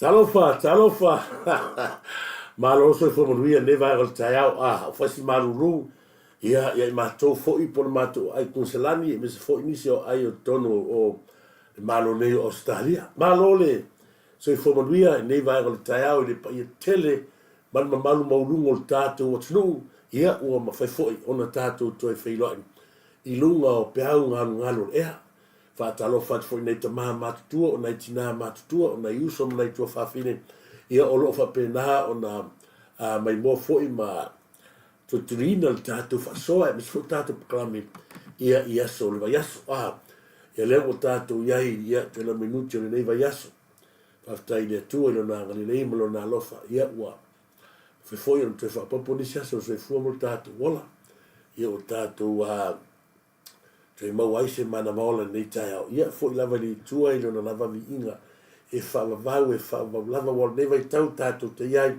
Talofa. Malo so fo mo ria neva al taiao fasi malulu ia matou fo'i po matou ai kunselani me se fo'i nisi o ai o tono o malo le Australia. Malo le so fo mo ria neva al taiao le pa ia tele man malu maulungo o tātou o tunu ia ua mawhai fo'i ona tātou toi whailoi i lunga o peau ngalo ea whaatalo whaat fo'i nei ta maha matutua o nei tina matutua o nei uso o nei tua whawhine ia o loo whapena o na mai mo fo'i ma tuturina le tātou whasoa e misfo tātou paklami ia so le vaiaso ia leo o tātou iai ia tena minuti o le nei vaiaso whaftai le tua ilo na ngani nei malo na lofa ia ua foi on te fa proponisi aso se fu mo tato wala ia o tato te mau ai se mana maola nei tai au ia foi lava li tua i na lava vi inga e fa lava wal nei vai tau tato te iai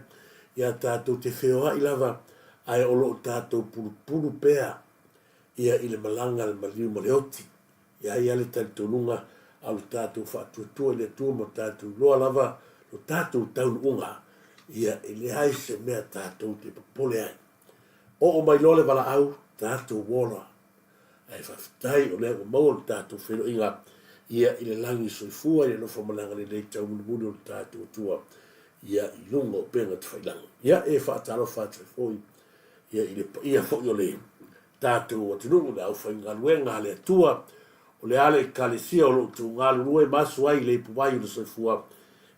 ia tato te feo i lava ai o lo tato pulu pea ia i le malanga le maliu maleoti ia ia le tato lunga au tato fa tua le tua mo tato lo lava lo tato tau unga ia ele ai se mea tātou te pole ai. O mai lole wala au, tātou wora. Ai whaftai o lea o maua tātou wheno inga, ia ile langi soifua, ia no whamalanga ni nei tau muni o tātou tua, ia i lunga o penga te whailanga. Ia e whaatalo whaatai foi, ia foi o le tātou o tinungu le au whainga lue ngā lea tua, o le ale kalesia o lo tu ngā lue masu ai le puwai o le soifua,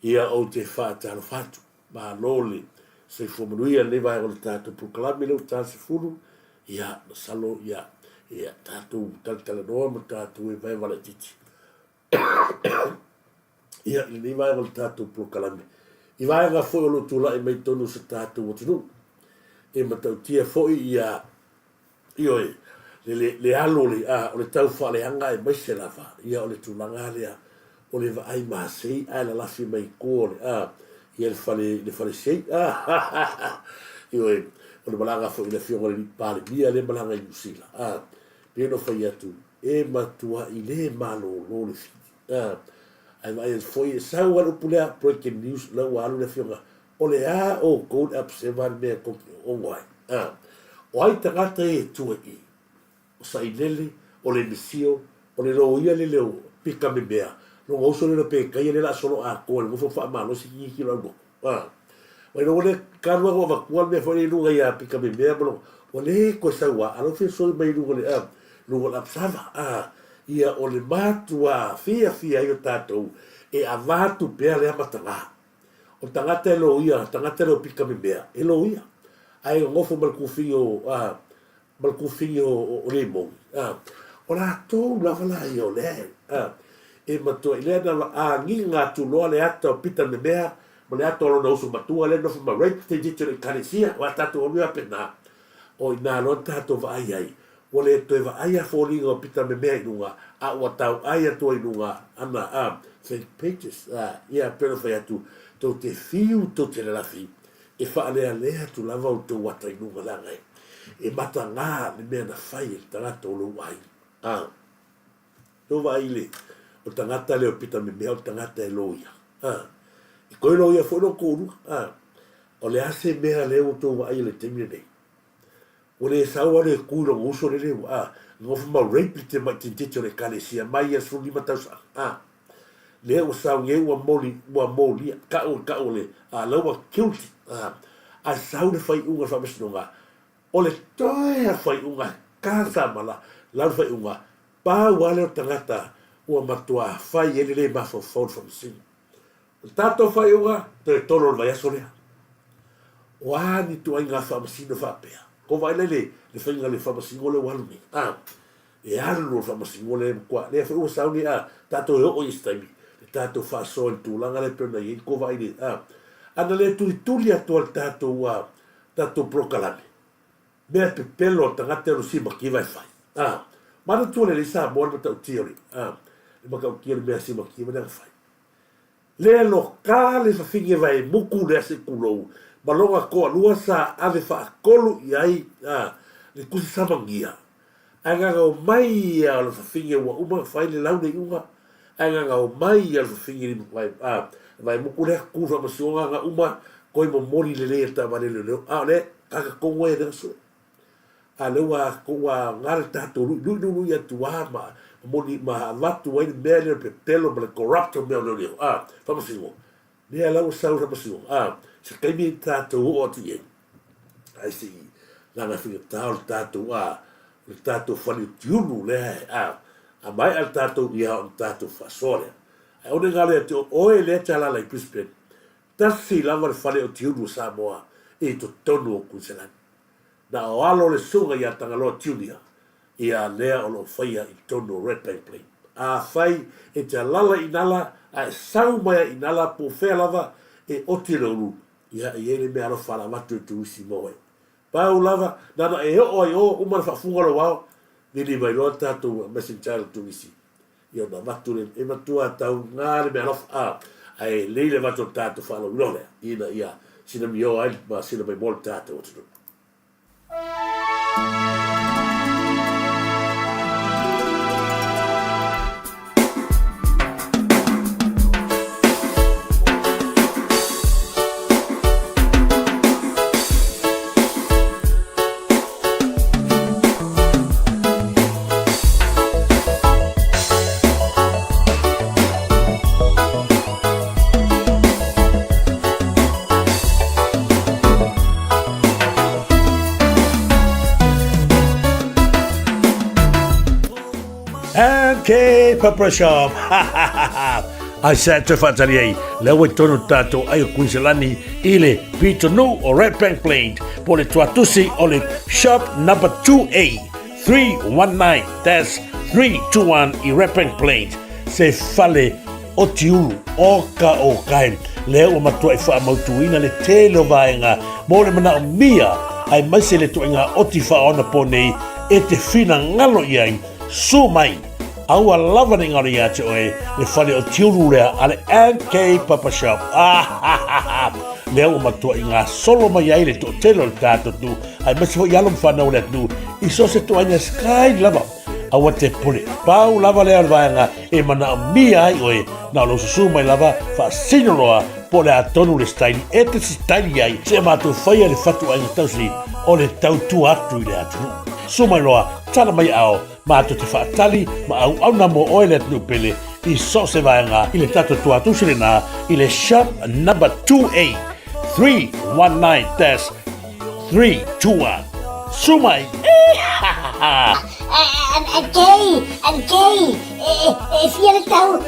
ia o te whaatalo whatu. Ma lole se fomuia le vai o tato proclame le tato fulu ia salo ia tato tal norma tato e vai vale titi ia le vai o tato proclame i vai ga foi o tula e mai tonu se tato o tunu e matau tia foi ia io le alo le o le tau fa le anga e mai se lava ia o le tulanga le o le vai ma sei ala la fi mai ko ia le fale sei io o le malanga fo ile fionga le pale bia le malanga i usila peno fai atu e matua i le malo lo le fi ai vai foi sa wa lo pulea breaking news lo wa le fionga o le o gold up seven me ko o wai o ai tagata e tu e o sai lele o le misio o le lo ia le leo pika me bea no oso le pe kai le la solo a ko le fo fa malo si ki lo go wa no le karwa go va ko me fo le lu ia pika me me blo o le ko sa wa alo fe so me lu le lu la sava ia o le matua fia io tato e avatu pe le matanga o tangata lo ia tangata lo pika me me e lo ia ai ngo fo mal kufio o le mo o la to la vala io le e matua i lea na nginga tu loa le ata o pita me mea ma le ata o lona usu matua le nofu ma rape te jito le karesia wa tatu o mea pena o ina lo tato va ai ai o le to va ai a folinga o pita me mea inunga a ua tau ai a to inunga ana fake pages ia pero fai atu to te fiu to te lafi e fa lea tu lava o to wata inunga langai e mata ngā le mea na fai e tangata o lo ai to va ai le o tangata le o pita me mea o tangata e loia. E koe loia fo no kōru. O le ase mea le o tō wa ai le temine nei. O le saua le kūro nguso le leo. Ngofu ma rape te mai tintito le kalesia mai a suni matausa. Le o sau nge ua moli ka o le laua guilty. A sau le fai unga whamesinonga. O le toea fai unga kāsa mala lau fai unga. Pā wale o tangata ua matua fai ele le mafo phone from sin. Tato fai unga, te tolo le vaiaso lea. Wa ni tu ai ngā whamasino whapea. Ko vai le whainga le whamasingo le walumi. E alu le whamasingo le mkwa. Le whainga sauni tato e o istaimi. Le tato whaso le tūlanga le pena i ko vai le. Ana le tuli atu al tato prokalame. Mea pepelo tangate ro sima ki vai fai. Mana tu le sa mo na tau tiori. Maka o kia mea sima kia mea fai. Le lokale fa finge vai muku le se kulou. Malonga koa lua sa ave fa kolu i ai le kusi samangia. Anga o mai a le fa finge wa uma fai le laune iunga. Anga o mai a le fa finge ni mai vai mo kule ku fa masunga nga uma koi mo mori le ta va le le ka ko we de so a le wa ko wa ngal ta to lu ya tu ma moni ma vatu wa mele pe pelo ma corrupt me le fa masunga ni ala o sa fa masunga se kai mi ta to o ti ai si la na fi ta o ta to le tato fali tiunu le a mai al tato ia o tato fasore e o ngale te o le tala la pispe tasi lava le fali o tiunu Samoa e to tonu o kuselan na o alo le sunga ia tangalo tiunia ia lea o lo faia i tonu red bank plane a fai e te lala inala a sau mai inala po fe lava e o tiro ru ia ele me alo fala matu Turisi Samoa pau lava nana e o uma fa funga lo wao ni vai lo tatu messenger Turisi io na matule e matua tau ngare me alof ai leile va tatu fa lo lole ina ia sina mio ai ma sina mai mol tatu o Okay, Papa Shop. I said to Fatalier, Lewe Tono Tato, Ayo Quincelani, ILE, Pito No, or Red Bank Plane, Pole Tuatusi, Ole Shop number 2A, 319, that's 321, I Red Bank Plane, Se Fale, Otiulu, Oka Okain, Leo Matua Ifa Mautuina, Le Telo Vaenga, Mole Mana Mia, I Masele Tuinga Otifa on a pony, Ete Fina Ngalo Yang, So Mai. Aua lava ni ngari ate oe, le whale o tiuru lea, ale NK Papa Shop. Leo matua i ngā solo mai ai le to telo le tātou tu, ai masi ho ialom whanau le tu, i so se to aina sky lava. Aua te pule, pau lava lea le vaenga, e mana mi ai oe, na lo susu mai lava, wha sinoroa, po le atonu le staili, e te staili ai, se mātou whaia le whatu aina tausi, o le tau tu atu i le atunu. Sumai loa, tala mai ao, mātou te whaatali, ma au na mo oile atu pele, i so se vaenga, i le tato tua tusire nā, i le shop number 2A, 319, that's 321. Sumai, fia le tau,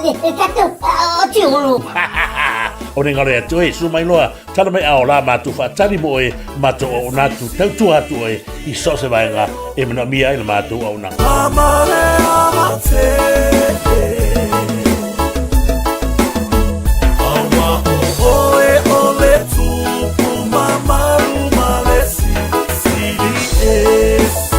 le tato o tiuru. O ne ngare atu e, sumai loa, tala mai ao la mātou whaatali mo e, mātou o nātu, tau tu atu e, i so se vaenga, e mana mia i le mātou au nā. Amare amate, awa o oe ole tupu mamaru malesi, sili ese.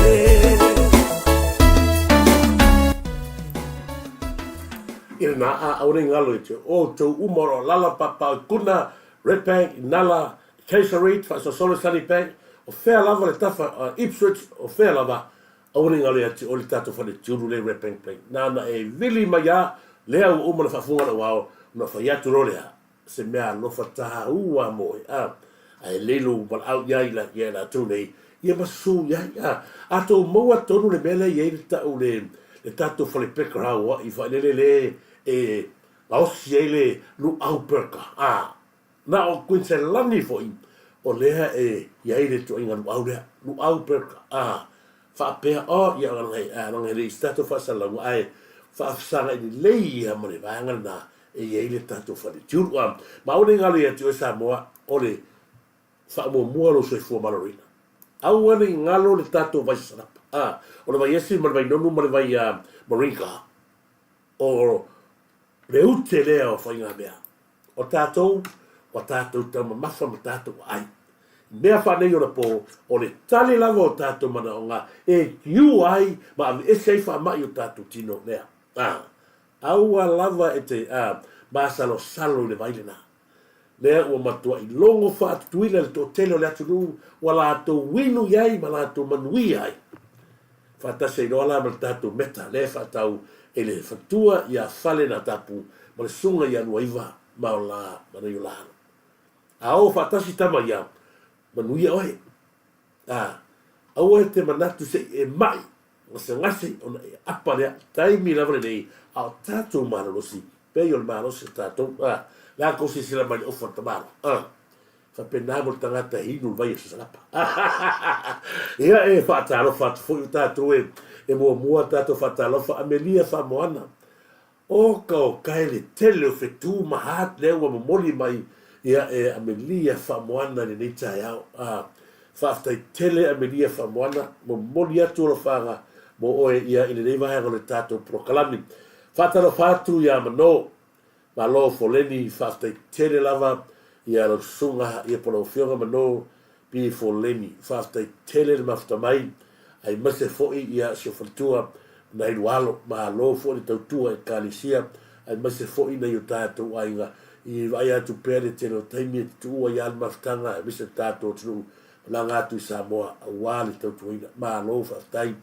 Ina na aure ngalo ite o tau umoro lala papa kuna Red Bank nala Kaiserit fa so solo sani bank o fea lava le tafa Ipswich o fea lava aure ngalo ite o le tato fa le tiuru le Red Bank plane na e vili maya le au umoro fa funga na wao na fa ya turolea se mea no fa ta ua mo ai lelu bal au ya la tu nei ia masu ya ato mo atonu le mele ye ta o le tato fa le pekra wa I fa le e laosi ele lu au perka na o Quincelani fo o lea e iaile to inga lu au lea lu au perka fa pea o ia ngai le stato fa sala ai fa sala ni lei ha mare vanga na e iaile tato fa di tiu ma o ninga le tu Samoa o le fa mo mo lo se fo marina au ani ngalo le tato vai sala o le vai esi mar vai nonu mar vai marinka o le ute lea o whainga mea. O tātou tama mafa ma tātou ai. Mea whanei o na pō, o le tali lava o tātou mana o ngā, e kiu ai, ma e sei whamai o tātou tino mea. Aua lava e te māsalo salo le vaile nā. Lea ua matua I longo whaatutuila le tō telo le atunu, wala ato winu iai, ma la ato manui ai. Whaatase ino ala ma tātou meta, le whaatau, e le whatua ia whale na tapu, ma le sunga ia nuaiva, maola mana yola a o fatasi tama ia manuia oe au e te manatu se e mai ngase ngase ona e apa lea taimi lava nei a o tātou maralosi pei o le maralosi tātou la kosi sila mani ofa tamaro fa pena mo tangata hinu vai se salapa ia e fatalo fat fu tātou e mua tātou fatalo fa amelia fa moana o ka kaile tele o fetu mahat lewa mo moli mai ia e amelia fa moana ni nei tai au fa tele amelia fa moana mo moli atu lo fanga mo oe ia ile nei vai ngole tātou proklami fatalo fatu ia mano malo foleni fa tele lava ia lo sunga ia polo fionga mano pi foleni fa tele le mafta mai ai mase foi ia se fatua na ilualo ma lo fo le tautua e kalisia ai mase fo ina yo tato ainga I vai atu pere te no taimi tu ia al maftanga e mase tato tu la ngatu Samoa wale tautua ina ma lo fa tai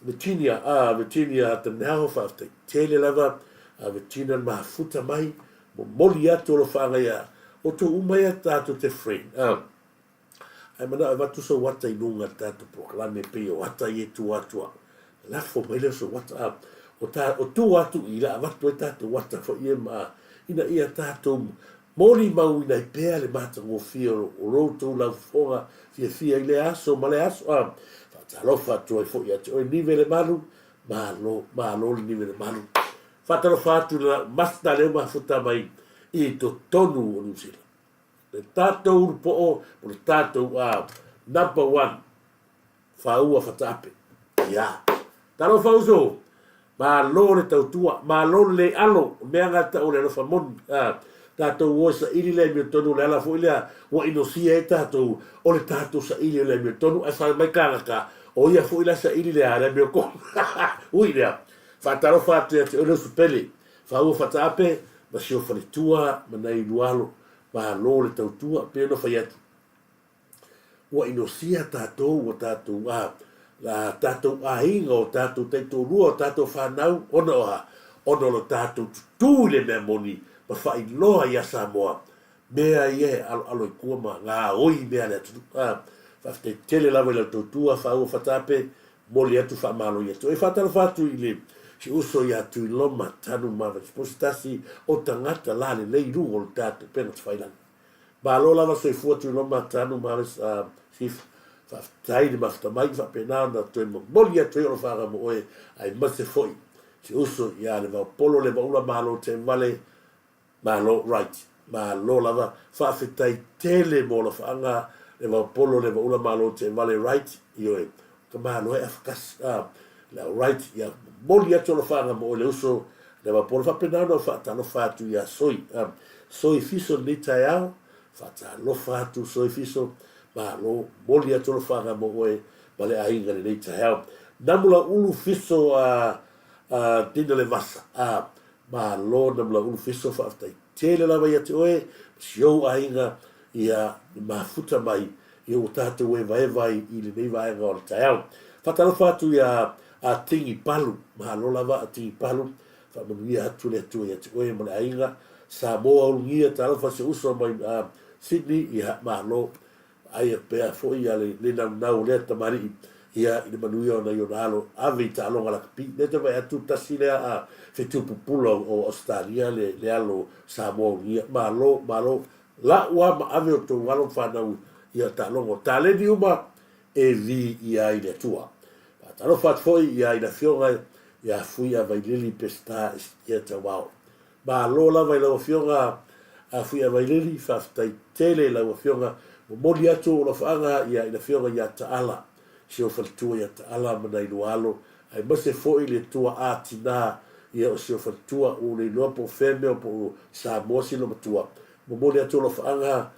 Virginia te nao fa tele lava Virginia ma futa mai mo moli atu lo fa ia o to umai tato te friend ai mana e watu so wata inunga tato proklame pe o wata ye tu atua la fo mele so wata o tu atu ila watu e tato wata fo ye ma ina ia tato moli mau ina pea le mata ngo fio o roto la fonga fia ile aso male aso fatalo fatu e fo ia o nivele malu malo nivele malu fatalo fatu la masta le ma futa mai I to tonu o nusila le tātou po o le tātou number one whaua whatape ia taro whauso ma lo le tautua ma lo le alo mea ngata o le alofa moni tātou o sa ili le mio tonu le ala fo ilea wa inosia e tātou o le tātou sa ili le mio tonu a sa mai kāngaka o ia fo ila sa ili le a le mio kon ui lea whataro whatu e te ono supele whaua whatape ma sio whalitua ma nei lualo ma lo le tautua pe no fai atu wa inosia tātou o tātou la tātou inga o tātou teitou rua o tātou whanau ono lo tātou tutu le mea moni ma whai loa ia Samoa mea ie alo I kua ma ngā oi mea le atu whafte tele lawa ila tautua whau whatape moli atu whamalo i atu e whatara whatu I le si uso ia tu loma tanu mawa positasi o tangata la le lei rungo le tātou pena te whailan ba lo lava so fu tu loma tanu mawa sif tai de mafta mai fa pena na to mo moli atu o whara mo oe ai mase foi si uso ia le va polo le va malo te vale malo right ma lo lava fa fitai tele mo la fanga le va polo le va malo te vale right io e ka malo e afkas la right ia moli atu lo fanga mo le uso le va polo fa pena no fa tano fa tu ia soi fiso ni taiao fa tano fa tu soi fiso ma lo moli atu lo fanga mo oe vale ainga le ni taiao namula ulu fiso tina le vasa ma lo namula ulu fiso fa tai tele lava ia te oe sio ainga ia mafuta mai ia o tātou e vai I le nei vai ngā o le taiao whatara whatu ia a tingi palu ma lo lava a tingi palu whamanuia atu le atu ia te oe ma le ainga Samoa ulungia tala whase uso mai Sydney ia ma lo aia pea fo ia le nau lea tamari ia I le manuia o na ionalo ave I ta alonga la kapi le te vai atu tasi lea a whetu pupula o Australia le alo Samoa ulungia ma lo la ua ma ave o tō walo whanau ia ta longo tale ni uma e vi ia I le tua talo fat foi ia I la fionga ia fui a vai lili pesta ia te wao ma lo la vai la fionga a fui a vai lili fa tai tele la fionga mo moli atu o la fanga ia I la fionga ia ta ala si o faltua ia ta ala mana I lualo ai mase foi le tua atina ia o si o faltua o le loa po feme o po Samoa si lo matua mo moli atu o la fanga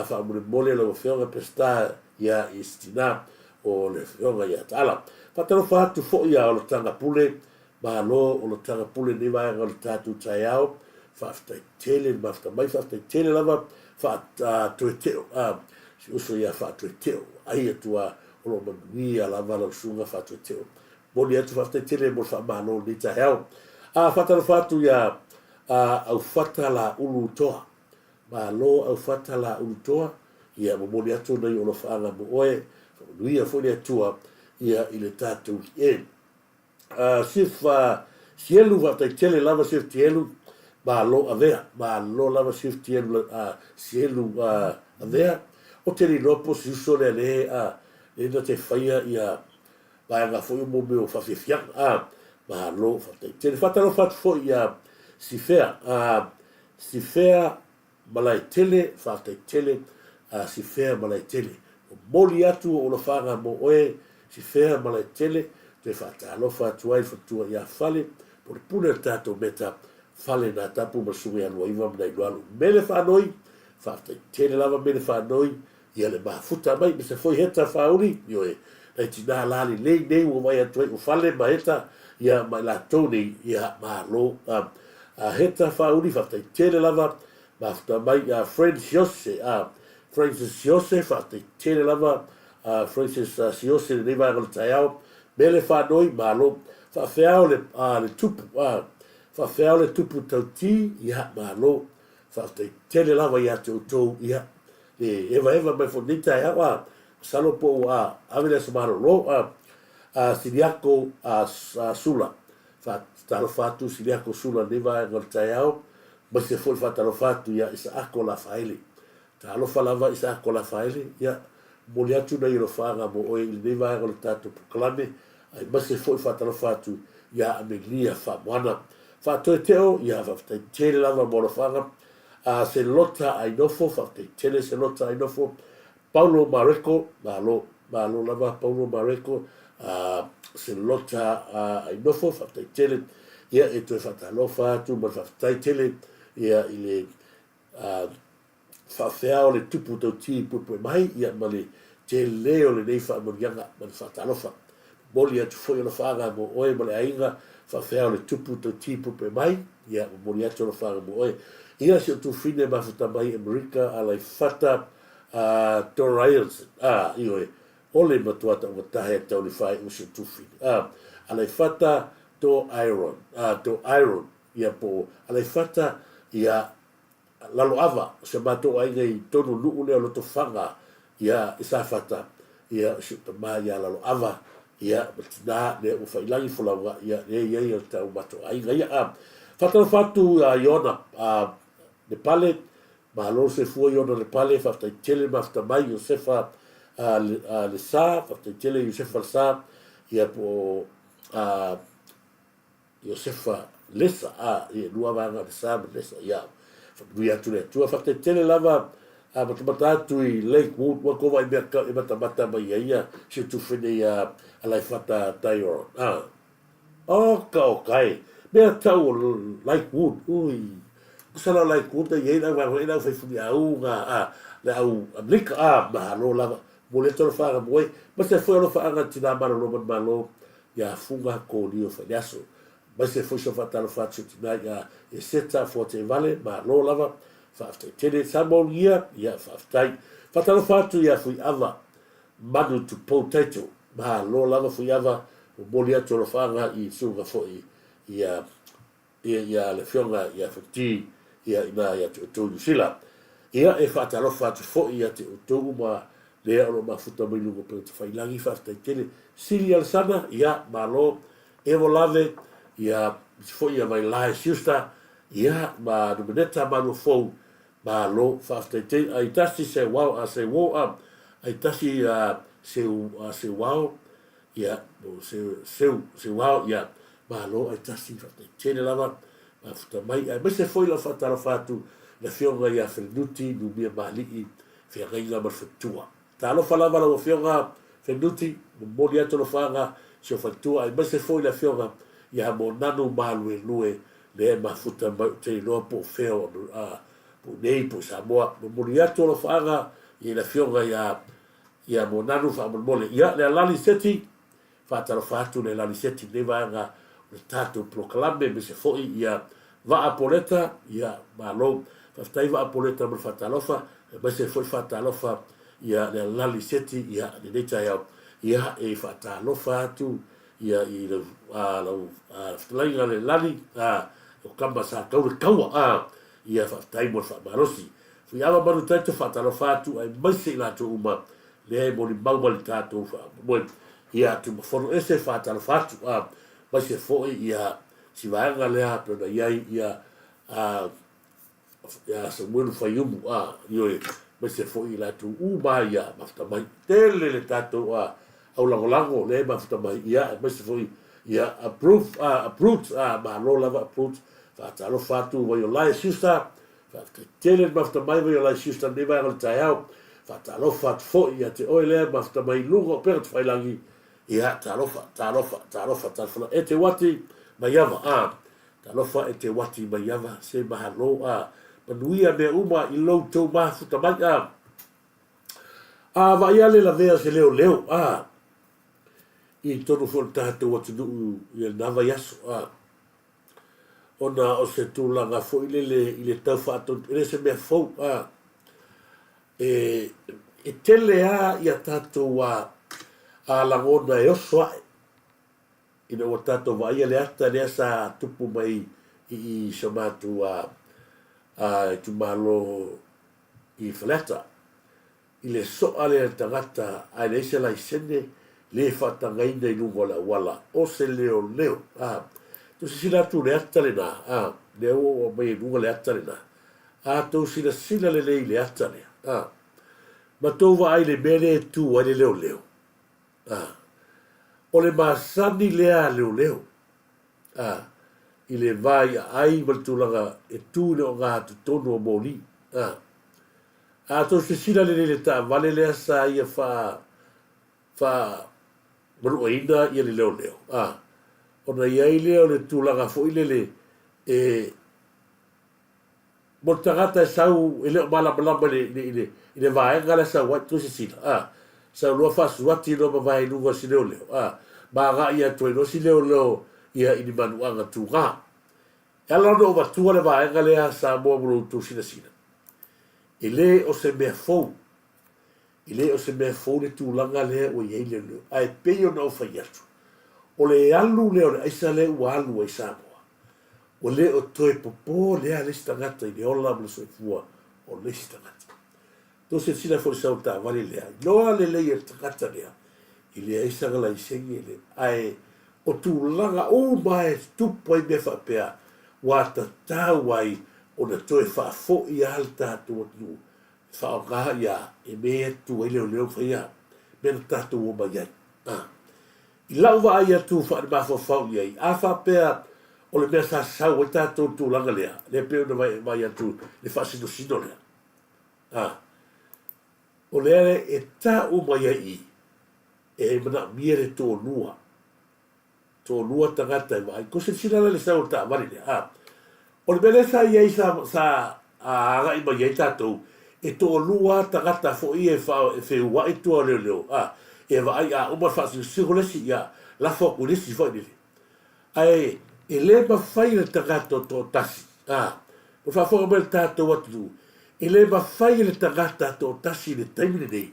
fa mole la fionga pesta ia istina o le fionga ia ta ala patalo fatu fo ia o le tanga pule ma lo o le tanga pule ni vai o le tatu taiao fa tele mafta mai fa tele lava fa tueteo si uso ia fa tueteo ai tua o lo manuia lava la sunga fa tueteo moli atu fa tele mo fa malo ni taiao fatalo fatu ia au fata la ulu toa. Malo au fata la ulu toa. Ia momoni atu nei ono whaanga mo oe. Nuia fwene atua ia i le tātou i sif sielu vatai tele lava sif tielu. Malo avea. Malo lava sif tielu sielu avea. O te ni lopo si uso le le na te whaia ia nga fo mo me o fafifiang ma lo fa te fata lo fat fo ia si fea malai tele fa te tele si fea malai tele o moli atu o lo fanga mo oe si fea malai tele te fata lo fa tuai fa tua ia fale por puna tato meta fale na tapu masumi anu iwa mnai lualu mele fa noi fa te tele lava mele fa noi ia le mafuta mai me se foi heta fa uri yo ai tina lali nei o vai atu o fale ma heta ia mai la toni ia ma lo heta fa uri fa te tele lava ma sta mai Francis Jose fa te tele lava Francis Jose nei va al taiao mele fa noi ma lo fa feao le tupu fa feao le tupu tauti ia ma lo fa te tele lava ia to ia eva mai fonita ia salo po avele samaro lo siliako sula fa talo fatu siliako sula neva ngortaiao ma se foi fa talo fatu ya isa akola faili talo falava isa akola faili ya moliatu na ilo fanga mo o neva ngortatu proclame ai ma se foi fa talo fatu ya amelia fa mwana fa teo ya fa tele lava mo fanga se lota ainofo fa tele se lota ainofo Paulo Mareco, malo lava Paulo Mareco, se lota ainofo fatai tele, ia e toi fatalofa tu ma fatai tele, ia i le whawhea le tupu tau ti pupu mai, ia ma le te leo le nei whaamurianga ma le fatalofa. Moli atu foi o whaanga mo oe ma le ainga, whawhea le tupu tau ti pupu mai, ia moli atu o whaanga mo oe. Ia si o tu fine mafuta mai Amerika a lai fata Torrance ioi ole matuata o tahe tau le fai usi tufi alai fata to iron ia po alai fata ia lalo ava se mato ai nei tonu nuu leo lo to fanga ia isa fata ia si tama ia lalo ava ia matina le u failangi fulawa ia ia tau mato ai ia fata fatu iona de palet ma lo se fu io le pale fa te tele ma sta mai io se fa le sa fa te tele io se fa sa ia po io se fa lesa e lua va na sa lesa ia fa duia tu le tu fa te tele lava ma mata tu i Lakewood wa ko vai merka e mata mai ia se tu fine ia ala fata tayo okay me tau Lakewood ui sala lai kuta ye na wa ina fa fu ya u nga la u ablika ma lo la mo le tolo fa mo ma se foi lo fa nga tina ma lo ma lo ya funga ko dio fa yaso ma se foi so fa talo fa tina ya e seta forte vale ma lo lava fa te tele Samoa ya fa tai fa talo fa tu ya fu ava manu to potato ma lo lava fu ava mo le tolo fa nga I sunga foi ya le fionga ya fa ti ia ina ia tu sila ia e fata lo fata fo ia te tu ma le ro ma futa mai lungo pe te fai langi fata tele sili al sana ia malo e volave ia fo ia mai lai siusta ia ma dumeneta ma no fo ma lo fata te ai tasi se wow a se wo ai tasi se wow ia se wow ia ma lo ai tasi fata tele lava after mai me se foi la fata la fatu la fionga ia fenuti nu mia mali fe reina ma fatua ta lo fala vala o fionga fenuti mo dia to lo fanga se fatua me se foi la fionga ia mo nanu malu lue le ma futa te lo po feo po nei po Samoa mo dia to lo fanga ia la fionga ia mo nanu fa mo le ia le lali seti fata la fatu le lali seti le vanga le tato proclame me se foi ia va apoleta ia malo fai va apoleta ma fatalofa ma se foi fatalofa ia le lali seti ia le deta ia e fatalofa tu ia I le flainga le lali o kama sa kaua ia whaftai mo whamarosi. Fui awa manu taito whatalo whātu ai maise i lato uma le mo ni maumali tātou wha. Ia tu mawhono ese whatalo whātu maise foi ia si vaenga lea pena iai ia sa mwenu whaiumu ioi maise foi i lato uma ia maftamai. Tele le tātou au langolango le maftamai ia maise foi ia approved ma lo lava approved whatalo whātu wa yo lai siusta tele maftamai wa yo lai siusta ne vai ngal tai au whatalo whātu foi ia te oi lea maftamai lungo pera te whailangi ia talofa talofala e te wati maiava talofa e te wati maiava se mahalo manuia mea uma i lou tau mafuta mai vaiale la vea se leo i tonu fo tātou atu nuu i nava yaso ona o se tūlanga fo i le tau whaatontu ele se mea fau e tele i a tātou lagona e oso ae ina ua tatou vaia le ata lea sa tupu mai i sa matu e tumalo i faleta i le so'a le tagata ae le ise laisene le fa'atagaina i luga o le auala o se leoleo tusisila atu le ata lenā le ua mai luga le ata lenā tou silasila lelei le ata lea matou va'ai le mea le tu ai le leoleo o le masani lea leo i le vai ai ma le tulaga e tu le o ngā tutonu o moli tou sisila le ta'avale lea sa ia manuaina ia le leo ona iai lea o le tulaga fo'i le mo le tagata e sau e leo malamalama i le vaega le sau ai tou sisila sa lua fasuati no mavai lunga si leo ma ia toi no si leo ia ini manuanga tunga ela no matua le vaenga lea sa mo mulu tu sina ile o se mea fou le tūlanga lea o iei leo ai peio na uwhai atu o le alu leo le aisa le ua alu ai Samoa o le o toe popo lea le stangata i le ola mle soifua o le stangata to se sila fo sa ta vale lea loa le le e takata lea i le aisa ngala i sengi le ai o tūlanga o mai tupo i me whapea wata tāwai o na toe whafo i al tātou atu whaonga ia e mea tu e leo whaia me na tātou o mai ai i lau wa ai atu whaare mawha whau i ai a whapea o le mea sa sau e tātou tūlanga lea le peo na mai atu le whasino sino lea o lea e tā o mai ai e mana miere tō lua tangata i mai ko se sinala le sau tā mari lea o le mele sa iai sa aga i mai ai tātou e tō lua tangata fo i e whewai tua leo e vai umar whasi sihulesi ia la foku lesi fo i ai e le mawhai le tangata tō tasi o whafonga mele tātou atu e le mawhai le tangata tō tasi le taimine nei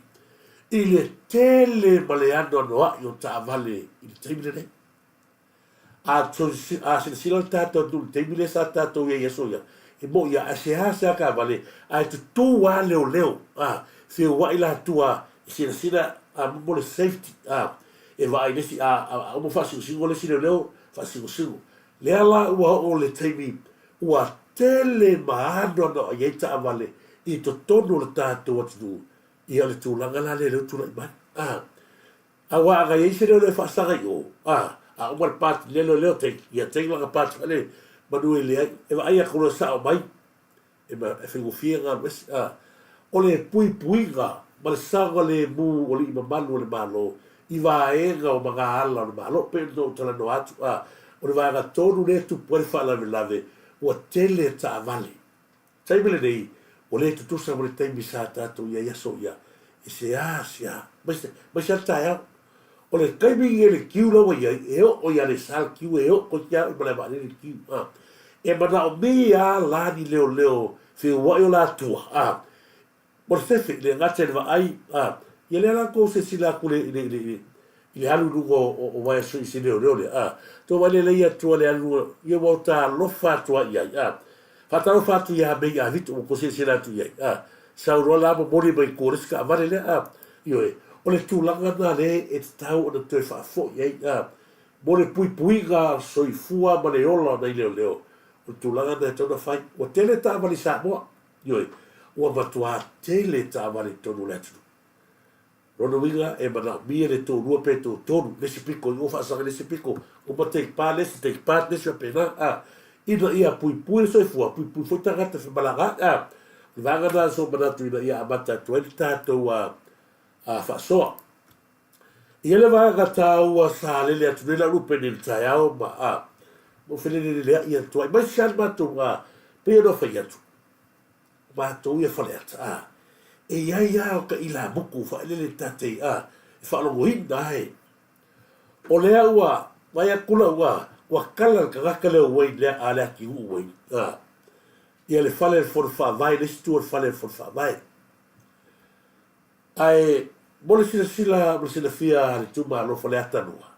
i le tele maleano anoa i o tāwale i le taimine nei sila tātou tu taimine sa tātou ia iaso ia e mo ia ase ka vale ai tu tua leo se wai la tua sila mo le safety e vai nesi mo fasi singo le sila leo fasi singo le ala ua o le taimi ua tele maano no ia tāwale i to tonu le tātou atu ia le tūlanga la le leo tūla iman awa aga ia se leo le whasaga i o umar pāti leo te ia te langa pāti wale manu e le e vai a kura sa o mai e whengu fia ngā mesi o le pui ngā ma le sanga le mū o le ima manu o le malo i vaenga o mga ala o le malo pe no tala no atu o le vaenga tonu le tu puere whalave lave ua tele ta avale taimele nei o le tutusa mo le taimi sa tātou ia iaso ia e se mai se tai au o le kaimi e le kiu lawa ia e o ia le sal kiu e o kia i male vane le kiu e mana o mea lani leo whiu wai o la tua mo le tefe le ngate le vai ia le ala kou se sila ku le I le alu lugo o vai so i se leo leo le. Tō wale le ia tua le alu, ia wau tā lofa tua iai. Whataro whatu ia mei a vitu o kose se ratu iai. Sauroa la mo mori mai kōres ka avare le. Ioe, o le tūlanga nā le e te tau o na tue whaafo iai. Mori pui pui ga soifua ma le ola nei leo leo. O tūlanga nā e tona whai. O tele tā avare Samoa. Ioe, ua matua tele tā avare tonu le atunu. Rono winga e mana mia le tō rua pe tō tonu. Lesi piko, i ofa asanga lesi piko. O ma take part, take part, lesi a pena. Ina ia pui pui le soifua, pui pui foi tangata fe malaga. Vanga nā so manatu ina ia amata tueni tātou whasoa. Ia le vanga tāua sa lele atu nela rupe ni tai au ma mo whenene lea ia tuai. Mai sian mātou pēo no whai atu. Mātou ia whale ata. E ia o ka ila buku whaelele tatei e whaalongo hinda hei. O lea ua, mai a kula ua kala ka ngaka leo wei lea a lea ki uu wei. Ia le whale le whore whaavai, le situa le whale le whore whaavai. Ai, mole sila fia le tuma alo whale atanua.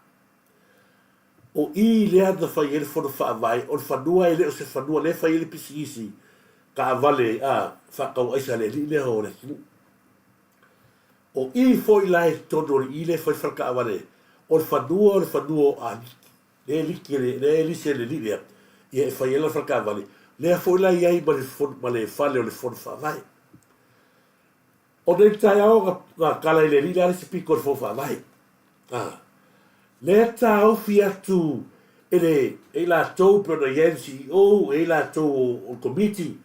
O i lea na whai ele whore whaavai, o le whanua ele o se whanua le whai ele pisi isi, ka avale whakau aisa le li lea o le kinu. O i foi lai tono i le whai whaka avale, o le whanua a liki, le lise le li lea, ia e whai ele whaka avale, lea foi lai ai ma le whale o le whore whaavai. O nei tai ao ngā kala i le li lea se piko le whore whaavai. Lea tā au fi atu e la tau pēna yensi, e la tau o komiti,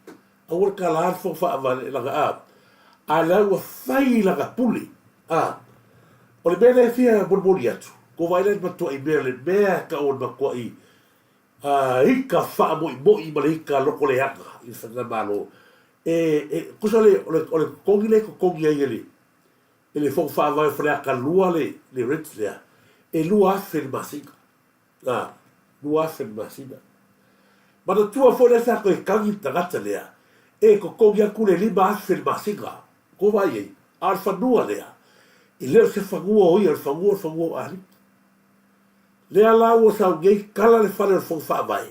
a ua ka laan whore whaavale langa a la ua whai langa puli. O le mea le fia mori atu, ko vai le matua i mea le mea ka o makua i hika wha moi ma le hika loko le hanga i whanga malo. Kusa o le kongi le ko kongi ai ele whong whaavai whanaka lua le rent lea, lua afen masinga. Lua afen masinga. Mana tua fo le sa ko e kangi tangata lea, ko kongi aku le 5 afen masinga, ko vai ei, al whanua lea, i leo se whangua oi, al whangua ali. Lea lau sa ngei kala le whale o whong whaavai.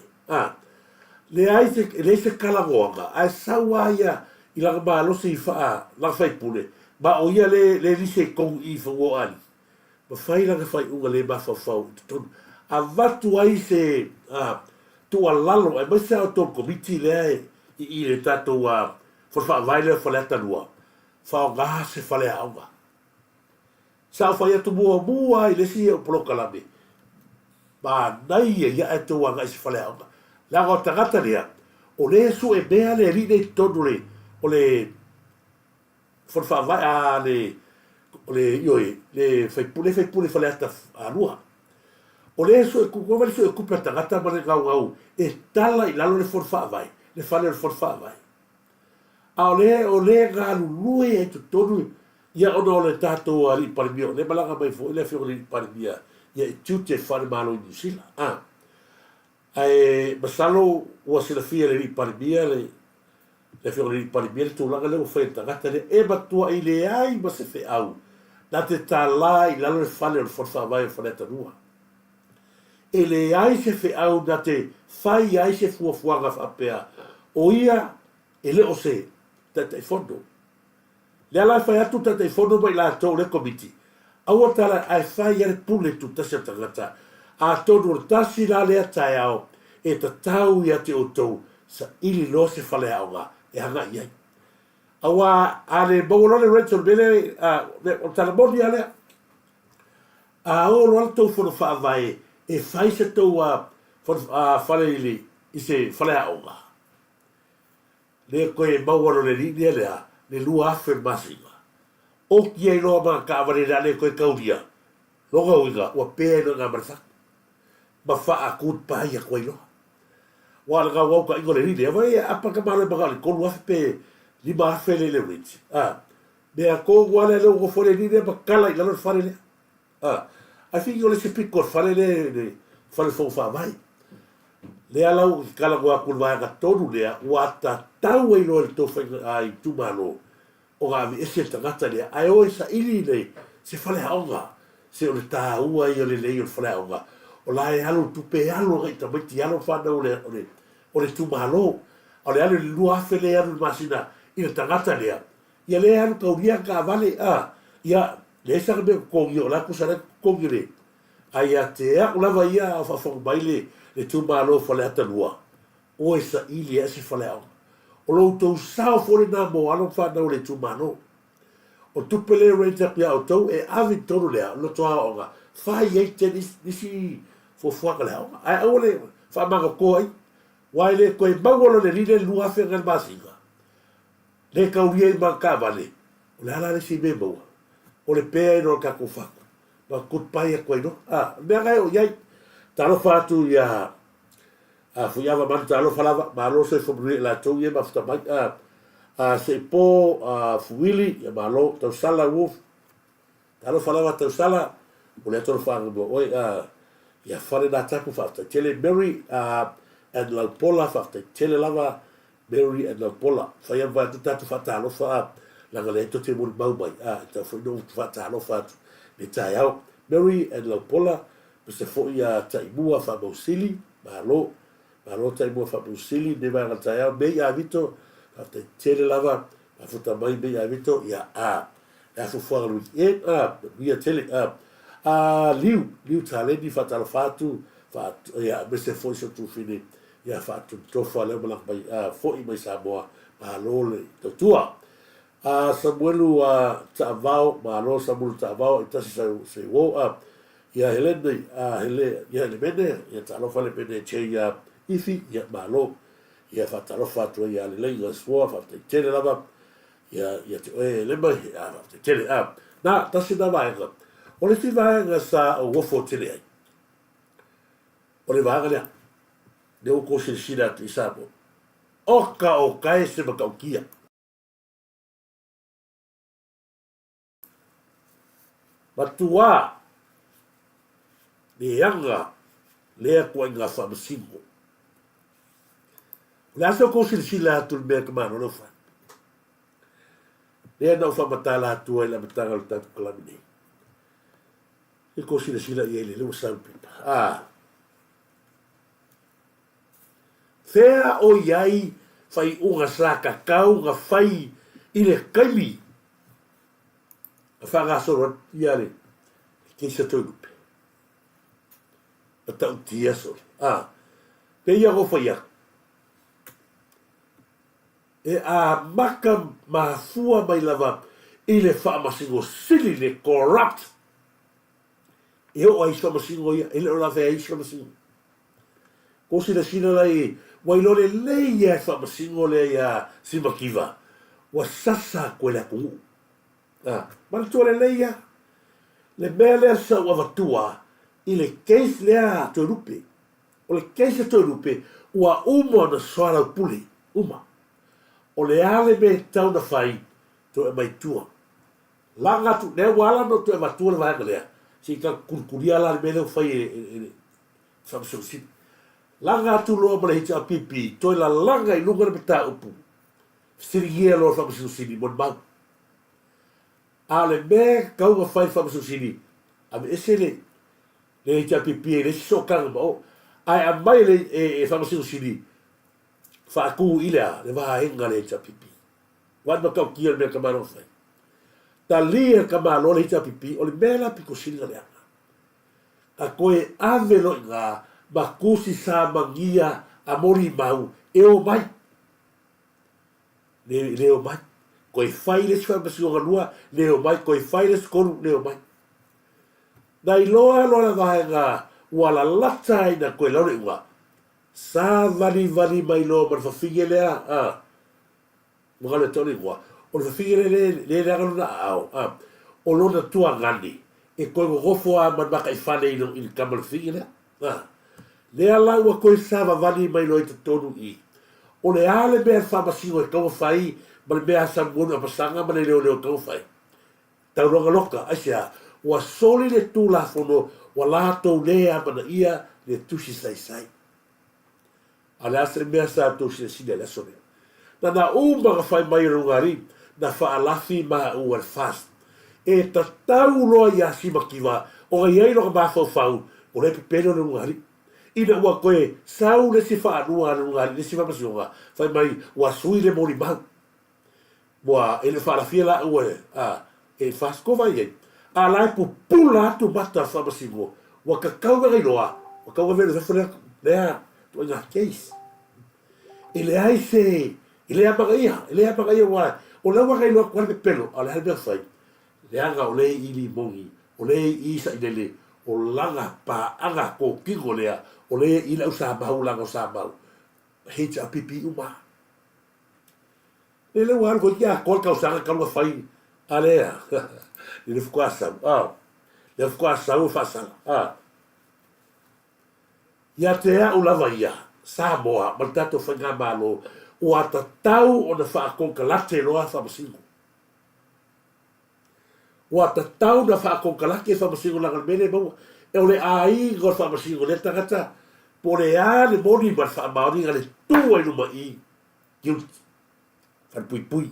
Le se kala ngoanga, ai saua ia i langa maa lose i wha, langa whai pune, ma o ia le lise kong i whangua ali. Ma whai langa whai unga le mawhawhau i tonu. A watu ai se tua lalo, ai mai sa o tonu komiti lea i le tatou whawhai lea whale atanua. Whao ngā se whale aunga. Sa whai atu mua i lesi o polokalame. Ma nai ia e tua ngā i se whale aunga. La o tangata lea, o le su e mea le rine tonu le, o le whawhai le whaipule whale ata anua. O le su e kukumari su e kupea tangata ma le ngau e tala i lalo le whawhai, le whale le whawhai. A o le ngā lulue e tonu, ia ono o le tātou a li parimia, o le malanga mai fo, le whio li parimia, ia e tute whare malo i New Zealand. Ai masalo ua sila fia le parimia le fio le parimia le tulaga le ufai tangata le e matua i le ai ma se fe au na te tala i lalo le fale o le whawhawai o whale tanua. E le ai se fe au na te whai ai se fuafuanga whapea o ia e le o se tatai fondo. Le ala whai atu tatai fondo mai la tau le komiti. Aua tala ai whai are pule tu tasi tangata. A tonu o tasi la lea tai au, e ta tau ia te o tau, sa ili lo se whale aunga, e hanga iai. Awa, a le mawalone rental mele, o tala moni a lea, a o lo ala tau whono whaavai, e whai se tau whale ili, i se whale aunga. Le koe mawalone rini a lea, le lua afen masinga. O ki ei loa mga ka aware na le koe kauria, longa uiga, ua pēa ino ngā marisaka. Ma wha a kūt pāi a koe loa. Wā nga wau ka ingo le rine, awa e apa ka male mga le konu afe pe 5 afe le rinci. Mea kō wane leo ko whare rine, ma kala i lalo whare le. A whingi o le se piko whare le whare whong whaamai. Lea lau ki kala ngā kunu mai ngā tonu lea, wā ta tau e loa le tō whainga ai tumano o ngā mi ese tangata lea. Ai oe sa ili nei, se whare haonga. se o le tāua i o le lei o le whaleaonga. O la e alo tupe alo ngai ta maiti alo whana o le tumalo. O le alo le lua afe le alo masina i le tangata lea. Ia le alo kauria ka vale ia le saka me kongi o la kusara kongi le. Ai a te ea ulava ia a whawhong baile le tumalo whale ata lua. O e sa ili e si whaleaonga. O lo tau sao fore nā mo alo whanau le tumalo. O tupele reita pia o tau e avi tonu lea, lo toa onga. Whai ei te nisi fuaka lea onga. Ai au le whamanga koi, wai le koe mauolo le rine lua whengan masinga. Le kauria i mga kāwale, o le ala le si me maua. O le pēa i no kako whaku. Ma kutpai a koe no. Mea ngai o iai, talo whātu ia fuiawa manu talo whalawa, ma alo se whamuri la tau ia ma whatamai. Se po fuili ya malo tau sala wolf talo falava tau sala o le tolo fanga bo oi ya fale da tapu fata tele Mary and la pola fata tele lava Mary and la pola fa ya va tatu fata lo fa la gale to te mul mau mai ta foi no fata lo fata le tai au Mary and la pola se fo ya tai bua fa bo sili malo tai bua fa bo sili de va tai au be ya vito after tele lava afuta mai be ya vito ya fu fo lu we tele liu tale di fatalo fatu ya be se fo so tu fini ya fatu to fa le mala mai fo i mai Samoa ma lo le to tua Samuelu ta VAO ma lo Samuelu ta VAO ita se wo ya helene ya le mene ya ta lo fa le mene che ya ifi ya ma lo ia fatalo fatu ia le leiga sua fatu tele lava ia te le mai fatu tele na tasi na vaenga o le ti vaenga sa o wofo tele ai o le vaenga lea le o kosi sina te isabo oka o kai se makaukia matua le anga lea kua inga whamasingo le aso ko silsila atu le mea kamano no fa. Le ana ufa matala atu ai la matanga le tatu kalamine. E ko silsila i ele le usau pipa. Fea o iai fai unga saka kau nga fai i le kaimi. A whanga soro iale. Keisa toilupe. A tau tia sori. Pe ia go fai aku. E a maka mahafua mai lava i le whaamasingo sili le corrupt. E o ai whaamasingo ia, e le o la vea i whaamasingo. Ko sina sina lai, wailore leia e whaamasingo le ia simakiva. Wa sasa koe la kungu. Mana tua le leia, le mea lea sa wavatua i le keis lea to rupe. O le keis to rupe, ua umo na soara puli, uma. O le ale me tau na fai to e mai tua. Langa tu ne wala no to e matua le vaenga lea. Si ka kurkuria la le mele o fai e Samsung City. Langa tu loa mara hita a pipi, to e la langa i lunga na peta upu. Sirigia loa Samsung City, mon mau. A le me kaunga fai Samsung City. A me ese le hita a pipi e le so kanga mao. Ai a mai le e Samsung City. Whaaku ilea, le waha henga le hita pipi. Wan makau kia le mea kamano fai. Ta lia kamano le hita pipi, o le mea la piko singa le anga. A koe ave lo inga, ma kusi sa mangia a mori mau, e o mai. Le o mai. Koe fai le sifa masi o ganua, le o mai. Koe fai le skonu, le o mai. Na iloa loa waha henga, wala lata ina koe laure inga. Sa vali mai lo ma whawhinge lea mga le toni ngua o le whawhinge le rangaluna au o lona tua ngani e koe ngofo a man maka i whane i kama le whinge lea lea lau a koe sa vali mai lo i te tonu i o le ale mea whamasingo e kaua whai ma le mea sa mwonu a pasanga ma le leo kaua whai tau ronga loka asia wa soli le tūla whono wa lato lea mana ia le tusi sai ale asre mea sa to sine le sone. Na umanga fai mai rungari, na faalafi ma ua fast. E ta tau loa ia simakiwa, O iai no ka fau o le pepelo le ngari. Ina ua koe sau le si whaanua le ngari le si whapasionga. Whai mai ua sui le mori mau. Ua ele whaarafia la ue e whaskova iei. A lai pu pula atu mata whapasingo. Ua ka kauga iloa. Ua kauga vele whawhana lea tua ngā case. Ele ai se ele apa ia wa o le wa kai lo kwa pepelo ala helbe fai le anga o le ili mongi o le isa ile o langa pa anga ko kingo lea o le ila usa ba langa sa ba hita pipi uma ele wa ko ya ko ka usa ka lo fai ale le fkwasa le fkwasa o fasa ya te a o lava ia Samoa maltato fanga malo o ata tau o na whaakonkalate loa whamasingo. O ata tau na whaakonkalate whamasingo langan mene mau. E o le ai ngor whamasingo le tangata. Po le a le moni man whaamaori nga le tua inu mai. Guilt. Whanpui.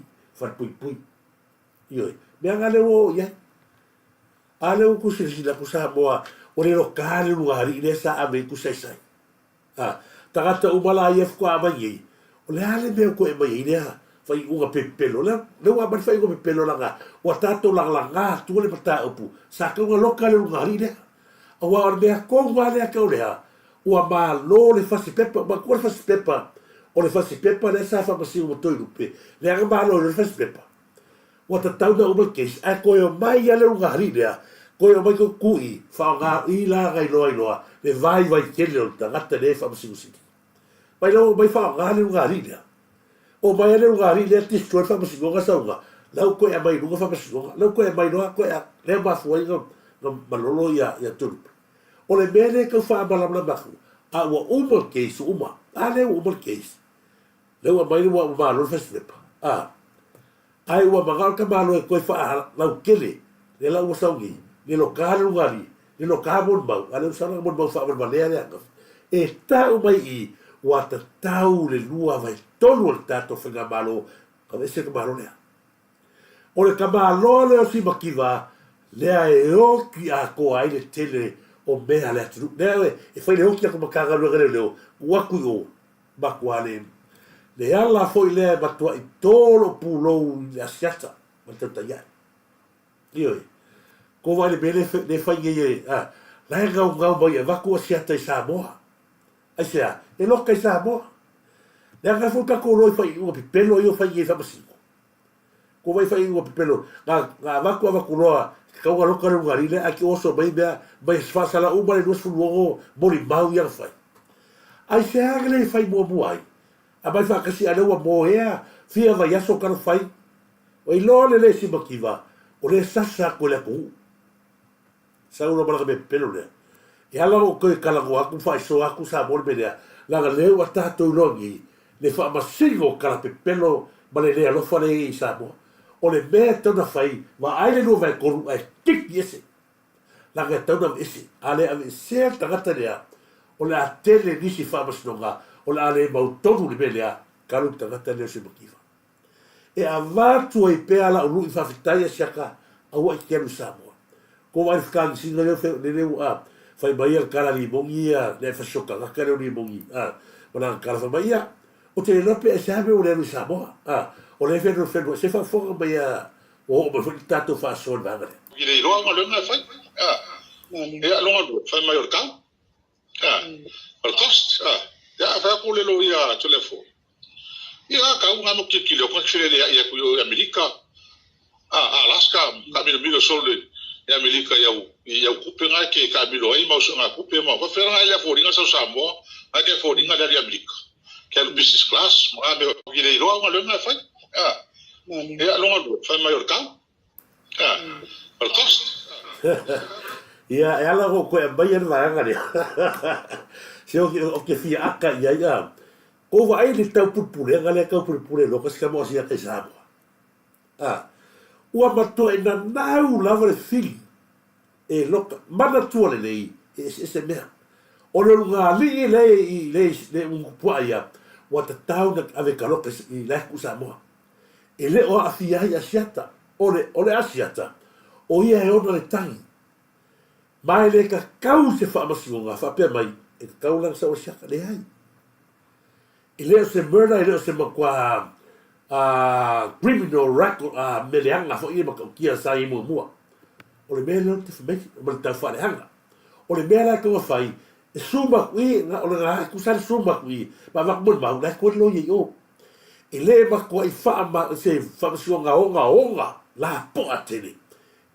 Ioi. Mea ngā leo ia. A leo kusirisi ku Samoa. O le ro kāre luari i le sa ame kusaisai. Tangata umala ia fkua amai iei. O le ale mea koe mai inea, whai unga pepelo. Le ua mani whai unga pepelo langa, ua tātou langa tua le mata upu, sa ka unga loka le unga hari lea. A ua mea konga lea kau lea, ua maa lo le fasi pepa, maa kua le fasi pepa, o le fasi pepa le sa whamasi uma toi lupe, le anga maa lo le fasi pepa. Ua tatau na umal case, a koe o mai ale unga hari lea, koe o mai ko kui, whao ngā ila ngai loa, le vai kele o tangata le whamasi usiki. Mai lau mai wha ngāre ngāri lea. O mai ane ngāri lea tistua whamasingonga saunga. Lau koe a mai runga whamasingonga. Lau koe a mai noa koe a lea mafuai ngā malolo ia turupe. O le mene kau wha malamla maku. A ua umal case uma. A lea umal case. Lau a mai ua malo festilepa. Ai ua mangal ka malo e koe wha lau kele. Le lau saungi. Le lo kāre ngāri. Le lo kā mon mau. A leu sana mon mau wha malea lea ngaf. E tā umai i wa ta tau le lua vai tonu le tato whenga malo ka vese ka malo lea. O le ka malo leo si makiwa lea e oki a ko ai le tele o mea lea tunu. Lea e whai le oki a ko makanga lua gare leo waku o makua le le ala foi lea matua i tolo pulou le asiata ma tauta iai. Ioi. Ko vai le mele le whai nge lai ngau mai e waku asiata i Samoa. Ai sea, e loka i Samoa. Lea ngā fuka ko roi whai ua pipelo i o whai e whamasiko. Ko vai whai ua pipelo. Ngā waku roa, kaunga loka runga rile, aki oso mai mea, mai sfasala umare nuas funuongo, mori mau iang whai. Ai sea agale whai mua ai. A mai whakasi anaua mo ea, fia vai aso karo whai. O i loa le si makiwa, o le sasa ko le kuhu. Saura maraka me pipelo lea. E ala o koe kalango aku whai so aku sa mole menea, langa leo a tātou longi, le wha masingo kala pepelo, ma le lea lofa le i Samoa. O le mea tauna whai, ma aile no vai koru ai kiki ese. Langa tauna ese, a le ave sea tangata lea, o le a tele nisi wha masinonga, o le a le mautonu le menea, karu tangata leo se makiwa. E a vātua i pēa la uru i whawhitai a siaka, a ua i keru Samoa. Ko wai whkangi singa leo a, fai mai al kala ni mongi a le fashoka ga kala ni mongi mana kala fa mai o te no pe sabe o le no Samoa o le fe no se fa fo mai o mo fo tato fa sol va ngale ile ro ma le na fai e a longa do fai mai o ka al cost ya fa ko le lo ia telefone ia ka un ano que kilo ko fere le ia ku Amerika Alaska ka mi sol e Amerika ia kupe ngai ke ka milo ai mau nga kupe mau ko fera ngai la foringa sa Samoa ai ke foringa da Amerika ke el business class mo a me ile ro nga le na fa e a longa do fa maior ka al cost ia e ala ko e mai va ngari se o ke fia aka ia ko vai le tau pupure ngale ka pupure lo ka ska mo sia ke Samoa ua mato e na nau lava le fili e loka mana tua le lei e se mea o le runga li le ungupua ia ua ta tau na ave kaloka i leku Samoa e le o afia i asiata o le asiata o ia e ona le tangi mai le ka kau se whaamasingonga whapea mai e ka kau lang sa o siaka le hai i leo se murder i leo se makua criminal record me leanga fo i maka kia sa i mua o le mea leo te whameki o le tau whareanga o le mea lai kaua whai e suma kui o le ngā kusari suma kui ma wakmon mau lai kua lo ye o i le makua i whaama se whaamasingonga onga la po atene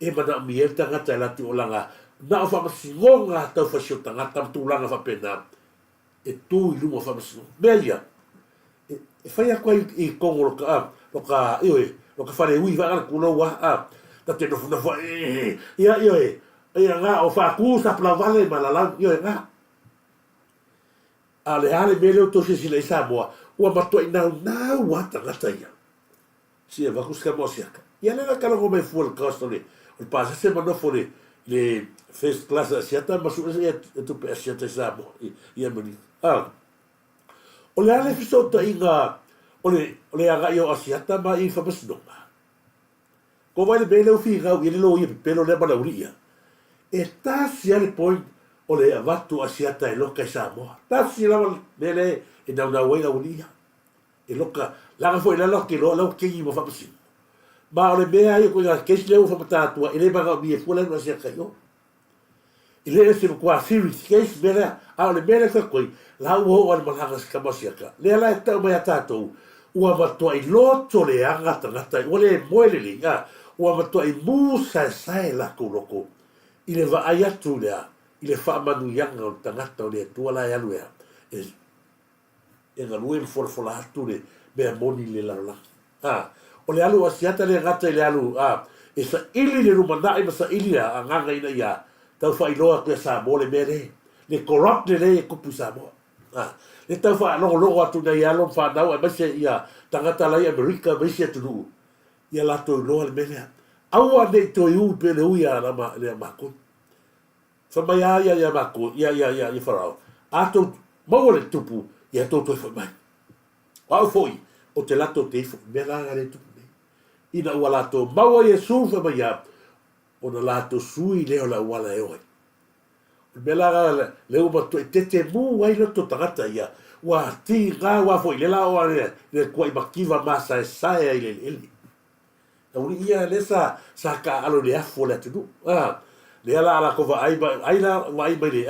e mana mi e tangata e lati o langa na o whamasingonga tau whasio tangata mtulanga whapena e tū i lunga whamasingonga mea ia e whai a koe i kongo loka whare ui whaara kuloa ta te nofu na whae ia ngā o whaaku sa plau wale ma la lau ngā a le hale mele o tose sila i Samoa ua matua i nau wata ngata ia si e wakuska mo siaka ia lena kalango mai fuel cost o le pasa se manofo le first class asiata masu e tupe asiata i Samoa ia mani o le ale fisota i ngā o le aga i o asiata ma i whapasinonga ko vai le mele o fi ngau i le lo i pelo le mana uria e tasi ale point o le avatu asiata e loka i Samoa tasi lama mele e nau wei la uria e loka laga foi la loka i lo kei mo whapasinonga ma o le mea i o koe ngā kesi leo whapatatua i le maga mi e fuala no asiaka i o i le se kua series case mele a o le mele ka koe la ua o ale malanga si kamasiaka le ala e tau mai a tātou ua matua i loto le anga tangata i ole moele li ua matua i mūsa e sae lako loko i le vaai atu lea i le whaamanu ianga o tangata o le tuala e anu ea e ngalue me fola atu le mea moni le lalala o le alu asiata le ngata i le alu e sa ili le rumanai ma sa ili a nganga ina ia tau whailoa kua Samoa le mere le corrupt le kupu Samoa le tau whaalogo atu nei alo whanau e maise ia tangata lai Amerika maise atu nuu ia lato i loa le mere aua nei toi ui pe le ui a le makoi whamai ia makoi ia wharao ato maua le tupu ia tō toi whamai au foi o te lato te ifo me ranga le tupu nei ina ua lato maua ia su whamai ia o na lato sui leo la wala e oi me la le uma to te mu wai no to tangata ia wa ti ga wa foi le la o le kuai makiva masa e sae ile ile na uri ia le sa ka alo le afo le tu le ala ko va ai la wai mai le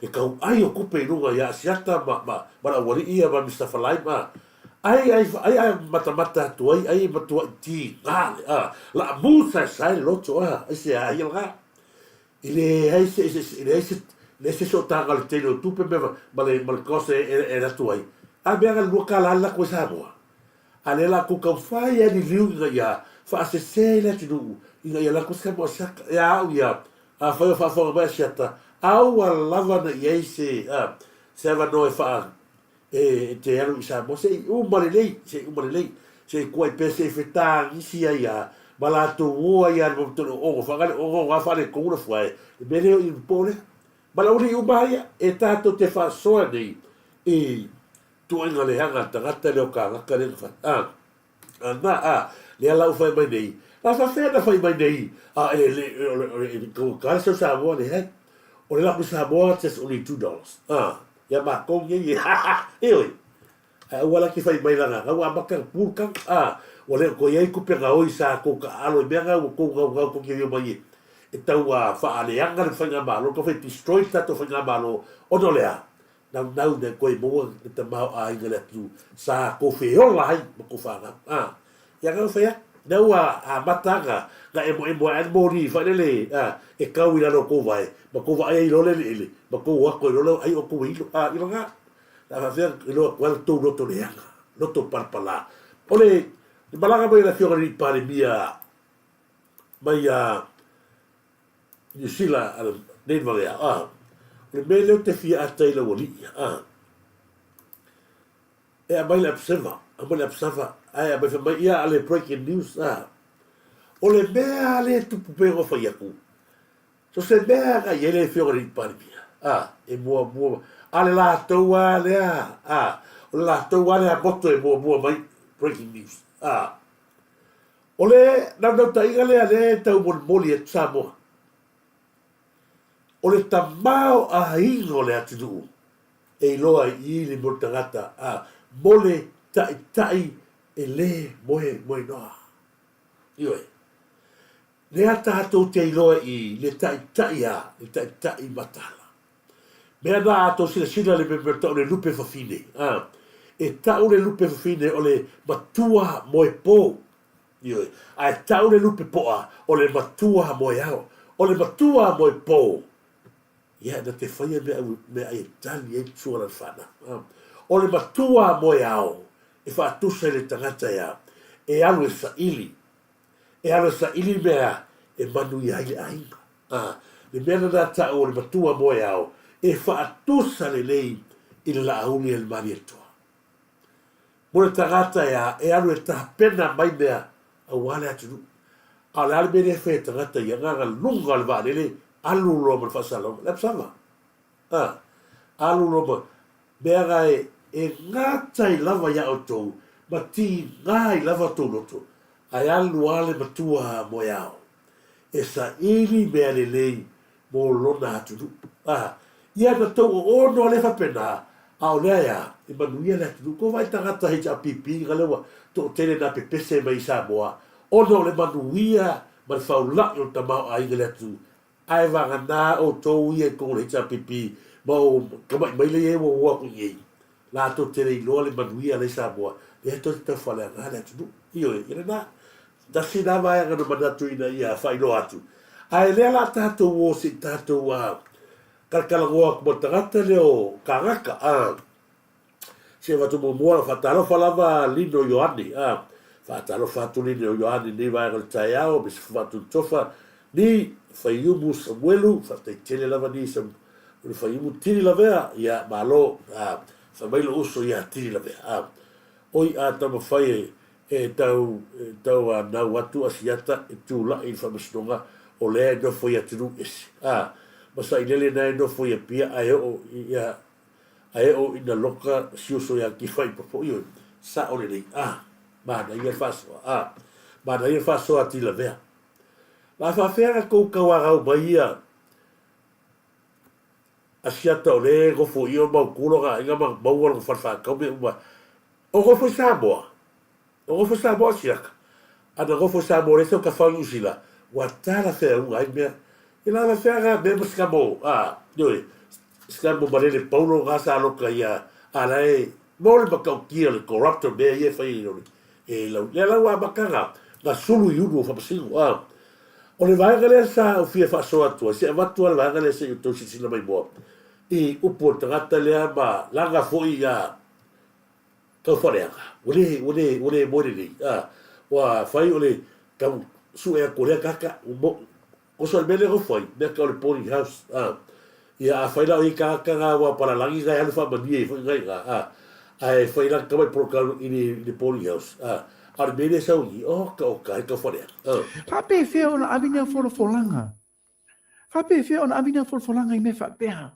e kau ai o kupe runga ia siata ma la wari ia ma Mr. Falai ma ai mata tu ai matua ti ga la musa sai loto ai se ai la ile ai se so tanga le telo tupe me mal cose era tu ai a bega local la ko Samoa ale la ku ka fai ani liunga ia fa se le tu ia la ko Samoa ia a fa ba siata au lava na ia se va no fa te ero i Samoa se umalelei se kuai pese feta isi ia balato ua ia mo to o fangale o nga fale ko una foi bene i pole balauri u baia e tato te fa soa nei e tu anga le hanga tangata le o ka le fa le ala u fai mai nei la fa fena fai mai nei le ko ka so Samoa le hai o le la ku Samoa just only $2 ya ma ko ye oi wala ki fai mai langa nga wa maka pulkan o le ko ye ku pe ga oi sa ko ka alo me ga ko ki yo mai e tau fa ale anga le fanga malo ko fe destroy tato fanga malo o no le na de ko mo te mau a ingele tu sa ko fe o lai ko fa ya ga fe na wa matanga ga e mo ri fa le e ka wi la ko vai ma ko vai lo le ma ko wa ko lo ai o ko i lo nga la va ver lo qual to lo to le lo to parpala ole malaga mai la fiore di pare mia mai ni sila al nei vale le mele te fia ata ila woli e a mai la observa ai a mai ia ale breaking news ole mea ale tu pupego fa yaku so se mea ga yele fiore di pare mia e mo ale la toa le o la toa le a boto e mo mai breaking news ole na no ta igale ale tau mon moli e Samoa o le tamao a ingo le atu e loa I le mo tangata a mole tai e le moe noa. Ioi. Le ata ato te iloa I le tai a, le tai matala. Mea na ato sila le me tau le lupe fafine. E tau le lupe fafine o le matua moe po. Ioi. A tau le lupe poa o le matua moe ao. O le matua moe po. Ia na te whaia mea e tali e tua na whana. O le matua moe ao. E whaatusa le tangata ia. E alu e sa ili. E alu sa ili mea e manu ia ile ainga. Le mea na tau o le matua moe ao. E whaatusa le lei i le launi e le mani atua. Mo le tangata ia e alu e tahapena mai mea a wale atunu. A le alme le whae tangata ia nganga lunga le wale alu roma le whasalonga. Le psama. Alu roma. Mea ngai e ngātai lava ia o tōu, ma ti ngai lava tōu loto, ai alu ale matua moe ao. E sa ili mea le lei mō lona atunu. Ia na tau o ono le whapena, ao lea ia, e manuia le atunu, ko vai tangata hei ta pipi, ngalewa, tō tene na pepese mai Samoa, ono le manuia, ma le whaulaki o tamau a inga le atunu, ai wanga nā o tōu ia kō le hei ta pipi, ma o kamai mai le e wo waku iei. La to tere iloa le manuia le Samoa. E to te whale a ngāle atu. Io e, ina nā. Dasi nā mai angana manatu ina ia whailo atu. Ai lea la tātou o si tātou a kalkalangoa kuma tangata leo kāngaka. Se watu mo mua whatalo whalava lino Ioani. Whatalo whatu lino Ioani ni vai ngale tai ao. Mis whatu tofa ni whaiumu Samuelu. Whatai tele lava ni whaiumu tiri lavea. Ia malo. Sa mai lo uso ia tiri la vea. Oi a tama whai e tau a nau atu asiata e tū la i whamastonga o lea no whai atinu esi. Masa i lele nai no whai a pia ae o ina loka siuso ia ki whai papo ioi. Sa o le nei. Mana ia whasoa. Mana ia whasoa tiri la vea. La whawhera kou kawarau mai ia asiata o le gofo i o mau kuloga inga mau alo wharwha kaume uma o gofo Samoa siaka ana gofo Samoa le ka whau usila wa tala whea unga ai mea i la whea ga mea skamo yoi skamo marele paulo gasa aloka ia ala e mole makau kia le corruptor mea ia whai inori e lau le lau a makanga nga sulu iunu o whapasingu o le vaenga lea sa o fia whasoa tua se avatua le vaenga lea sa i tau sisina mai moa I upo tangata lea ma langa foi ia kau whareanga. Ule moere nei. Wa whai ole kau su ea korea kaka. O so mele go foi. Mea kau le pony house. Ia a whaila o I kaka ngā wa paralangi ngai anu whamania I whai ngai ngā. Ai whaila kamai prokau I le pony house. Ar mele sau I ka kau whareanga. Whape whea ona awina wholofolanga. Whape whea ona awina wholofolanga I me whapea.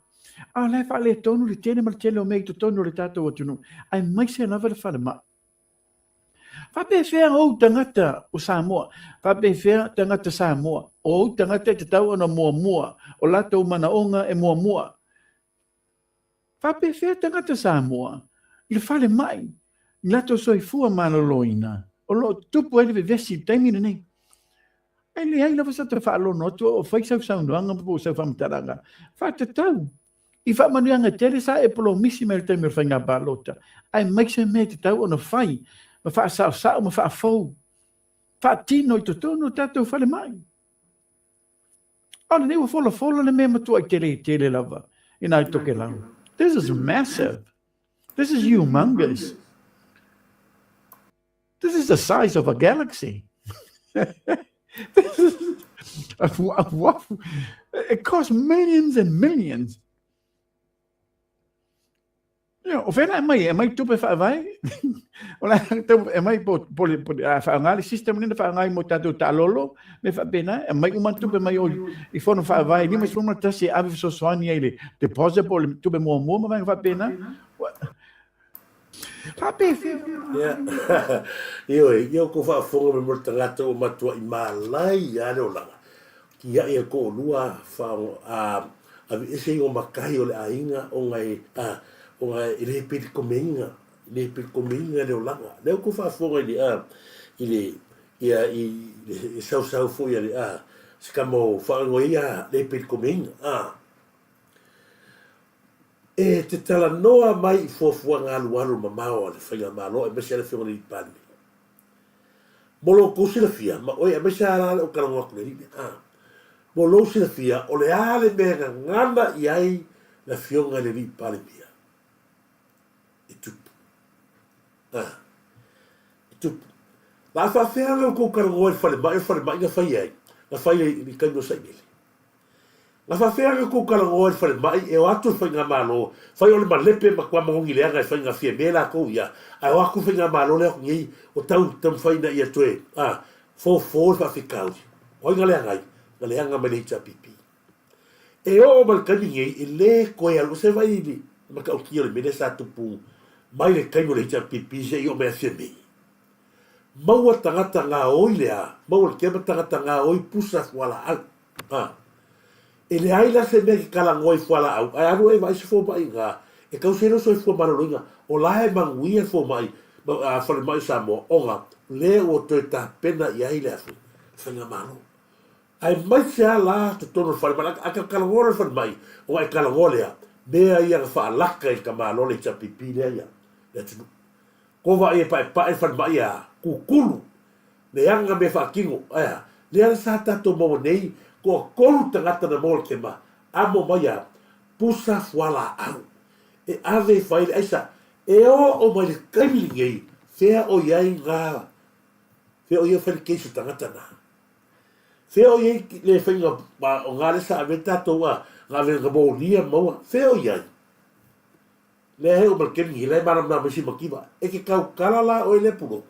A lai wha le tonu le tene ma le tele o mei to tonu le tātou atunu. Ai mai se nawa le whale ma. Whape whea o tangata o Samoa. Whape whea tangata Samoa. O tangata te tau ana mua. O lato mana onga e mua. Whape whea tangata Samoa. I le whale mai. I lato soifua mana loina. O lo tupu ele vesi taimina nei. Ai le ai lawa sa te whaalono atu o whaisau saunuanga po sau whamataranga. Whate tau. I whamanuanga tere sa e polo misi me le taimir whainga balota. Ai maise me te tau ona whai. Ma wha sao ma wha fau. Wha tino I totono tātou whale mai. Ona newa fola le mea matua I tere lava. I nai toke lau. This is massive. This is humongous. This is the size of a galaxy. This is it costs millions and millions. O whena e mai tupe whaavai. E mai po whaangali system nina whaangai mo tātou tālolo. Me whaapena, e mai uman tupe mai o I whono whaavai. Ni mai swumana tasi awe so swani ele deposit po tupe mua ma mai whaapena. Happy Io ko whaafonga me mora tangata o matua I malai ane o langa. Ki ia ko lua avi ese o makai o le ainga o ngai i le piti komenga le o langa le ko fa fonga i sau fo ia le skamo fa ngoia le piti komenga e te tala noa mai fo ngā lualu mamao le whainga malo e mese le whionga ni pani molo kusila fia ma oi e mese ala o karangoa kule rini molo sila fia o le ale mea ngana iai la whionga le ni pani pia e tupu la whawhea leo ko karangoa e whale mai nga whai ai nga whai ni kaino sainele la whawhea ko karangoa e whale mai e o atu whainga malo whai ole ma lepe ma kua mahongi leanga e whainga fia mela kou ia ai o aku whainga malo leo ngi o tau tam whaina ia toe fo whawhikau o inga leanga nga leanga ma leita pipi e o malkani ngai e le koe alu se vai ni ma ka ukia le mene sa tupu mai le kaino leita pipi se i o mea fia mei maua tangata ngā oi lea maua le kema tangata ngā oi pusa wala au e le aila se mea ki kalangoi fuala au ai anu e vai se fo mai ngā e kau se no so e fo mararoinga o lae manguia fo mai whale mai Samoa onga le o toi ta pena i aile afu whainga malo ai mai se a la to tono whale mai a ka kalangore whale mai o ai kalangolea mea ia ka wha alaka i ka malo le chapipi lea ia le tunu kova i e pae whale mai a kukulu le anga me wha kingo aia le ala sa tato mawa nei ko kolu tangata na mol ke ma amo maya pusa wala au e ave faile aisa e o mai kaimili ngai fea o yai ngā fea o yai whare keisu tangata na fea o yai le whainga o ngā lesa aventa toa ngā venga mo lia maua fea o yai le heo mal kemi le maram na mesi makiwa e ke kau kalala o ele pulo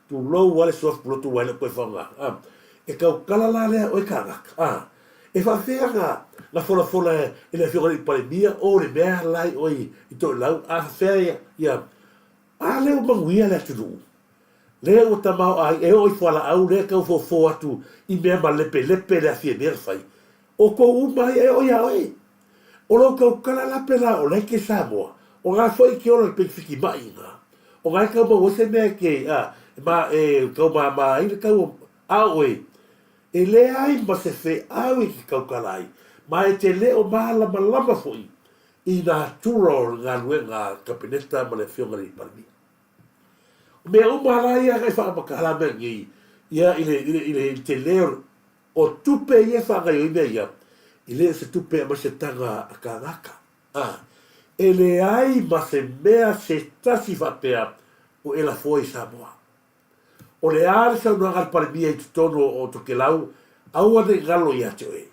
tu lou wale sof pulo tu wale koe whanga e kau kalala lea o e kāngaka. E whawhea ngā whola e le whionga i pare mia o le mea lai o i tō lau. A whawhea ia, a leo manguia lea tunu. Leo o tamau ai e o i whala au lea kau fo atu i mea ma lepe lea fia mea whai. O ko umai e o ia oi. O lo kau kalala pela o leike Samoa. O ngā whai ki ora le pekifiki mai ngā. O ngā kau ma wase mea ke kau ma ina kau a oi. E le ai ma se fe au ki kau kalai, ma e te leo mahalama lama foi i ngā tura o ngā nue ngā kapineta ma le whionga ni parmi. Mea umarai a kai whakamakala mea ngi, ia i le te leo o tupe i e whangai o i mea ia, i le se tupe ma se tanga a ka ngaka. E le ai ma se mea se tasi whapea o e la foi Samoa. O le are sa unua ngal paremia i tutono o toke lau, au ane ngalo i ate oe.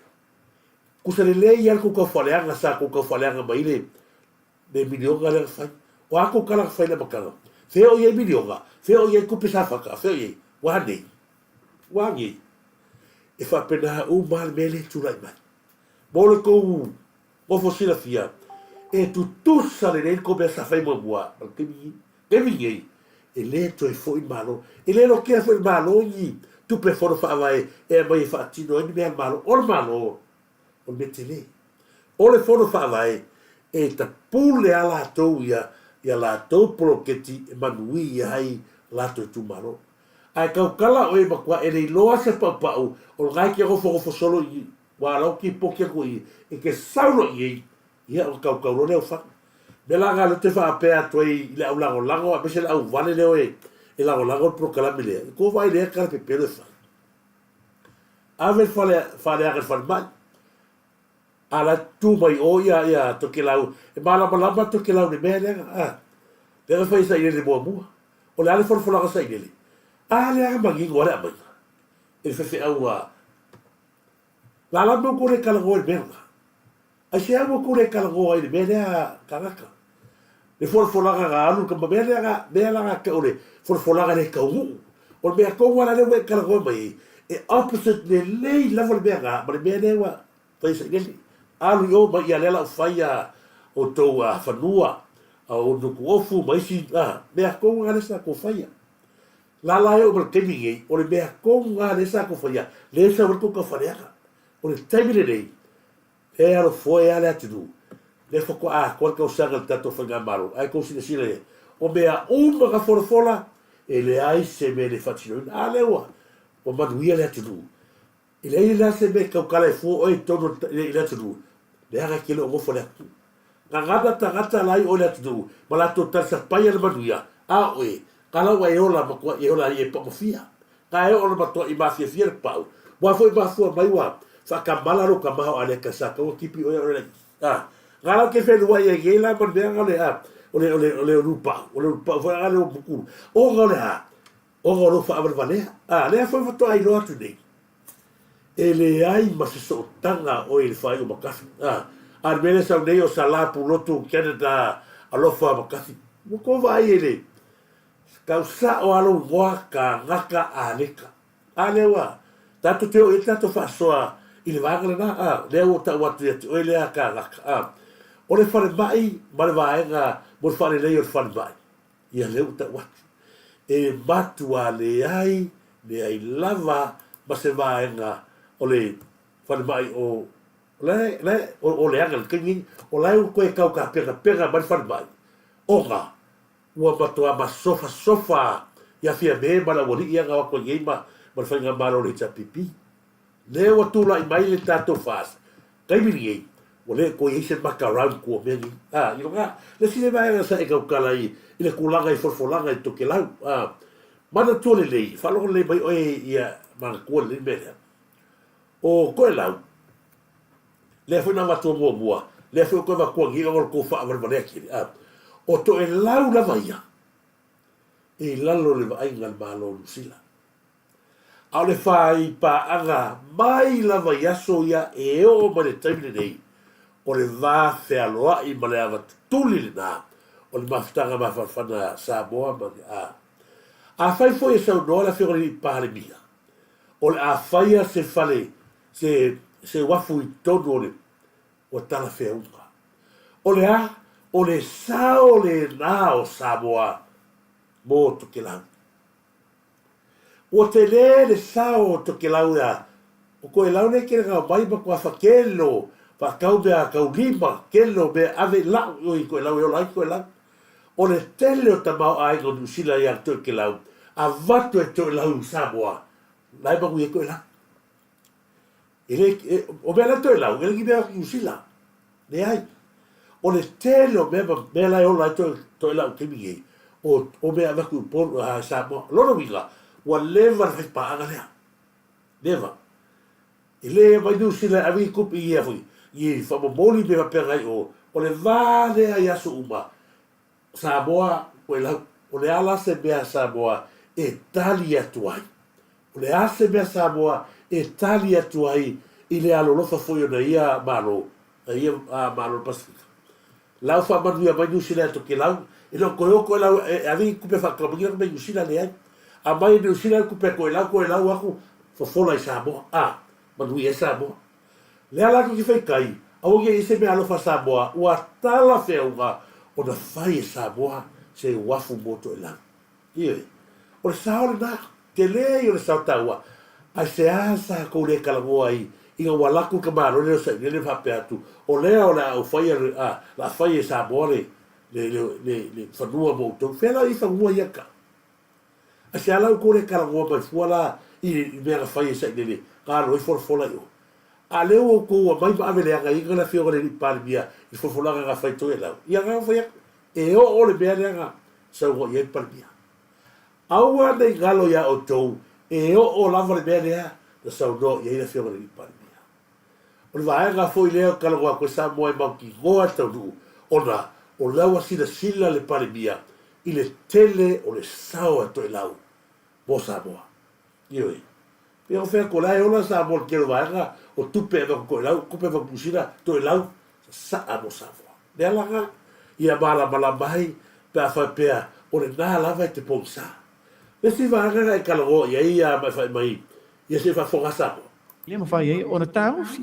Kusa le lei al kukau whaleanga sa kukau whaleanga maile, me milionga lea whai. O ako kalanga whai na makanga. Feo iei milionga, feo iei kupe sa whaka, feo iei, wahane, wangi. E whapena u maal mele tulai mai. Mole kou, mofo sila fia, e tu tusa le rei ko mea sa whai mua, kemi ngei, e le toi foi malo e le lo ke foi malo ni tu pe for fa vai e mai fa tino ni me malo o metele o le for fa vai e ta pule ala to ya la to pro que ti manui ai la to tu malo ai ka kala o e makwa e le lo se pa o ngai ke go fo solo i wa lo ki po ke ko i e ke saulo i ia o ka lo le fa Bela ngā te whaapea toi i le au lango, a pese le au wane leo e lango pro kalami lea. Ko vai lea kara pe pere whai. Awe whale ake whale mai. Ala tu mai o ia toke lau. E malama toke lau ne mea lea. Lea whai sa inele mua. O le ale whanawhanaka sa inele. Lea mangi ngore a mai. E whewhi au la lama kore kalango e mea. Ai se amo kore kalango e mea lea kangaka. Le forfolaga ga alu ka mea la ka ore forfolaga le ka u o mea ko wala le we ka go mai e opposite le lei level mea ga ma mea le wa fai se ngali alu yo ma ia le la faia o to fanua o no ko fu mai si mea ko wala sa ko faia la yo ma te mi o le mea ko wala sa ko faia le sa ko ka faia o le time le e alo foi ale atu le foko a ko ka usanga tato fanga maro ai ko sile sile o mea uma ka fola e le ai se me le fatino ale wa o maduia le atu ile ila se me ka kala fo o tono ile atu le aga kilo mo fo le atu ngada tangata lai o le atu mala to tasa pai le maduia a oe kala wa e ola ma e ola e pa fia ka e ola ma to i ma fia pau wa foi ba fu mai wa sa ka malaro ka ma ale ka sa ka o kipi o le ngala ke fe lua ye gela ma de ngale a ole rupa foi ngale o buku o ngale ha o ngalo fa abar vale le foi foto ai lo atu nei ele ai ma se so tanga o il fai o makasi al mele sa nei o sala pu lotu Canada alo fa makasi mo ko vai ele ka sa o alo waka ngaka aleka alewa tato teo e tato fa soa il vagre na le o ta watu o ele aka ngaka o le fare mai ma le vaenga mo fare lei o fare mai ia le uta watu e matua le ai lava ma se vaenga o le fare mai o le anga kingi o lai o koe kau ka pega ma le fare mai o nga ua matua ma sofa ia fia me ma la wali ia nga wako ngeima ma le whainga maro le tapipi le o tula i mai le tato fast kai miri o le ko i se makaran ko meni ilo nga le sile vai sa e ka kala i le kulanga i forfolanga i toke lau mana tole le fa lo le mai o ia ma ko le mele o ko lau le foi na watu mo le foi ko va ko ngi ko fa va va ki o to e lau la vai e lalo le vai ngal malo sila au le fai pa anga mai la vai aso ia e o ma le taimine nei o le va fe aloa i ma le ava tuli le nā o le mafutanga ma farfana Samoa ma a fai foi e sau noa la fio le pāle mia o le a fai se fale se wafu i tonu o tala fea unga o le sao le nā o Samoa mo toke lau o te le sao toke lau o koe lau ne kere ngā mai ma kua whakelo fa kau bea kau lima kelo be ave lau i koe lau e o lai koe lau o le tele o tamau ai ko nusila i arto ke lau a vatu e to lau Samoa lai bangu e koe lau o mea la to lau ele ki mea nusila ne ai o le tele o mea lai o lai to lau kemi e o mea vaku polo a Samoa lono winga wa leva le pa anga lea leva ele vai nusila avi kupi i afui i whamomoli me wapengai o le vale ai aso uma Samoa o le ala se mea Samoa e tali atu ai o le ase mea Samoa e tali atu ai i le alolofa foi ona ia malo Pasifika lau whamanu ia mai nusila ato ke lau e no koe o lau avi kupe whakamungira me nusila le ai a mai nusila kupe koe lau aku fofola i Samoa manui e Samoa le ala ki fai kai au ye se me alofa Samoa ua tala feunga o na fai Samoa se wafu moto ela ie o sao na te le o sao taua a se asa ko le kalagoa i inga walaku ka maro le sa le fa peatu o le o la o fai la fai Samoa le fanua moto fela i fanua yaka a se ala ko le kalagoa mai fuala i me fai sa le ka lo for fola yo a leo ko mai ba vele nga inga la fio le palmia il faut folanga ga fai to ela ia nga foi e o le bea nga sa go ye palmia aua de galo ya o to e o la vole bea da sa do ye la fio le palmia o va nga foi leo ka lo ko sa mo e ma ki go ata du ona o la wa sila le palmia ile tele o le sao to ela bo sa bo yo pero fe ko la ona sa bo ke va nga o tupe va ko lau kupe va pusira to lau sa amo sa vo de ala ia bala mai pa fa pea o le na la va te ponsa e si va nga e kalo ia ma fa mai ia se fa fonga sa le mo fa ye ona tau si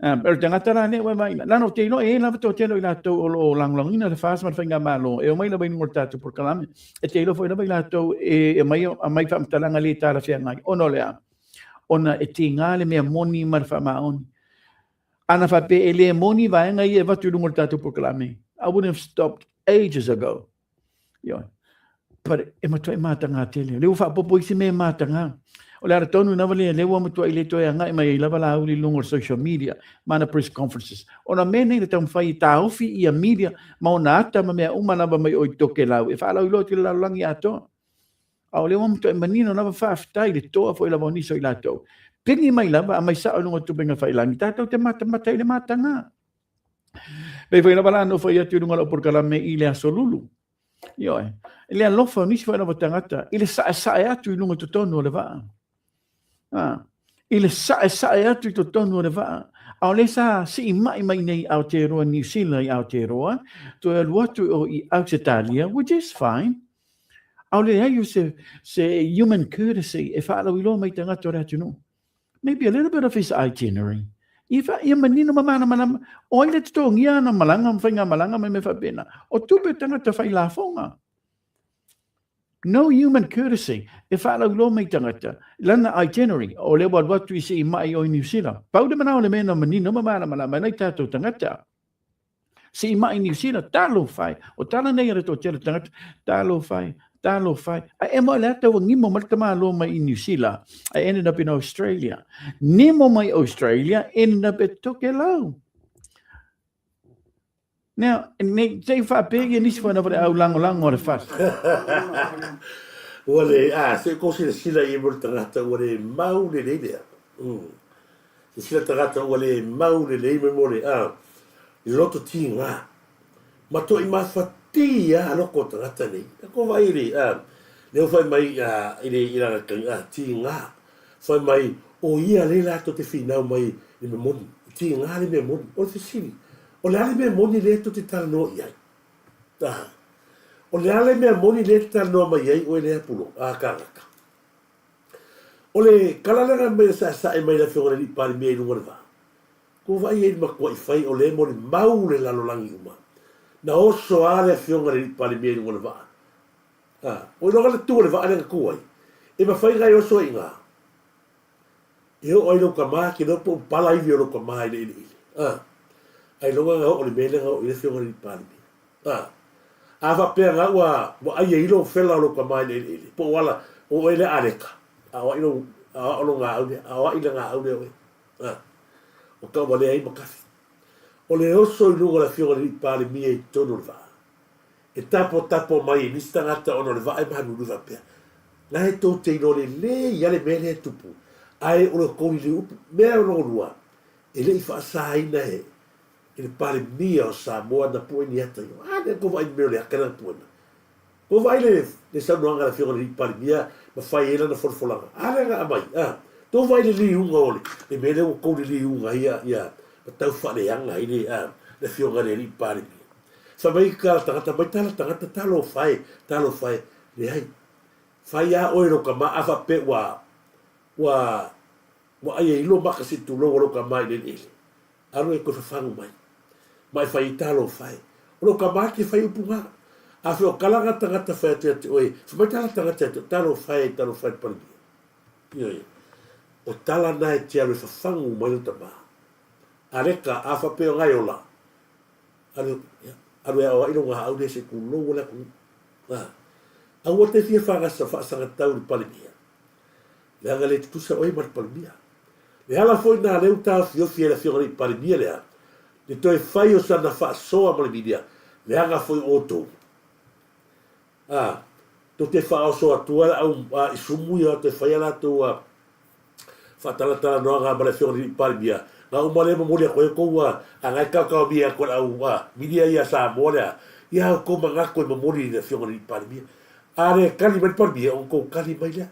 pero tanga tara ne wa mai la no te no e la to te no ila to o lang ina le fas ma finga malo e o mai la ben mortato por calame e te lo foi la ila to e mai fa mtala ngali tara fia ngai ono le ona e tinga le mea moni marfa maoni Ana whape e le moni vaenga I e watu lungo tātou proklame. I would have stopped ages ago. Yo. But e matua e mātanga tele. Leo whapopo isi me mātanga. O le ara tonu na wale leo matua I le toi anga I mai lava la uli lungo social media. Mana press conferences. Ona mene le tam whai tāofi I a media. Ma ona ata ma mea umanawa mai oi toke lau. E whaalau ilo te lau langi ato. Au leo matua e manino nawa whaafitai le toa fo I lava oniso I lato. Pengi mai lava a mai sa o lungo tupenga whailangi. Tātou te mata I le mātanga. Pei whai lava la no whai atu lunga la porkalame I le asolulu. Yo e. Le alofa nisi whai lava tangata. I le sae atu I lunga tutonu o le waa. I le sae atu I tutonu o le waa. Au le sa si I mai nei Aotearoa New Zealand I Aotearoa. To e luatu o I Australia, which is fine. Au le hei se human courtesy e whaalau ilo mai tangata o re atu no. Maybe a little bit of his itinerary. Ifa ia manino mana o ile to ngia na malanga mfinga malanga me whapena. O tupe tangata whai la fonga. No human courtesy. E whaalau lo mai tangata. Lana itinerary. O le watu I se I mai o New Zealand. Paude mana o le mena manino mana nei tātou tangata. Se I mai New Zealand, talo whai. O tala nei ara tō tēra tangata. Talo whai. A emo le ata wangi mo maltama lo mai I New Zealand. I ended up in Australia. Nemo mai Australia ended up at Tokelau. Now, ne te whapege nisi whanaware au lango le whas. Wale, se kosi le sila I mo tangata wale mau le lea. Se sila tangata wale mau le lea me mo le loto ti ngā. Mato I mawhati loko tangata nei. Ko vai le, leo whai mai I le ti ngā. Whai mai o ia le lato te whinau mai I me moni. Ti ngā le me moni. O te siri. O le ale me moni le to te tala no iai. O le ale me moni le te tala no mai iai o le apulo. Karaka. O le kalalega mai sa e mai la whiongare li pari mea I lunga le vā. Ko vai e makua I whai o le moni mau le lalolangi uma. Na oso ale a whiongare li pari mea I lunga le vā. O inoga le tua le vā ane kuai. E ma whai gai oso I ngā. E o aino ka maa ki no po pala iwi o no ka maa I le. Ai longa ngā o le mele ngā o I le whiongare li pari mea. A whapea ngā ua ai e ilo whela o no ka maa I le. Po wala o ele areka. A wa ilo a o ngā aude. A wa ila ngā aude oe. O ka wale ai makafi. O le oso I lunga le whiongare li pari mea I tono le vā. E tapo mai nisi tangata ono le vā e mahanu le whapea. Nā he tō te ino le iale mele e tupu. Ai o le koni le upu. Mea o lua. E le I whaasaina he. E le pari mea o Samoa na pue ni ata io. Ne ko vai meo le akana puena. Ko vai le saunoanga le whiongare li pari mea ma whai ela na wholwholanga. Ale ngā amai. Tō vai le li unga ole. Le mele o koni li unga ia. Ma tau whale anga I le whiongare li pari mea. Sa mai ka tangata mai tangata talo whai. Le hai. Whai a oe roka ma awha pe wa ai e ilo maka si tu longo roka mai le ele. Aro e ko whangu mai. Mai whai talo whai. Roka ma ki whai upunga. A whio kalanga tangata whai atu oe. Mai tangata atu talo whai pari mea. Io. O tala nai te aru whangu mai uta maa. Areka a wha peo ngai ola. Aru e awa ino ngā aude se ku longo la ku. Au o te fia whangasa whaasanga tau ni palimia. Le anga le tutusa oi mar palimia. Le hala foi nā leu tau fiofi e la whiongare I palimia lea. Le toi whai o sana whaasoa maliminia. Le anga foi oto. To te whaasoa tua au I sumui o te whai ala tau whatalatala noa ngā mara whiongare I palimia. Ngā umare ma mori a koe koua a ngai kakao mia koe au minia ia Samoa lea. Ia au kou mangako ma mori I whiongare I palimia. Are kali mai palimia o kou kali mai lea.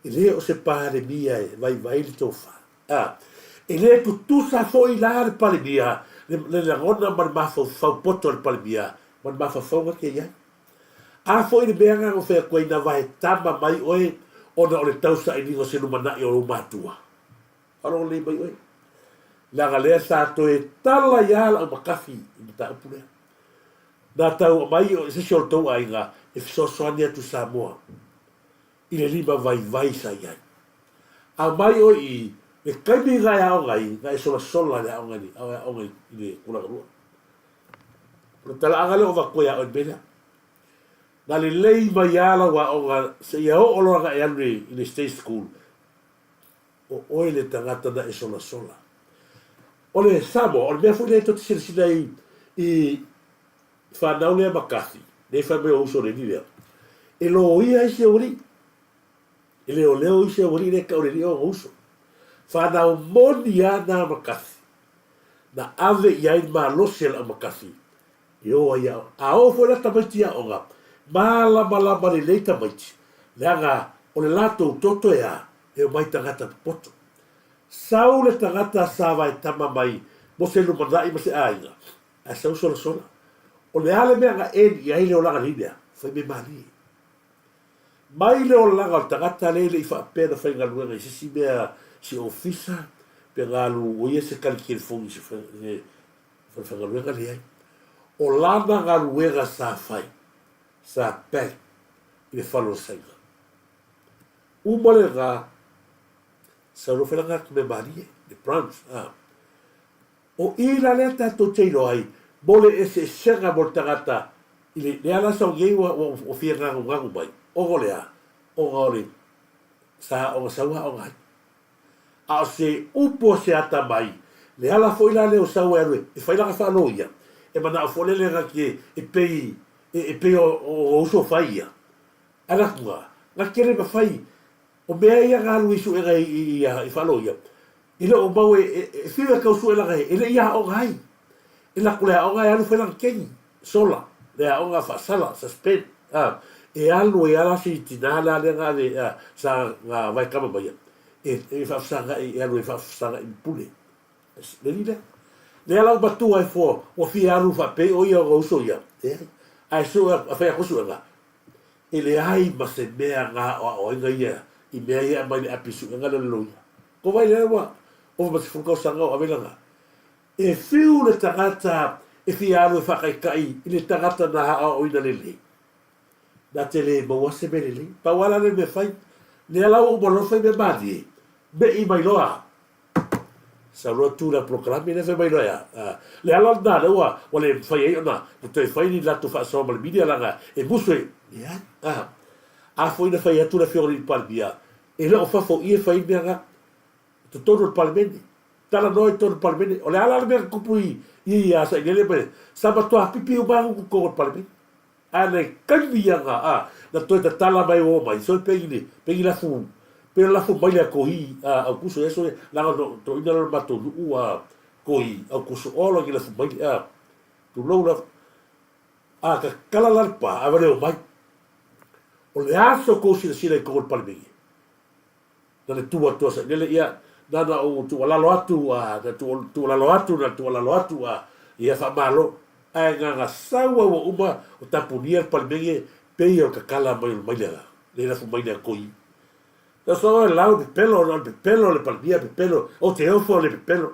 E le o se pāre mia e vai le tō wha. E le tutusa fo I la le palimia. Le langona man mafo fau poto le palimia. Man mafo fau ma ke iai. A fo I le meanga o whea koe na vai tama mai oe. Ona o le tausa I ningo se numana I o lo matua. Aro le mai oe. Langa lea sa to e tala iala o makafi I ta upulea. Nā tau mai o se siol tau ainga e fisosoani atu Samoa. I le lima vai sa iai. A mai o I e kaimi ngai ao ngai sola le ao ngai ao ngai le kula kalua o tala anga le o vakoia o bela na le lei mai ala wa o nga se ia o lo nga e le state school o oe le tangata na e sola o le Samoa o le mea fu le to sila i whanau lea makasi ne whamea o uso le ni lea e lo ia i se ori e leo i se ori le kaore ni o uso whanau moni ana makasi na ave iai ma losel a makasi i o ia a o fo la tamaiti a onga malama le leita maiti le anga o le lato toto e o mai tangata poto sau le tangata sa vai tama mai mo se lumanai ma se ainga a sau sola o le ale mea nga eni iai le o langa linea fai me mali mai le o langa o tangata lele i whaapena fai ngaluenga i sisi mea si ofisa pe ngalu o ia se kalikiri fongi se fai ngaluenga le ai o lana ngaluenga sa fai sa pek i le whalo sainga umole nga sa rofela nga me marie le branch o ira le tato teilo ai mole ese senga mo tangata i le ala sa ngei o fia ngangu mai o golea o ngore sa o saua o ngai a se upo se ata mai le ala foi la le o saua e fai la fa loia e mana o fole le ke e pei o uso faia ala nga kere ba fai o mea ia galu isu e gai i whaloia. I le o mau e whiwa kausu e la gai, e le ia o gai. E la kulea o gai alu whelang kengi, sola, le a o nga whaasala, suspend. E alu e ala si tinala le ngā le sa ngā vai kama mai. E whaafsanga e alu e whaafsanga i pule. Le ni le. Le ala o batua e fo, o fi alu whape o ia o uso ia. Ai so a whea kusu nga. E le ai ma se mea ngā o inga ia. I mea ia mai le apisu e ngana le loia. Ko vai le wa, o ma se fulkau sanga o avelanga. E whiu le tangata e fi alu e whakaikai i le tangata na haa o ina le le. Na te le mawase me le le. Pa wala le me fai. Le alau o malo fai me madi e. Me i mai loa. Sa roa tūra proklami ne fai mai loa. Le alau na le ua, o le fai e ona, o te fai ni latu whaasoma ma le midi alanga, e muso e. A foi na fai atu na fiori i palmia. E leo fafo i e fai mea nga. To tono palmeni. Tala noi tono palmeni. O le ala mea kupu i asa i nele mene. Sama toa pipi o mahu ku kongo palmeni. A ne kaimia nga. Na toi ta tala mai o mai. So pegi la fu. Pero la fu mai le a kohi. Au kuso eso e. Langa to ina lor mato nuu a kohi. Au kuso olo ki la fu mai. Tu lou la. Ka kala larpa. A vare o mai. O le aso ko sila i kongol palmegi. Na le tua sa. Nele ia, nana o tua lalo atu, na tua lalo atu, ia wha malo. Ai nganga saua wa uma o tapunia palmegi, pei o kakala mai o mailega. Le rafu mailea koi. Na so e lau pepelo, le palmia pepelo, o te ofo le pepelo.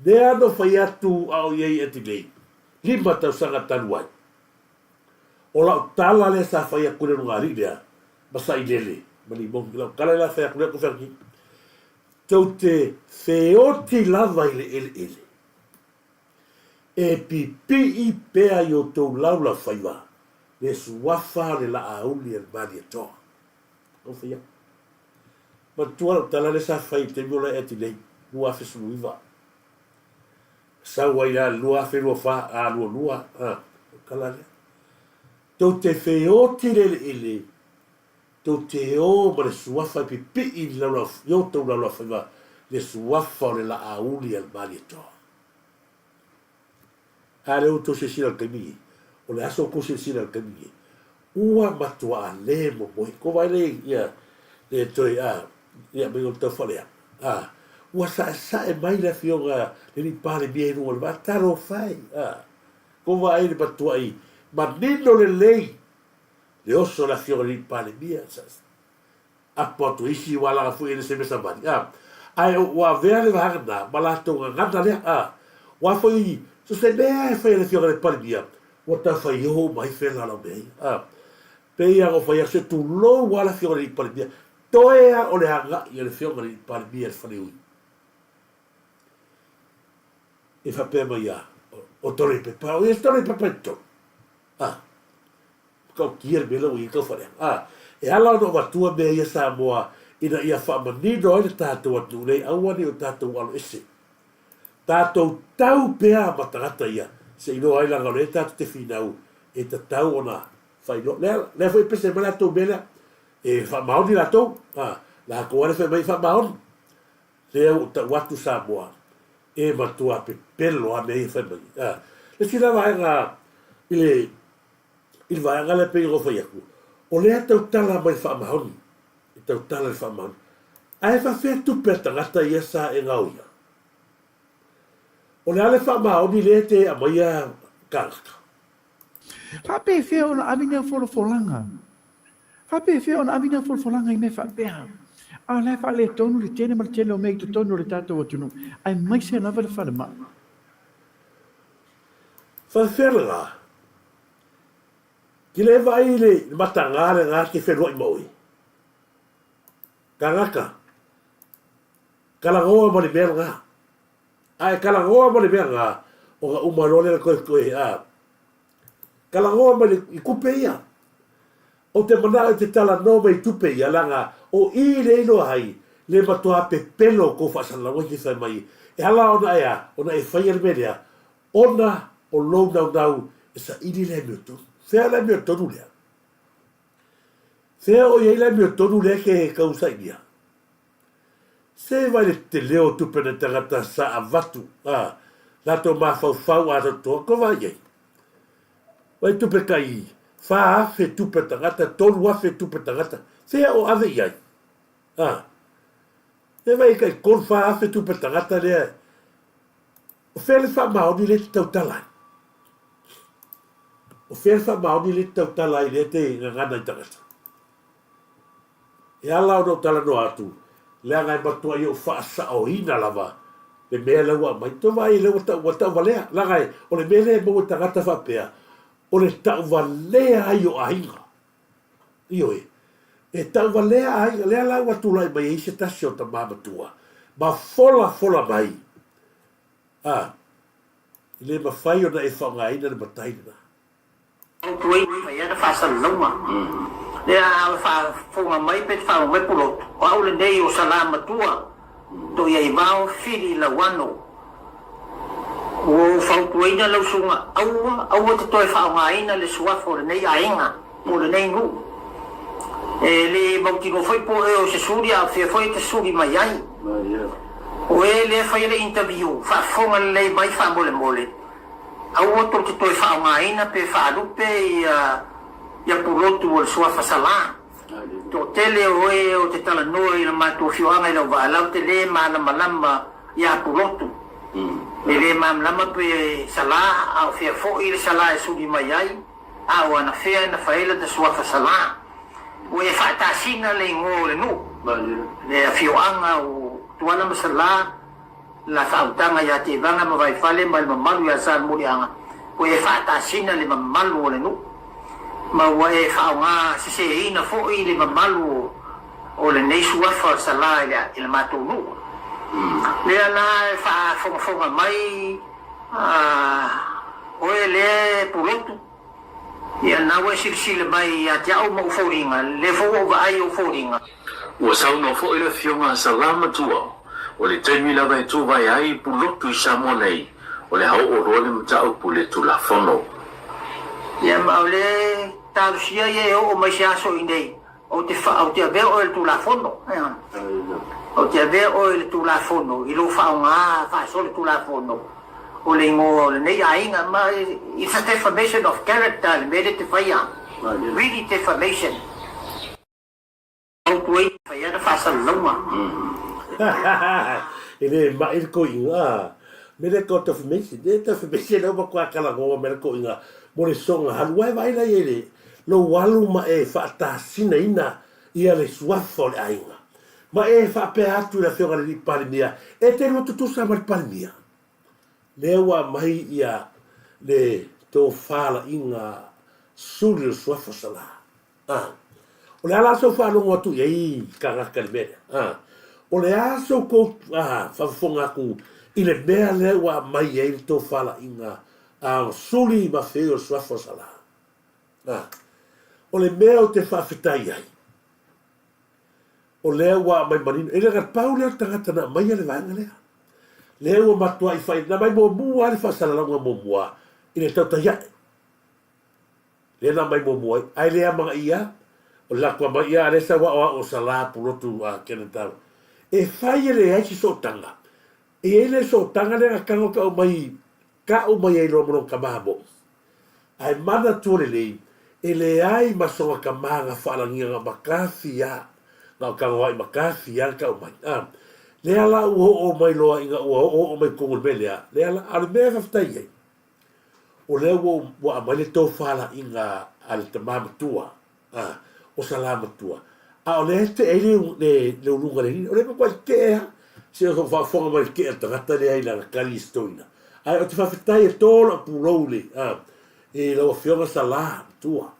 Ne ano fai atu au iei etilei. Lima tau sanga tanuai. O la tala le sa fai akure nunga rilea, masa i lele, mani mongi lau, kala la fai akure aku whanki. Tau te feoti lava i le ele. E pipi i pea i o tau laula faiwa, le suafa le la auli al mani atoa. O fai aku. Ma tua tala le sa fai te miola e ti lei, lua fe sulu iwa. Saua i la lua fe lua fa, lua, kala lea. Tau te feoti le ele, tau te o ma le suafa i pipi i laula, yo tau laula whaiva, le suafa o le la auli al mani atoa. A leo to se sira al kamigi, o le aso ko se sira al kamigi. Ua matua a le mo moi, ko vai le ia, le toi ia me o tau whalea. Ua sa e mai le fionga, le ni pale mia i rua, le mataro fai. Ko vai le matua i, ma nino le lei, le oso la fiore li pale mia, a poto isi wala ga fui ele se mesa mani. Ai, wa vea le vahana, ma la tonga ngana lea, wa fui, so se mea e fai le fiore le pale mia, wa ta fai ho mai fela la mei. Pei a o fai a se tu lo wala fiore li pale mia, toea o le hanga i le fionga ni pale bia le whare ui. E whapea mai a, o tore pe pa, o e tore pe peto. Kau kia me lau i kau whare. E ala no watua mea ia Samoa, ina ia whamanino ai le tātou atu, nei auani o tātou alo ese. Tātou tau pea matangata ia, se ino ai langa le tātou te whinau, e ta tau ona whaino. Lea fwoi pese mai atou mea, e whamaoni latou, la koare whai mai whamaoni. Lea o ta watu Samoa, e matua pe pelo a mei whai mai. Le sila vaenga, il vaenga le pei rofa iaku. O lea tau tala mai whamaoni, e tau tala le whamaoni. Ai whawhea tupe tangata ia sa e ngauia. O le ale whamaoni le te a mai a karaka. Whape whea ona awina wholofolanga. Whape whea ona awina wholofolanga I me whapea. A le whale tonu le tene mal tele o mei tu tonu le tātou atunu. Ai mai se lava le whale ma. Whawhera. Ki le vai le matanga le ngā ke whenua I maui. Karaka. Kalangoa ma le mea ngā. Ai kalangoa ma le mea ngā. O ngā umarole le koe. Kalangoa ma le I kupe ia. O te mana te tala no mai tupe ia langa. O I le ino hai. Le matua pe pelo ko whasalawa ki whai mai. E hala ona ea. Ona e whai al merea. Ona o lou nau. E sa ili le meo tonu. Whea le meo tonu lea. Whea o iei le meo tonu lea ke he kausai nia. Se vai le te leo tupena tangata sa a vatu. Lato ma fau a toa ko vai ei. Vai tupe kai. Wha afe tupe tangata. Tolu afe tupe tangata. Whea o ave iai. E vai kai kon wha afe tupe tangata lea. O whea le wha maoni le tau talai. O whea le wha maoni le tau talai le te ngana I tangata. E ala o no tala no atu. Lea ngai matua I o whaasa o ina lava. Le mea laua mai. To vai le wata walea. La ngai, o le mea le mo tangata whapea. O le tau walea ai o ainga. Io e. E tau walea ainga. Lea laua tulai mai e se tasi o ta mamatua. Ma fola mai. Le mawhai o na e whangaina le mataina. Tuai mai ana whasa lauma. Lea whonga mai pe whao mai pulo. O au le nei o salama tua. To iai VAO whiri la wano. O whao tuaina lau sunga aua te toi whao ngaina le suafo le nei ainga. O le nei ngu. E le mautino whai po e o se suri a whia whai te suri mai ai. O e le whai le interview. Whafonga le lei mai wha mole. Aua to te toi whao ngaina pe whaalupe ia pulotu o le suafa sala. To tele o te tala noa I na mātua whioanga I lau waalau te le malama ia pulotu. Me le malama pe sala au whia fōi le sala e suri mai ai. Au ana whia na whaela te suafa sala. O e whaatasina le ngō le nu. Le whioanga o tuana ma sala la whautanga ia te vanga ma vai whale ma le mamalu ia sal murianga. O e whaatasina le mamalu o le nu. Ma wa e whaonga se ina fōi le mamalu o le nei suafa sala I le mātou nu. Lea la e whafonga mai o e le pulotu. Ia nawa sirsile mai a te au mau fōringa, le fōo vai o fōringa. Ua sauna fōi le fionga salama tua. O le taimi lava e tū vai ai pulotu I Samoa nei. O le hau o roa le matau pu le tulafono. Ia maule talusia ye o mai se aso I nei. O te avea o le tulafono. O te avea o le tulafono. I lo whaonga whaaso le tulafono. O le ngō le nei ainga. Ma it's a defamation of character. Le mere te whaia. Really defamation. O tuei whaia na whaasa lauma. Ele mai ko inga. Mere ko defamation. Defamation o makua kalangoa mere ko inga. Mo le songa halua vai na ele. Lo walu ma e whaatasina ina ia le suafo le ainga. Ma e whaapea atu la whionga le parimia. E te roto tusa ma le parimia. Lewa mai ia le tō whala inga suri le suafo sala. O le ala so whanonga tu iei kangaka le mea. O le aso ko whafonga ku i le mea le wa mai ei to whala inga suli ma feo swafo sala. O le mea o te whawhitai ai. O lea wa mai manino. E le pau lea tangata na mai ale vanga lea. Lea ua matua i whai. Na mai mo mua le whasalalanga mo mua. I le tau taia. Lea na mai mo mua. Ai lea mga ia. O lakwa mai ia alesa wa o sala purotu kena tau. E whai ele ai si so tanga. E ele so tanga lea kango ka o mai. Ka o mai e lo mono ka mahamo. Ai mana tuore lei. E le ai masonga ka maanga whalangia nga makafi ia. Nga kango ai makafi ia ka o mai. Lea la ua o mai loa inga ua o mai kongol me lea. Lea la alu mea whaftai ei. O lea ua mai le tau whala inga ale te mamatua. O salamatua. O lea te eile le ulunga le hini. O lea kwa kea. Se o whafonga mai kea tangata lea ina kari stoina. Ai o te whaftai e tōla pūrou le. E lau whionga salamatua.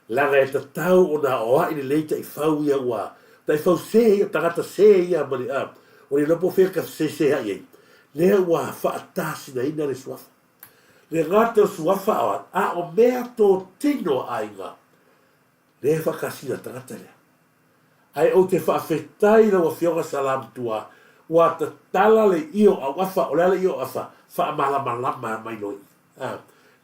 Langa e ta tau o na oa ini leita i whau ia ua. Tai fau se ia tangata se ia mani o le lopo wheka se hai ei. Lea ua whaatasi na ina le suafa. Le ngata suafa awa. O mea tō tino ainga. Lea whakasina tangata lea. Ai o te whaafetai na ua whionga salam tua. Ua ta tala le io a wafa o lea le io afa. Whaamalama mai noi.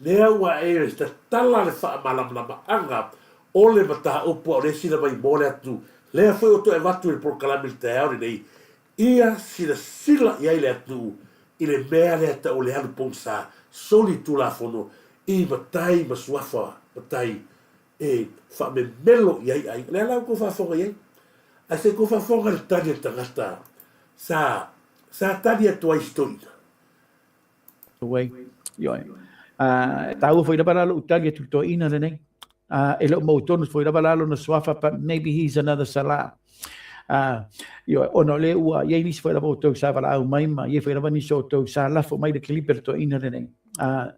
Lea ua e ta tala le whaamalama anga. O le mataha upua o le sina mai mole atu. Lea foi o to e watu i prokalami te aore nei. Ia sila i aile atu i le mea lea ta o le anu pongsa soli tu la fono i matai masuafa matai e wha me melo i ai. Lea lau ko whafonga i ai. A se ko whafonga le tani e tangata sa tani atu ai stoina. Wei, yoi. Tau foi na paralo utagi tu to ina le nei. Elo mo tonu foi rabalalo na swafa, but maybe he's another Salah. Ono le ua ye nis foi rabo to sa vala au mai ma ye foi rabani so to sa la fo mai de clipper to ina le nei.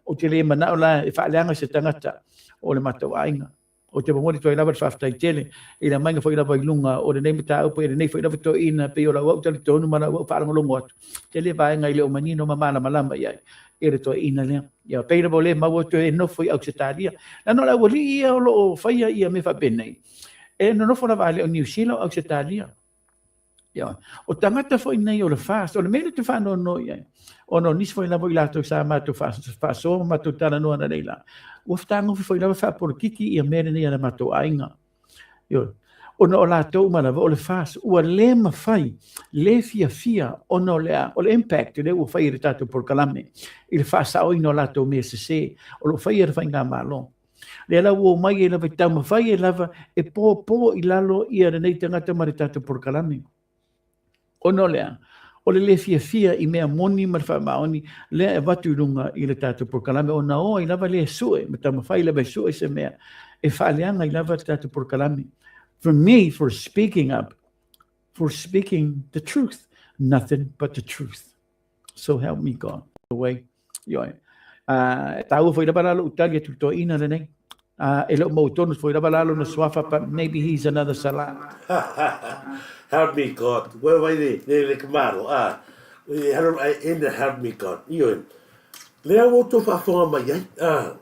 O te le mana ola e fa leanga se tangata o le mata ainga. O te mo to ila fa fa tele ila manga foi rabo ilunga o le nei mata o pe nei foi rabo to ina pe ola o te tonu mana o fa longo. Te le va ngai le o manino mama malamba ia. Ere to ina le ya peira bole ma wo to no foi auxitalia la no la woli ia lo faia ia me fa benei e no fo la vale o New Zealand auxitalia ya o tangata foi nei o le fast o le mele te fa no ia o no nis foi la voi la to sa ma to fa so ma to tana no na leila o ftango foi la fa por kiki ia mele nei na ma to ainga yo o no la to ma o le fast o le ma fai le fia o no le impact le o fai retato por calame il fa sa o no la to me se o lo fai fa nga malo le la o mai e la vita ma fai e lava e po ilalo ia nei tangata maritato por calame o no le fia i mea moni ma fa maoni le e batu lunga i le tato por calame o na o i lava le sue ma ta ma fai le sue se mea e fa leanga i lava tato por calame. For me, for speaking up, for speaking the truth, nothing but the truth. So help me God. Away. Tau foi rabalalo utagi tu to ina le nei. Elo mo tonu foi rabalalo na swafa, but maybe he's another Salah. Help me God. Where vai le kamaro? Help me God. Io. Lea o to fa fonga mai ai.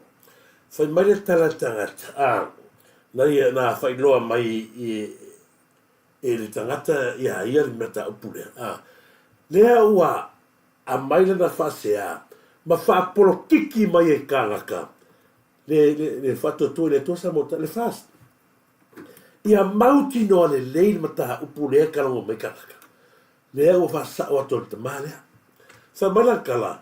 Foi mai le tangata. Na fai loa mai e le tangata ia le meta upule. Lea ua a mai na fasea ma fa politiki mai e kangaka. Le fato tu le tosa mota le fast. Ia mauti no le leil mata upule ka lo mai kangaka. Lea ua fa sa o to te malea. Sa malakala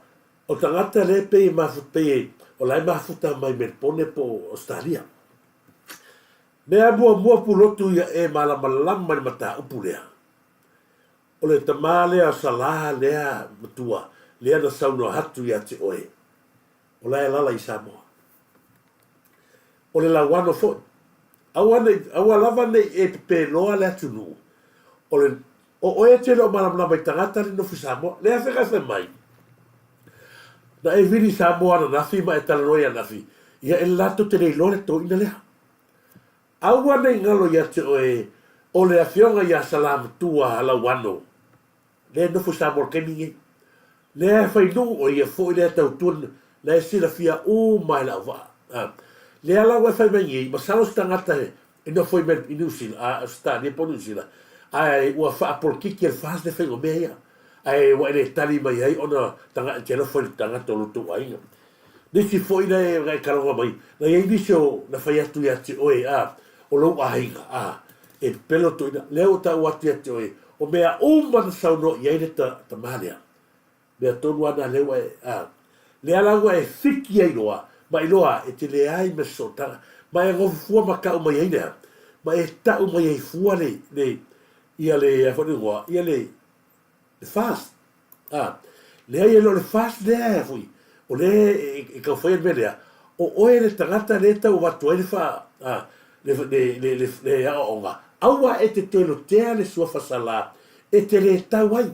o tangata le pe ma fupe o lai ma futa mai me pone po Australia. Mea mua pulotu ia e malama ni mata upulea. O le tama lea Salah lea matua. Lea na sauno hatu ia te oe. O la e lala i Samoa. O le lawano fo. Awa lava nei e pepe loa lea tunu. O oe te lo malama i tangata ni nofu Samoa. Lea whekase mai. Na e vini Samoa na nafi ma e talanoia nafi. Ia e lato te nei lore to ina lea. Aua nei ngalo ia te o le afionga ia salam tua ala wano. Le nofo sa morkeni le fai nu o ia fo le tau tun le sila fia o mai la va. Le ala wa fai mai ma salo stangata e no foi ben inusil a sta ne ponusila. Ai ua fa por kiki el fas de fai o meia. Ai wa le tali mai ai ona tanga ke no foi tanga tolu tu ai. Nisi foi le ngai karonga mai. Na ia inisio na fai atu ia te oe o lo ainga e pelo tu le o ta watu ia te oe o mea umana sauno ia ine ta malia. Mea tonu ana lewa le alawa e fiki ai loa ma iloa e te le ai me sota ma e ngofu fua ma ka mai ai ma e tau mai ai fua le ia le whanungoa ia le fast le ai lo le fast le fui o le e ka whaia melea o oe le tangata le tau watu ai le wha le aonga aua e te telo tea le sua fasala e te le tau ai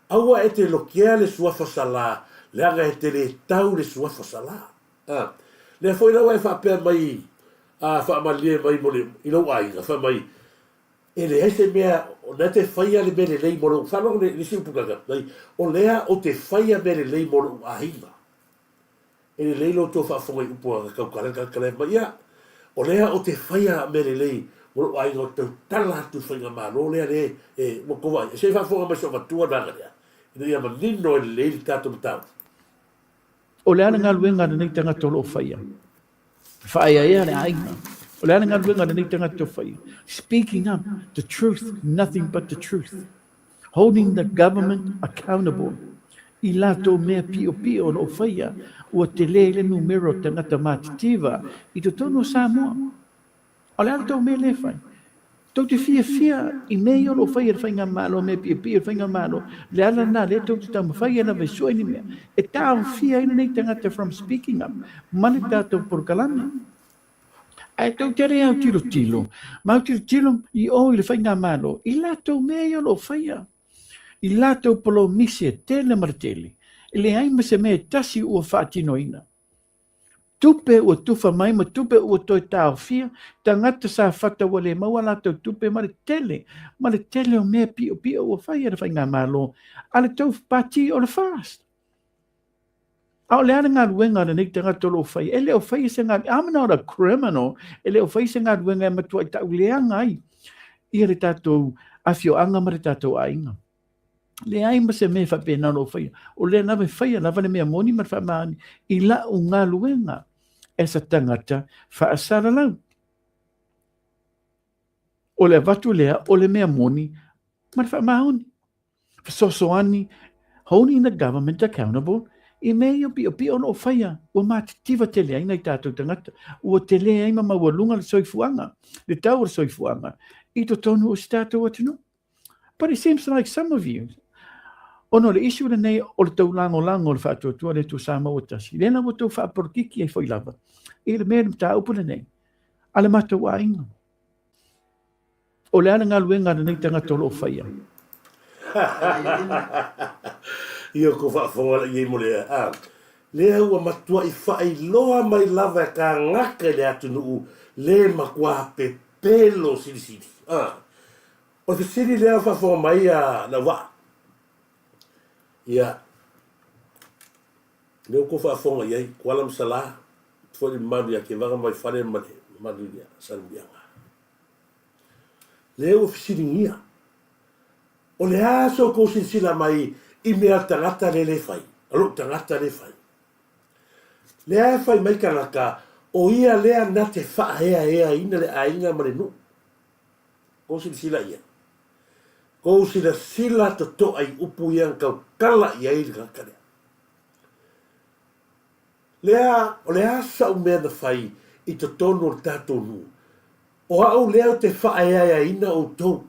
aua e te lokia le sua fasala le anga e te le tau le sua fasala le foi la wai fa pe mai fa malie mai mole i lo ai fa mai e le ese mea o na te faia le mele lei molo fa no le si puka dai o lea o te faia mele lei molo ainga e le lei lo to fa foi un po ka ka mai ya o lea o te faia mele lei molo ainga o te tala tu fainga ma lo lea le e mo ko vai se fa fo ma so ma tua na ga ia ma nino e le tato tau. O le ana ngā luenga na nei tanga tolo o whaia. Whaia ea le ainga. O le ana ngā luenga na nei tanga tolo whaia. Speaking up the truth, nothing but the truth. Holding the government accountable. I lato mea pio pio no whaia ua te lele numero tangata matitiva i to tono Samoa. O le ana tau mea le whai. Tau te fia i mea o whaia le whainga malo mea pio pio whainga malo le ala nā le tau te tau mawhaia na vesua ni mea. E tau fia ina nei tangata from speaking up. Mane tātou por kalame. Ai tau te rea au tiro tilo. Mau tiro tilo i o i le whainga malo. I lato mea o whaia. I lato polo mise tele martele. I le aima se mea tasi ua whaatinoina. Tupe ua tufa mai ma tupe ua toi tau fia, tangata sa whata wale maua lato tupe ma le tele o mea pio pio ua whaia le whainga malo, ale tau pati o le fast. Au le ana ngā ruenga na nek tanga tolo o whaia, ele o whaia se ngā, I'm not a criminal, ele o whaia se ngā ruenga e matua i tau leanga ai, i re tātou awhio anga ma re tātou ainga. Le ai ma se me whapena no whaia, o le nawe whaia na vane mea moni ma whamani, i la o ngā ruenga. E sa tangata whaasara lau. O le watu lea, o le mea moni, ma whamahoni. Whasosoani, holding the government accountable, i mea pio pio no whaia, o mātitiva te lea ina i tātou tangata, o te lea ima mawalunga le soifuanga, le tau le soifuanga, i to tonu o si tātou atinu. But it seems like some of you, ono le issue nei o le tau lango le whātua tua le tu Samoa o tasi. Lena o tau whaaporkiki e whai lava. E le mea mta upuna nei. Ale mata wa inga. O le ana ngā luenga na nei tanga tolo o whaia. Io ko whaafonga i mo lea. Lea ua matua i whai loa mai lava ka ngaka le atu nuu le makua pe pelo siri. O te siri lea whaafonga mai na wa. Ia, leo ko whaafonga iai, kuala msala, fwori madu ia ke wanga mai whare madu ia, sarubianga. Leo whisiringia. O le aso ko sinsila mai i mea tangata le fai, alo tangata le fai. Lea fai mai kanaka, o ia lea na te whaahea ina le ainga mare nu. Ko sinsila ia. Ko sila to to ai upu yang kau kala ia i kakare. Lea sa umea na whai i to tono o tātou nu. O au lea te whaeaia ina o tau.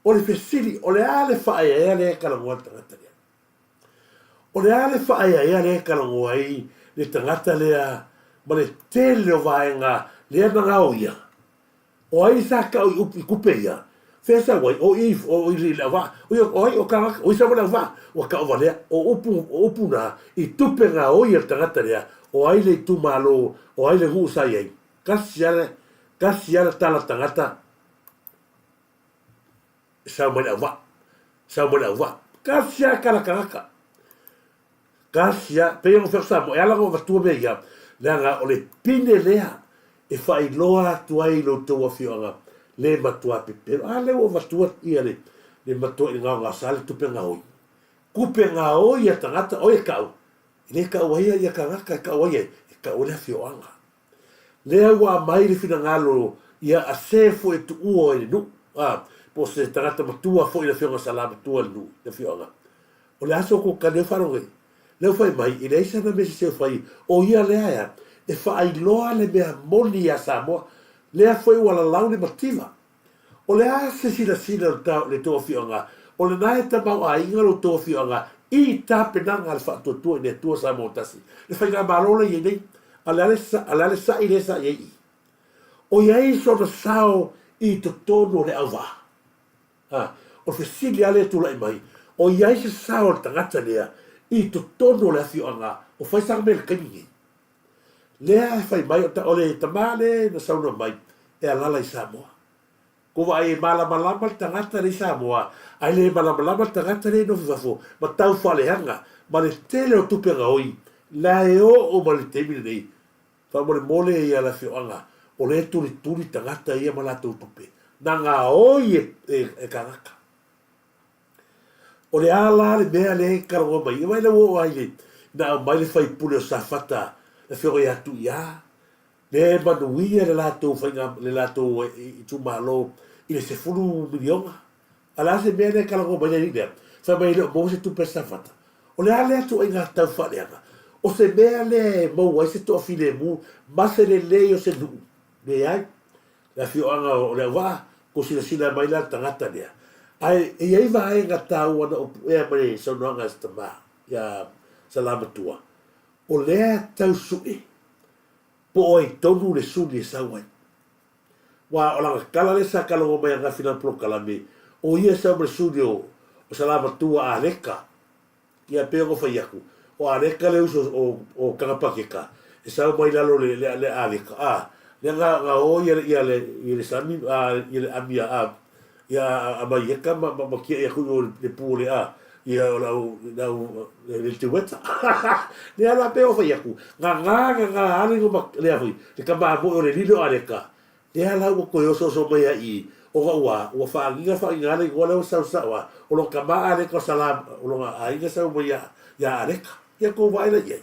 O le fesiri, o lea le whaeaia lea kalangoa tangata lea. O lea le whaeaia lea kalangoa i le tangata lea ma le tele o vaenga lea na ngau ia. O ai sa kau i upi kupe ia. Fesa wai o if o i la va o ka o sa va o ka va le o upu na i tupe nga o i tangata lea o ai le tu malo o ai le hu sa ye kasi ala tala tangata sa mai ava kasi kala karaka kasi pe yo fa mo ala go tu be ya langa ole pine lea e fai loa tuai lo to afioga le matua pe pero ale o matua ia le matua nga sale tu pe nga oi kupe nga oi ya tangata oi kau le kau ia ya karaka kau ia ka ole afioga le wa mai le fina ngalo ia a se fo e tu o e nu po se tangata matua fo ile afioga sala matua nu le afioga o le aso ko ka le faro le fai mai i le isa na me se fai o ia le aia e fai loa le mea moni a Samoa le a fai wala laune mativa o le a se sila le toa fionga o le nae ta mau a inga lo toa fionga i ta penanga le whaatua tua i le tua Samoa tasi le fai ngā marola i nei ale sa i le sa i ei o iai so na sao i to tono le au wa o fe sili ale tula i mai o iai se sao le tangata lea i to tono le afioanga o fai sanga me le kaningi lea e fai mai o le tamale na sauna mai e alala i Samoa ko vai malama tangata le Samoa ai le malama tangata le no fafo ma tau fale hanga ma le tele o tupenga oi la e o ma le temi nei fa mo le mole i ala afioanga o le tuli tangata ia ma la tau tupe nanga oi e karaka o le ala le mea le karongo mai i le wo ai le na mai le fai pule o safata le fio ia tu ia le manuia le lato fainga le lato i tu malo i le se fulu milionga ala se mea le karongo mai le ida fa mai le mo se tu pe safata o le ale tu inga tau faleanga o se mea le mo ai se to file mu ma se le o se nu le ai la fio anga o le va ko sila mai la tangata lea ai e ai vai nga tau ana o e mai so no nga stama ya salama tua o le tau sui po ai tonu le suli sa wai wa ola kala le sa kala o mai nga fina pro kala mi o ia sa mo suli o salama tua a leka ia pe go fai aku o a leka le uso o kanga pakeka e sa mai la le a leka le nga o ia le sami ia le amia ia mai ka ma ki e ku le pule ia la le tueta le ala pe o fa yaku nga ali go le afi le ka ba mo le lilo aleka le ala o ko yo so mai ai o wa fa nga le go le sa wa o lo ka ba ale ko salam o lo ai nga sa mo ya aleka ia ko vai le ye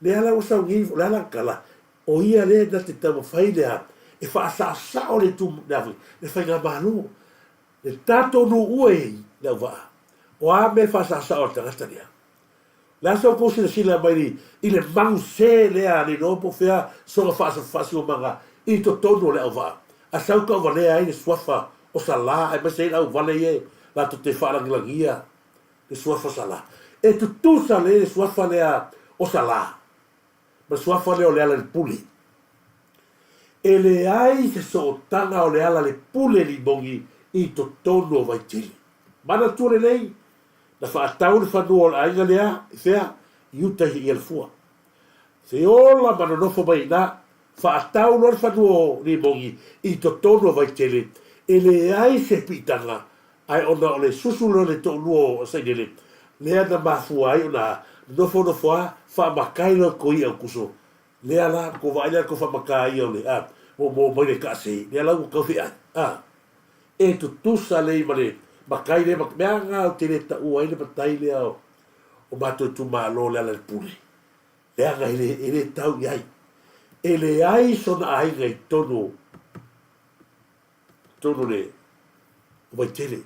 le ala o sa ngi la la kala o ia le da te tamo fai le e fa sa o le tu davi le fa nga balu le tato no ue le va o a me fa sa o tangata dia la so ko sila mai i le mang se le a le no po fea so fa o manga i to tono le va a sa ko va le ai le swafa o sala e me se la va le ye la to te fa la ngia le swafa sala e tu sa le swafa le a o sala ma swafa le o le ala le puli e le ai se so tanga o le ala le pule li bongi i to tono vai tili mana tu le nei na fa tau le fanu ai ga lea fea yuta i el fua se ola mana no fo mai na fa tau le fanu li bongi i to tono vai tili e le ai se pitanga ai ona o le susulo le to nuo sai dele le ana mafu ai ona no fo fa makai lo ko i au kuso le ala ko vai le ko fa makai o le mo mai le kasi le ala ko fi e tu sa le male makai le manga o tele ta u ai le patai le o bato tu malo le ala pule le anga ele tau ai ele ai sona ai ngai tono le vai tele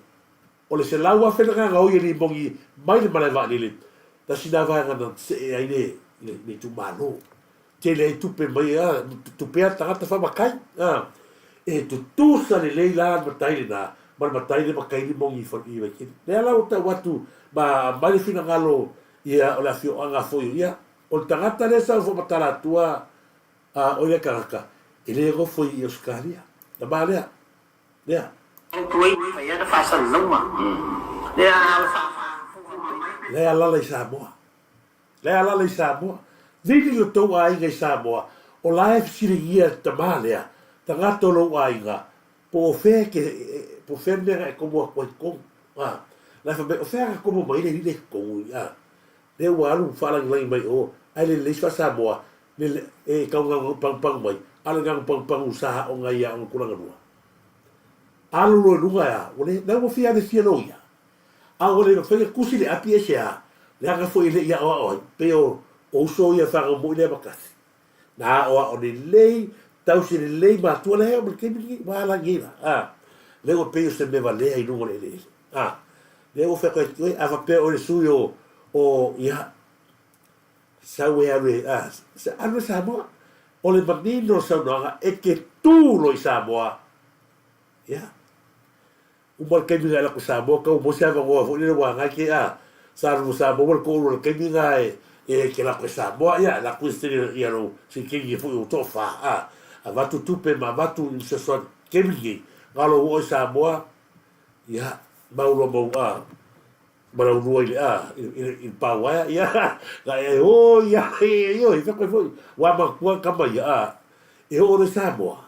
o le se laua fenanga o ili bongi mai le male va le ta sina va ngana se ai le tu malo tele tu pe mai tu pe ta fa makai e tu sa le leila matai na matai le makai ni mongi fa i vai le ala o ta watu ba mai fina ngalo ia o la fio anga foi ia o tangata le sa fo matala tua o le karaka ele go foi i Australia la balea lea o tuai fa ia da fa sa loma le ala le Samoa vidi o tau ai ngai Samoa o lae fisiringia tamalea tagato lo aiga po fe ke po fe me como ko ko la fa o fe como mai le ko le walu fala ngai mai o ai le fa Samoa le e ka pang mai ala ngang pang usaha o ngai ya o kulanga lua alu lo lunga ya o le na mo fia de fia no ya a o le fa kusi le apie sia le aga foi le ya o pe o so ia fa mo le bakasi na o le lei tau si le lei ma tu le o ke mi wala ngira le o pe se me vale ai no le le o fa ko ava pe o le suyo o ia sa we ave sa anu Samoa o le manino sa no e ke tu lo Samoa ya o mal ke mi la ko Samoa ko mo sa va o le wa nga ke sa ru Samoa ko lo ke mi nga e ke la ko Samoa ya la ko ste ya no si ke ye fu o to fa va tu pe ma va tu se so ke mi ngalo o Samoa ya ma lo mo bara ua ile il pawa ya la o ya yo i fa ko wa ma ku kama ya e o le Samoa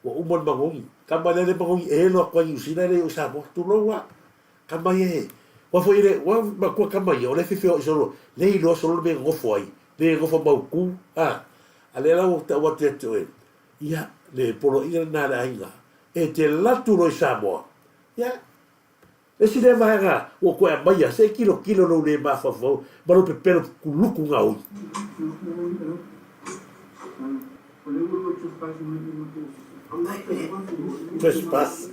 o umon mangongi kama le mangongi e lo ko i sina le o Samoa tu lo wa kama ye wa fo ile wa ma ku kama ya o le fifi o solo le lo solo me ngo foi le ngo fo ma ku ale la o ta wa te to ya le polo ina na la inga e te la tu lo Samoa ya e si le vaega o koe maia se kilo no le mafafau ma lo pepelo kuluku ngau trespass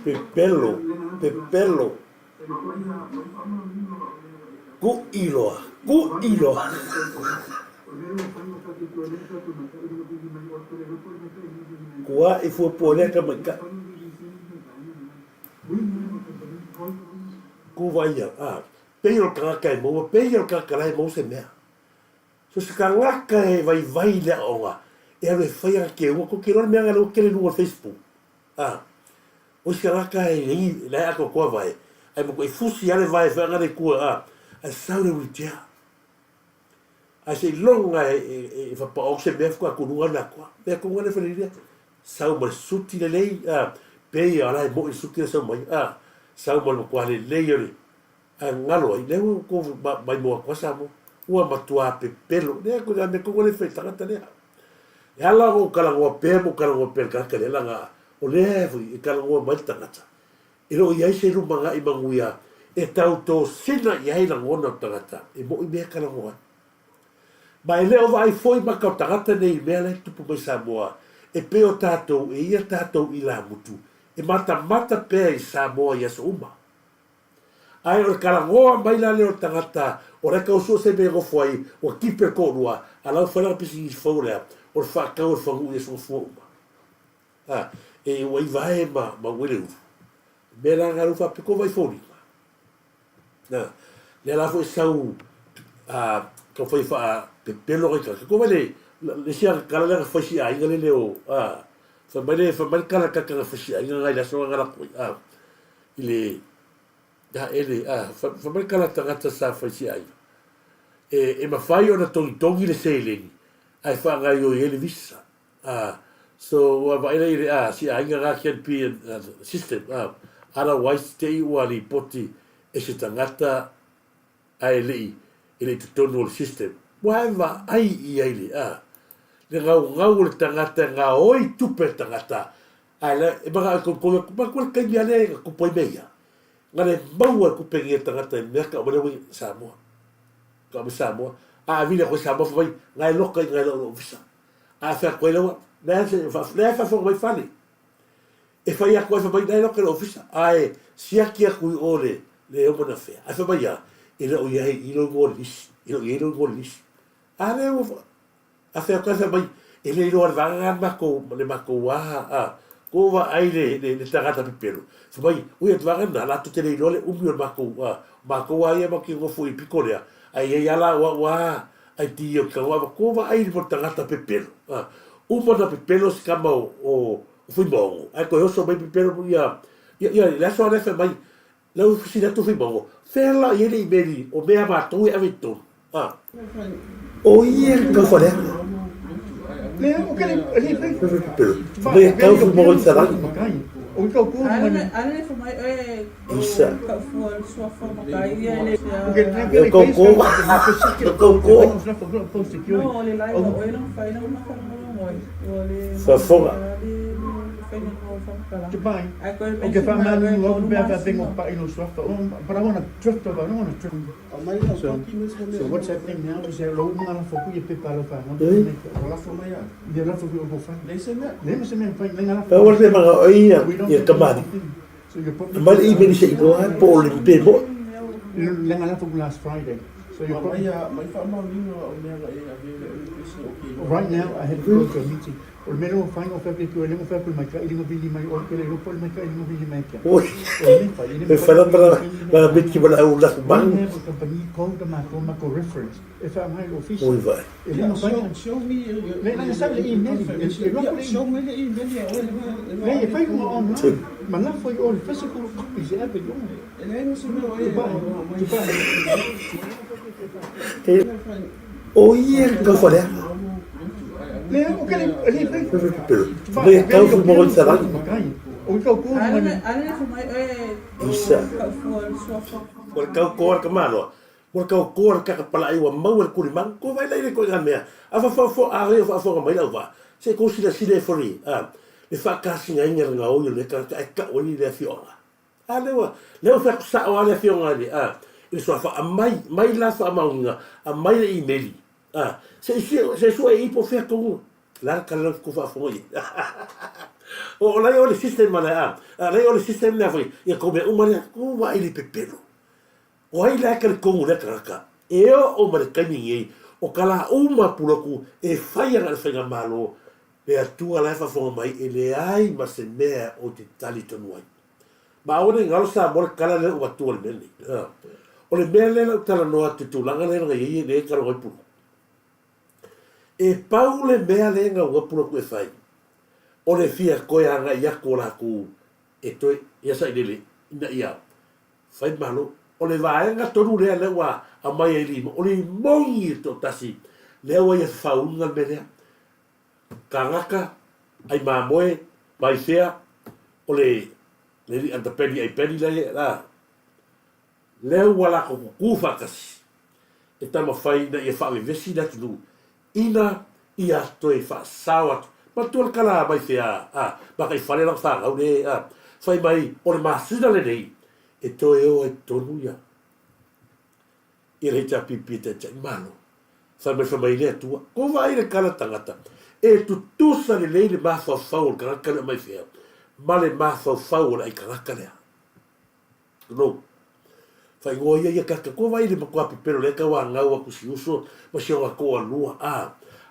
Pepelo. Ku iloa. Kua e fu poleka maka. Ku vai Peio kaka e mo, peio kaka e mo se mea. So se kangaka e vai le onga. E ave fai ke o ko ke ro mea lo ke le no Facebook. O se kangaka e ni le ako ko vai. Ai mo ko e fusi ale vai fa ngare ku a saure witia. A se longa e fa pa o se mea ko ku no na ko. Me ko ngare fa ni sau ma suti le lei pe ala e mo e suti sa mai sau ma ko ale lei ore ngalo i le ko mai mo ko sa mo ua matua pepelo le ko me ko le fe tanga tane e ala o kala o pe mo kala o pe ka le langa o le fu i kala o mai tanga e ro ia se ru manga i manguia e tau to sina ia ila ngona tanga e mo i me kala o mai le o vai foi ma ka tanga nei me le tu po sa mo e pe o tato e ia tato i la mutu e mata pe i sa mo ia so uma ai o kala ngoa mai la le o tangata o reka o so se me go foi o kipe ko rua ala fora pisi fora o fa ka o fa u so fo e o vai ma wele me la garu fa pe ko vai fori na le la fo sau ko foi fa pe pelo ka ko vale le sia kala le fa si ai le o fa mai kala ka fa si ai ngai la so ngala ko ile da ele fa mai kala tangata sa fa si ai e ma fai ona tongi le sailing ai fa ngai o ele visa so wa vai le si ai nga can be system otherwise te wali poti e se tangata ai le ele tono system wa ai ai le le ngau le tangata nga oi tupe tangata ala e ba ko ka ya le ko poi meia ngale baua ku pengi tangata me ka ba le Samoa ka ba Samoa vile ko Samoa foi ngai loka ngai lo visa fa ko le le fa fo mai fali e fa ya ko fa mai ngai loka lo visa si aki ku ole le o mona fe fa ba ya ele o ya i lo golis ale o fa ko fa mai ele lo va ma ko le ma ko ko va ai le tagata pepelo fa mai o ia va na la tu te le ma ko ai ma ki go foi picolea ai ia la ai ti o ka wa ko va ai mo tangata pepelo uma na pepelo se kama o fui bongo ai ko yo so mai pepelo ia la so le fe mai la oficina tu fui bongo fela ia le beli o mea ma tu e avito o ia ka fa le o que ele pepelo vai ka fu mo il sarà o que o cu ale foi mai isso ka foi sua forma kai ele o que ele no le lai o não faz não fa foga Dubai. O que faz mal no logo bem vai ter um pai no sofa. Para uma trip to não uma trip. So what's happening now is that logo uma foco e prepara para não. Lá foi mais. De lá foi o que faz. Nem se me faz nem lá. pa o le manga ai ia kamani mal i beni se ilo a po le pemo Nem lá foi last Friday. So you put right now I had to go to a meeting. O mero final February que eu lembro foi mais que ele não viu mais o que ele não pode mais que ele não viu mais que. oi e fala para bit que bala o la bang The company called them a reference. If I'm high official. oi vai Ele não vai. Nem sabe ele nem. Show me the email. Nem foi online. Mas lá foi all physical copies every one. Ele não se o ia ka fa le o que ele pepelo vai ka fu mo il sarà o que o cu ale foi mai isso ka foi sua forma por ka ko ka malo por ka pala ai wa mau el kurimang ko vai lai ko ngamea afa fo ari fo mai la va se ko sila fori le fa ka singa inga nga o le ka o ni le fiona ale wa le fa sa o le fiona le il so fa mai la fa maunga mai le email se so e po fer ko la ka la ko fa fo ye o la yo le sistema la la yo le sistema na foi e ko be o mare ko va ile pepelo o ai la ka ko le ka e o mare ka ni o kala uma puloku e faia ga fa malo e atua la fa fo mai e le ai ma se mea o te tali tonu ai ma o ne ngalo sa mo kala le o atua le meni o le mea le la tala noa te tūlanga le nga iei le karo ai pulu. E pau le mea le nga ua pulu kue whai. O le fia koe anga i ako la ku e toi ia sa inele ina ia. Whai malo. O le vaenga tonu lea le ua a mai e lima. O le mongi e to tasi. Le ua ia whaunga me lea. Ka ngaka ai mamoe mai fea. O le li anta peni ai peni la leu wala ko kufa kasi e tama fai na ia fa vesi na tu ina ia to e fa sawa ma tu kala mai fea ba kai fale la fa au le fai mai o le masina le nei e to e o e tonu ia e le ta pipi te mano fa me fa mai le tu ko vai le kala tangata e tu tusa le le ma fa o kala mai fea ma le ma fa le kala no fai ngoia ia kaka ko vai le makua pepelo le ka wa ngau ku si uso ma si o ko lua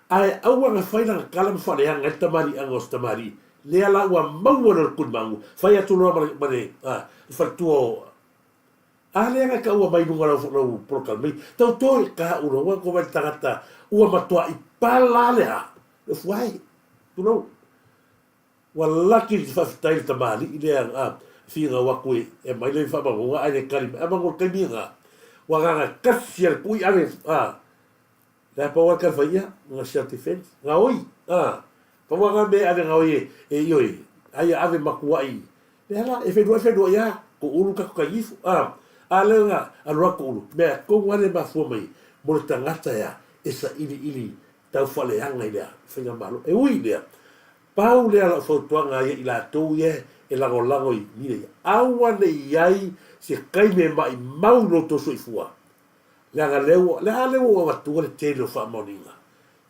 ai au nga fai na kala ma fale anga tamari angos tamari le ala wa mau no ku mangu fai atu no ma le fa tu ale nga ka wa mai no no prokal mai tau to ka uno wa ko vai tangata ua matua i pala le e fuai tu no wallaki fa tai tamari ile finga wakui e mai le fa bango ai le kali e bango kaminga wa nga kasiel pui ave la pa wa ka faia nga certificate nga oi pa wa nga be ave nga oi e yoi ai ave makuai le ala e fe do ya ko ulu ka ka yifu ale nga alwa ko ulu me ko ngale ma fo mai mo tangata ya esa ili tau fale anga ile finga malo e ui le pau le ala fo tuanga ila to ye e lago i mire aua ne iai se kai me mai mau no to soifua le aga leo wa tu le telo fa moninga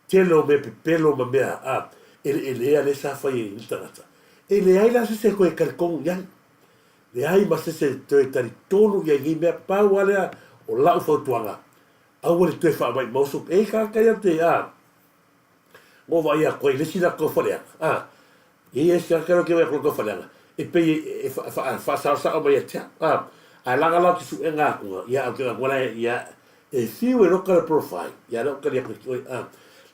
telo me pelo ma mea ele ale sa fa i intangata ele ai la se ko e kalkong ya le ai ma se te tari tonu ya i me pau ale o la fo tuanga au le te fa mai mo so e ka ya te mo vai a ko le sila ko fa le e es ka que vai ko fa le e pe fa sa mai te a la tu su nga ko ya que wala ya e fiu e loka le profile ya loka le oi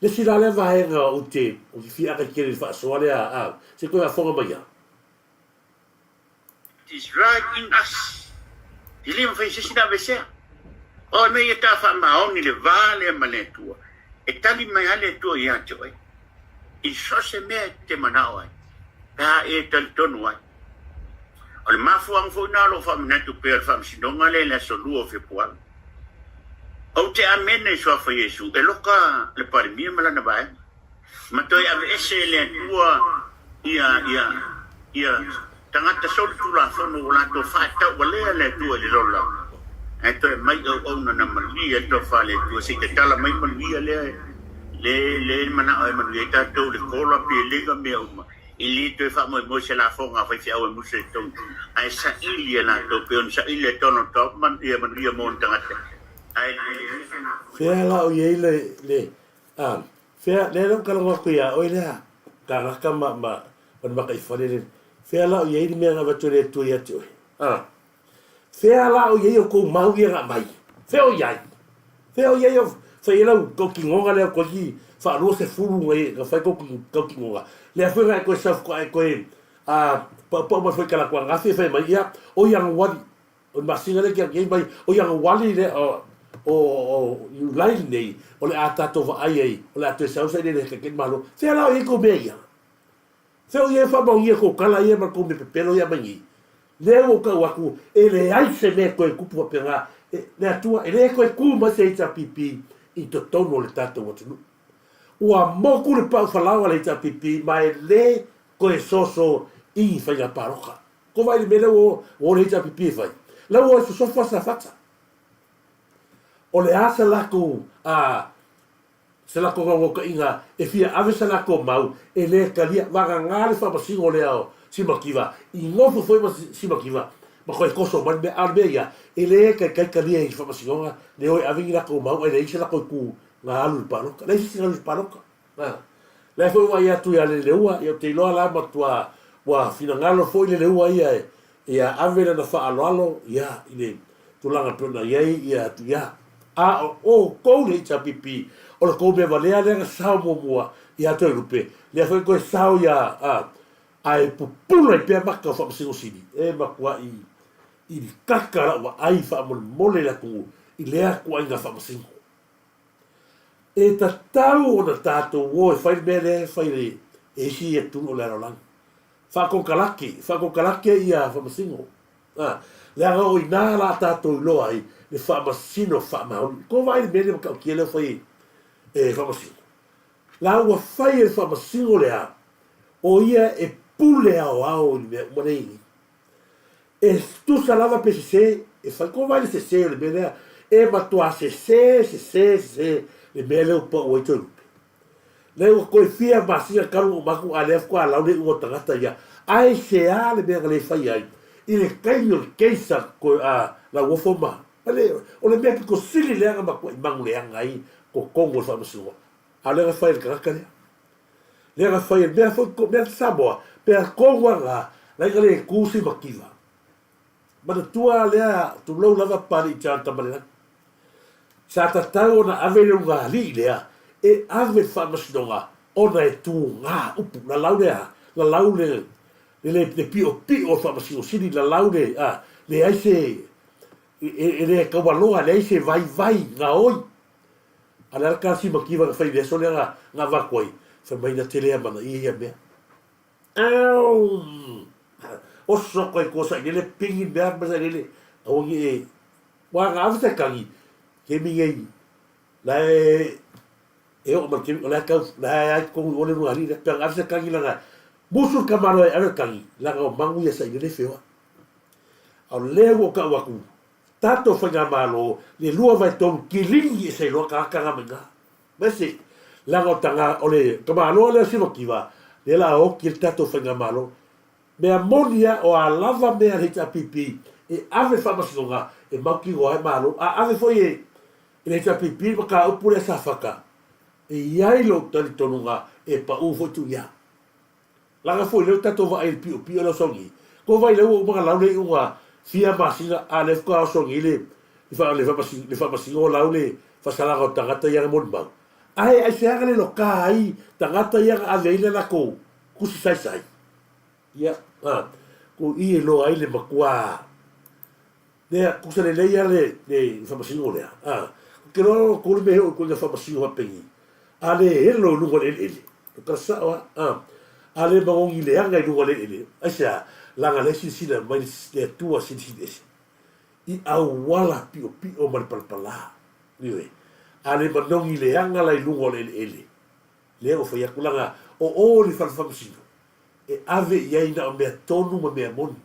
le sila le vaenga o te o ki fia ka kiri fa so le se ko ya fonga mai ya. It is right in us. Dilim fa sisina vese. O me ye ta fa maoni le vale maletua. E tali mai ale tu ya joy. I so se me te manawa. Ta e tal tonu ai. O le mafu ang fo na lo fa mnetu per fa sinonga le so luo fe poal. O te amene so fa Yesu. E loka le pare mi mala na vai. Matoi ave ese le tua ia tangata sol tula fono wala to fa ta wale le tua le lola. Eto e mai o na malia to fa le tua se ke tala mai malia le mana ai malia ta to le kola pe le ga me uma. Ili to fa mo se la fonga fa fia o mo se to. Ai sa ili na to pe on sa ili to no to man ia malia mo tangata. Ai Fea la o ye le fea le no kala ko ya o le ka ka ma ka ifale fea la o ye ni me na va tole tu ya tu fea la o ye ko mau ya mai fea o ye o fea la ko ki ngonga le ko ki fa lo se fulu ngai ka fa ko ki ngonga le fa ngai ko sa ko pa ma fa kala ko ngasi fa mai ya o yang wali o masinga le ki mai o yang wali le o ILE nei o le atato va ai o le atu sa se le ke malo se la o ko meia se o ye fa ba ye ko kala ye ma ko me pelo ya mani le o ka wa ku e le ai se me ko ku pu pera le atua e le ko ku ma se ta pipi i to tono le tato wa tu o a mo ku le pa fa la le ta pipi ma le ko e soso i fa ya paroka ko vai me le o le ta pipi vai la o so fa sa fata o le asa lako se lako ngawaka inga e fia ave sa lako mau e le kalia waka ngare wha masingo le ao simakiwa i ngofu foi ma simakiwa ma koe koso man me armeia e le kai kalia i wha masingonga le oi avingi lako mau e le isi lako ku ngā alu paroka le isi alu paroka le foi wa ia tu ia le leua i o te iloa la matua wa fina ngalo foi le leua ia e a ave na wha aloalo ia i le tulanga puna iei ia tu ia o ko le ta pipi o le ko me valea le sa mo mo ia to rupe le foi ko sa ia ai pupula pe ma ka fa se osini e ma kwa i kakara wa ai fa mo mole la ku i le ku ai ga fa se e ta tau o na tato wo fai me le fai le e si e tu o le rolang fa ko kalaki ia fa se le aga o ina la tato lo ai le fa masino fa ma ko vai me ka ki le foi fa masino la wa fai e fa masino le a o ia e pule ao me morei e tu salava pc e fa ko vai se le me e ma tu se le me le po o to le ko fia masia karu ma ku ale ko ala le o tangata ia ai se ale me le fai ai i le kaino le keisa ko la wofoma ale o le mepi ko sili le ma ko mangu le ai ko kongo fa masuo ale ga fai ka le ga fai me fo ko me Samoa pe kongo la le kusi makiva ma tua le tu lo lava pari chanta male sa ta tau na ave le nga li le e ave fa masuo ona e tu nga upu la laule le pio fa masino sini la laude le ai se le ka waloa le se vai nga oi ala ka si makiva ka fai de so le nga va koi fa mai na tele mana i ia me o so ko cosa le pingi ber ba le o ngi wa nga ave kangi ke mi ngai la e o ma ke la ka la ai ko o le ruari le pa ave kangi la musu kamaro e kangi la o mangu ia sa ile feo au lewo ka waku tato fanga malo le lua vai tom kilingi se lo ka manga bese la o tanga ole kamalo le simo kiva le la o ki tato fanga malo me amonia o a lava me a hita pipi e ave famasinga e mauki o ai malo ave foi e hita pipi ka o pure sa faka e iai lo tali tonunga e pa u fo tu ya la foi le tato va el pio lo songi ko vai le o mga laule unga fia masina a le ko songi le le whapasingo lau le whasalaga o tangata ianga mon mau. Ai se aga le loka ai tangata ianga a leile lako kusi sai. Ia, ko i lo ai le makua. Nea, kusa le leia le whapasingo lea. Ke roa ko le mehe o ko le whapasingo hapengi. A le helo lunga le ele. Ka sawa, a le maongi le anga i lunga le ele. Ai sea, langa le sila mai le tua sila. I au wala pio mari palpala. Niwe. A le manongi le anga lai lunga le ele. Le o whai akulanga o le whapasingo. E ave iaina o mea tonu ma mea moni.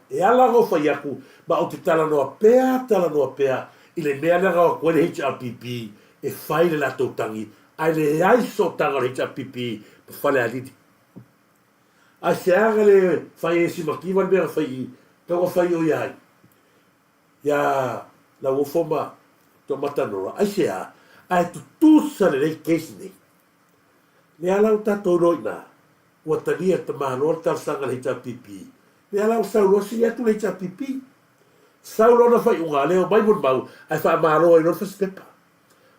E ala o whai aku, ma o te tala noa pea, i le mea nanga o koe le HRPP, e whai le lato tangi, ai le aiso tanga le HRPP, pa whale aliti. Ai se aga le whai e si makiwa le mea whai i, kawa whai o iai. Ia, la wofoma, to matanora, ai se a, ai tutusa le rei keisi nei. Le ala o tato roina, ua tania ta mahanoa tal sanga le HRPP. Le ala o saulo si atu le HRPP. Saulo na fai unga leo mai mon mau, ai wha mahanoa i lor faspepa.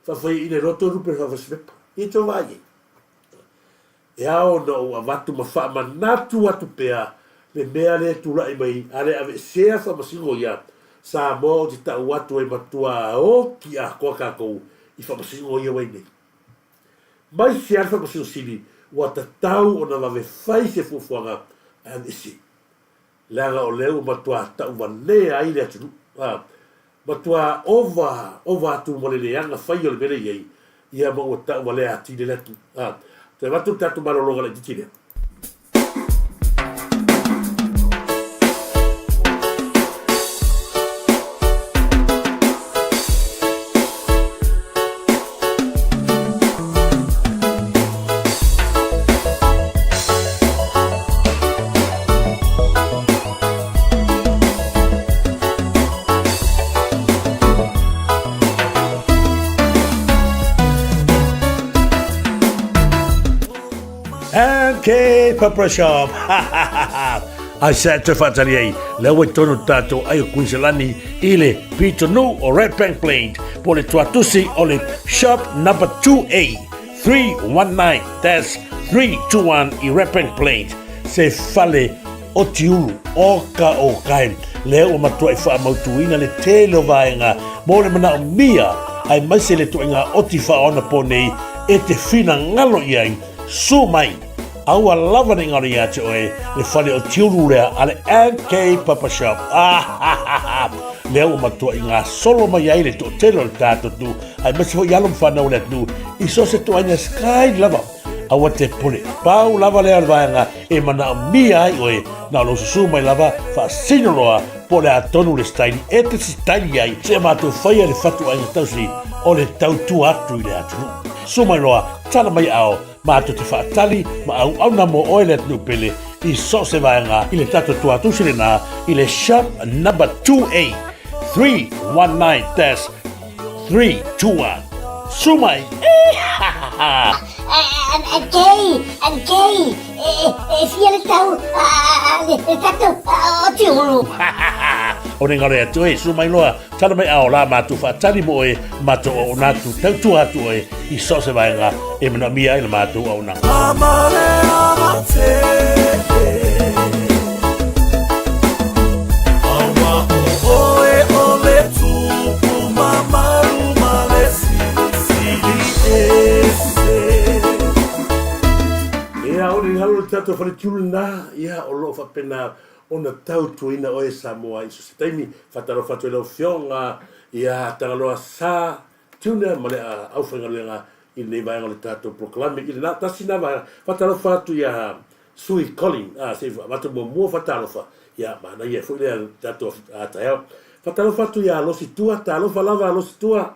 Wha fai ine roto rupe wha faspepa. I to vai. E ao na o avatu ma wha manatu atu pea, le mea le tula i mai, ale ave sea wha masingo ia, sa mo o ti tau atu e matua o ki a koa kakou, i wha masingo ia wai nei. Mai se alfa masingo sili, ua tatau o na wawe whai se fufuanga an isi. Langa o leo matua tau wanea ai le atunu. Matua ova atu mole le anga whai o le mele iei, ia ma ua tau wale ati le letu. Te watu tatu marolonga le titile. Ke Papa Shop. Ai sa te whatari ei, leo e tono tato ai o Queenslandi ile Pito Nu o Red Bank Plain, po le tuatusi o le Shop number 2A, 319, that's 321 i Red Bank Plain, se fale o tiulu o kaim, leo o matua i wha mautuina le telo vaenga, mo le mana o mia, ai maise le tuinga o ti wha ona po nei, e te fina ngalo iai, su mai, aua lava ni ngari ate oe, le whale o tiuru rea ale NK Papa Shop. Leo o matua i ngā solo mai ai le to telo le tātou tu, ai masi ho ialom whanau le tu, i so se toaina sky lava, aua te pule, pau lava le alvaenga, e mana o mia ai oe, na lo susu mai lava, wha sinoroa, po le atonu le staili, e te si staili ai, se mātou whaia le whatu ai tausi, o le tautu atu i le atunu. Sumai loa, tala mai ao, mātou te whaatali, ma au na mo oe le atunu pele, i so se vaenga, i le tato tuatu sile nā, i le shop number 2A, 319, that's 321. Sumai! Gay, fia le tau, le tato o tiulu. O ne ngare atu e, sumai loa, tala mai ao la mātou whaatali mo e, mātou o nātu tautu atu e, i so se vaenga, e mana mia i le mātou au nang. Amare amate, awa o oe o le tupu mamaru malesi, sili ese. Ia o ni halu tato whare tiulu nā, ia o lo whapena ona tau tuina o e Samoa i so se taimi whataro whatu e lau whionga ia tangaloa sā tuna ma le au whangaluenga i nei vaenga le tato proklame i le nā tasi nā whataro whatu ia Sui Colin, se watu mo mua whataro wha ia mana ia fui lea tato ataheo whataro whatu ia losi tua, tā lofa lava losi tua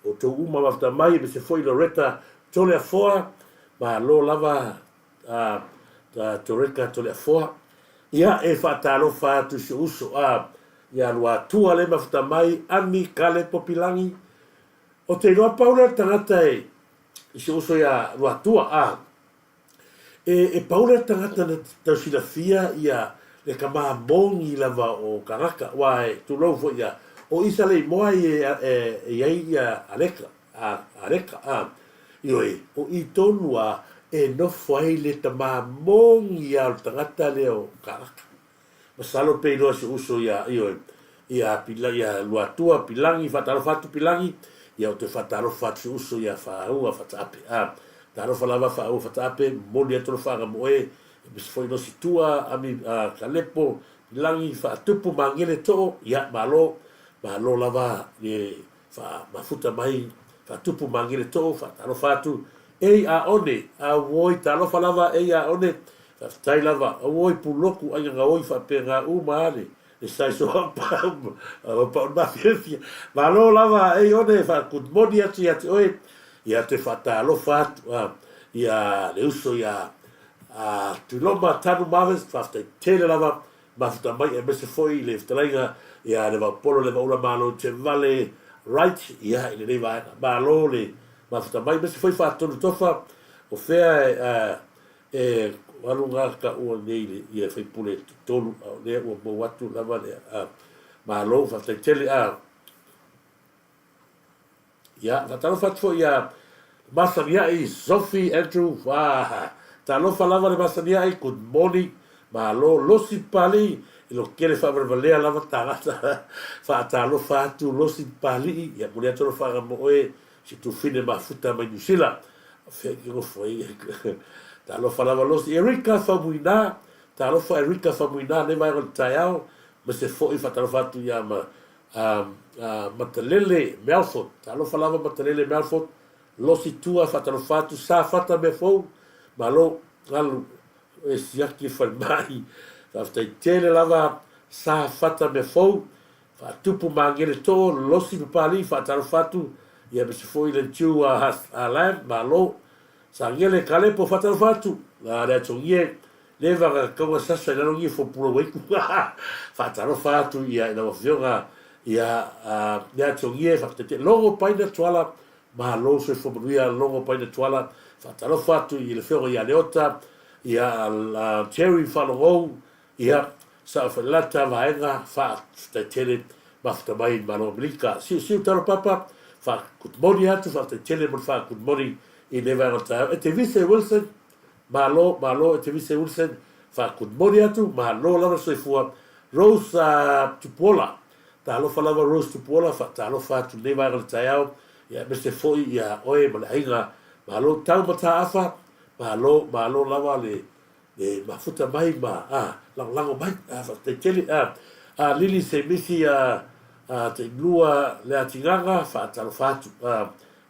o tau uma wafta mai me se foi Loretta tole a foa ma lo lava toreka tole a foa. Ia e whaatalo whaatu se uso ia lua tua le mawhata mai ami kale popilangi. O te roa paula tangata i se uso ia lua tua E paula tangata na tau sila fia ia le kamaha mongi lava o karaka. Wa e tu lau fo ia o isa le moa i aleka ioi o i tonu e nofo ai le tamamongi a o tangata leo karaka masalo pe ino se uso ioi ia luatua pilangi fatalo fatu pilangi ia o te fatalo fatu uso ia faua fatape talo falava faua fatape moli atu faga moe bis foi no situa ami kalepo pilangi fatupu mangele to ia malo lava e fa mafuta mai fatupu mangele to fatalo fatu a one a woi talo falava a one tai lava a woi puloku anga oi fa pega umale e sai so pa mafia malo lava one fa good body ati oi ia te fatalo fatu ia le uso ia tu loma tanu maves fa tele lava mafuta mai e mese foi le ftainga ia le polo le ula malo te vale right ia le va malo le mafuta mai mese foi fa tonu tofa o fea walunga ka o nei ia foi pule tonu le o mo watu lava le malo fa tele ia talo fatu ia masania i Sophie Andrew talo falava le masania i good morning malo losi pali lo quiere favorvalea lava tagata fa talo fatu losi pali ia mulea tolo fa moe si tu fine mafuta mai Nusila fe que foi talo falava losi Erika famuina talo fa Erika famuina ne vai taiao mas se foi fa talo fatu ia matalele Melford talo falava matalele Melford losi tua fa talo fatu sa fata me fou malo galu e siaki falmai fa tele lava sa fata me fou fa tupu mangele to losi pali fa talo fatu ia be se foi le tiu a malo sa ngele kale po fa talo fatu la le tongie leva ka sasa la ngi fo puro we fa talo fatu ia na vionga ia le tongie fa te logo paina twala malo se fo buia logo paina twala fa talo fatu i le fero ia leota ia la cherry follow ia sa fa lata vaenga fa te tele bafta mai malo blika si talo papa fa good morning atu fa te tele mo fa good morning i never ta te vise Wilson malo te vise Wilson fa good morning atu malo la so fua Rose Tupola talo falava Rose Tupola fa talo fa tu never ta ia meste foi ia oe malainga malo tau mata afa malo lava le mafuta mai lango mai fa te tele lili se misi te lua le atinganga fa talo fatu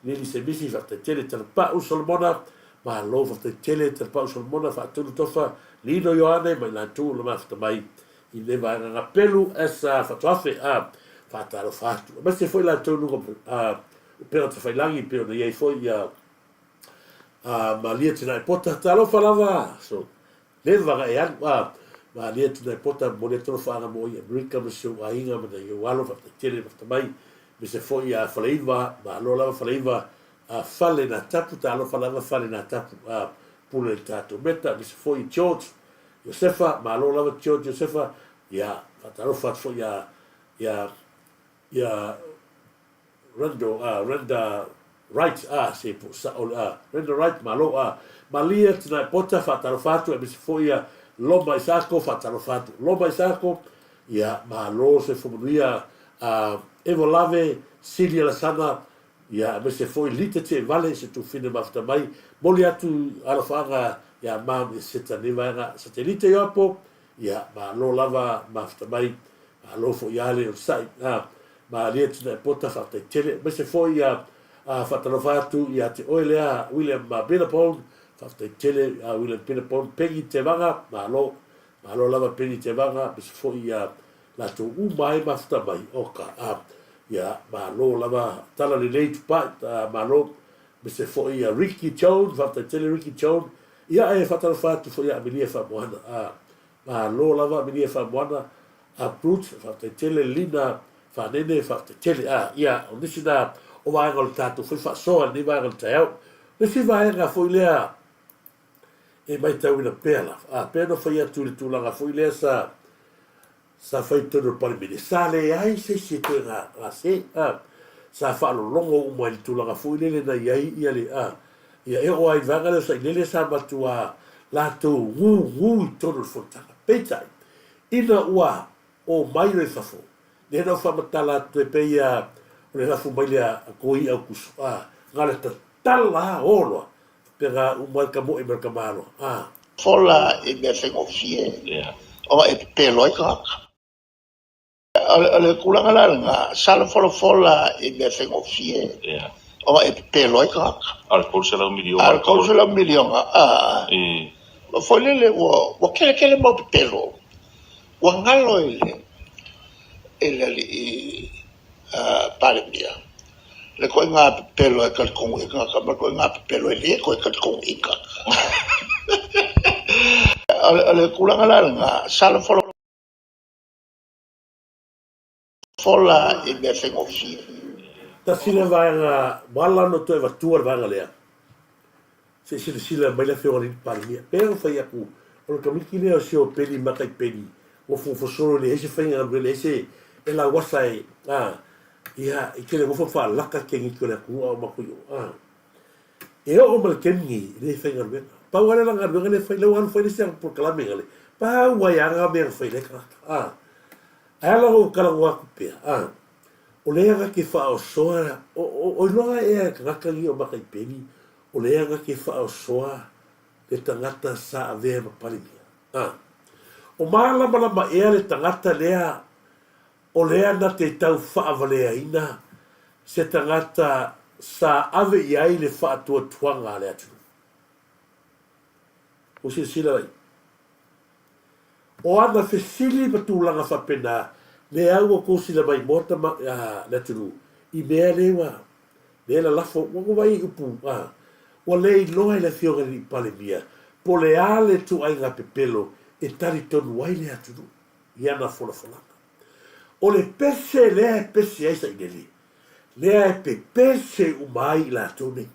lili se misi fa te tele te pa usolmona malo fa te tele te pa usolmona fa tulu tofa lino yoane mai la tu lo mafuta mai i le va nga pelu esa fa tofe fa talo fatu ma se foi la tulu pero te fai langi pero ye foi ia malia tina pota talo falava so leva e malia tina pota moleto fala mo ia America me so ainga me ia walo fa tele fa mai me se foi ia falaiva ma lo lava falaiva fale na tapu talo falava fale na tapu pule tato meta me se foi George Josefa ma lo lava George Josefa ia talo fa foi ia renda right se po sa renda right malo malia tina pota fa talo fatu e me se foi lomba isako fa talo fatu lomba isako ia malo se fomuia evolave silia la sana ia me se foi litete vale se tu fine mafta mai moli atu ala fanga ia mam se taneva satellite yopo ia malo lava mafta mai malo fo yale o sai ma tina pota fa te tele me se foi fa talo fatu ia te oilea William Benapon fa te tele William Benapon pegi te vanga malo lava pegi te vanga me se foi la tu mai mafta mai oka ia malo lava tala le late pa malo me se foi Ricky Jones fa te tele Ricky Jones ia e fa talo fatu foi Amelia fa moana malo lava Amelia fa moana brut fa te tele Lina fa nene fa te tele ia o nisina o vai ngol tatu foi fa so ni vai ngol tau le si vai nga foi lea e mai tau ina pela pena foi atu le tulanga foi lea sa fai tono pale mene sa le ai se to nga se sa fa lo longo mo il tu la fu le na ai ia le ia e o ai vanga le sa le sa batua la to wu tono fonta peta ina ua o mai le fa fo le no fa matala te pe ia le la fu mai le ko i au kus ngale ta tala olo pega un mal camo e mercamano fola e me fengo fie o e pelo i ka ale kulanga la nga sala fola e me fengo fie o e pelo i ka al corso la milion foi le o kele mo pelo o ngalo ele ali pare mia le ko nga pelo e ka kong e ka ko nga pelo e le ko ka kong e ka ale kulanga la nga sala fola e me fengo fie ta sila vanga wala no to e vatua vanga lea se sila mai la fiori palia pero fai aku o ka miki leo se o peli makai peli o fu solo le ese fenga le ese e la wasai ia i kele mo fa laka ke ngi ko la ku o makuyo e o mal kengi le fenga le pa wala la ngar le fai le wan fai le se por kala mengale pa wa ya ga mer fai le ka ala o kala wa ku pe o lea ke fa o soa o loa e ka kali o makai peli o lea ke fa o soa le tangata sa ave ma palimia o mala ma e le tangata lea o lea na te tau fa LIAINA se tangata sa ave iai le fa tua tuanga le atu o se sila lai o ana fesili batulanga fa pena le au ko sila mai mota le atu i mea lewa le la lafo o vai upu o le loa le fionga ni palimia po le ale tu ai nga pepelo e tari tonu ai le atu ia na fola o le pese le pese ai sai deli le pe pese u mai la tuni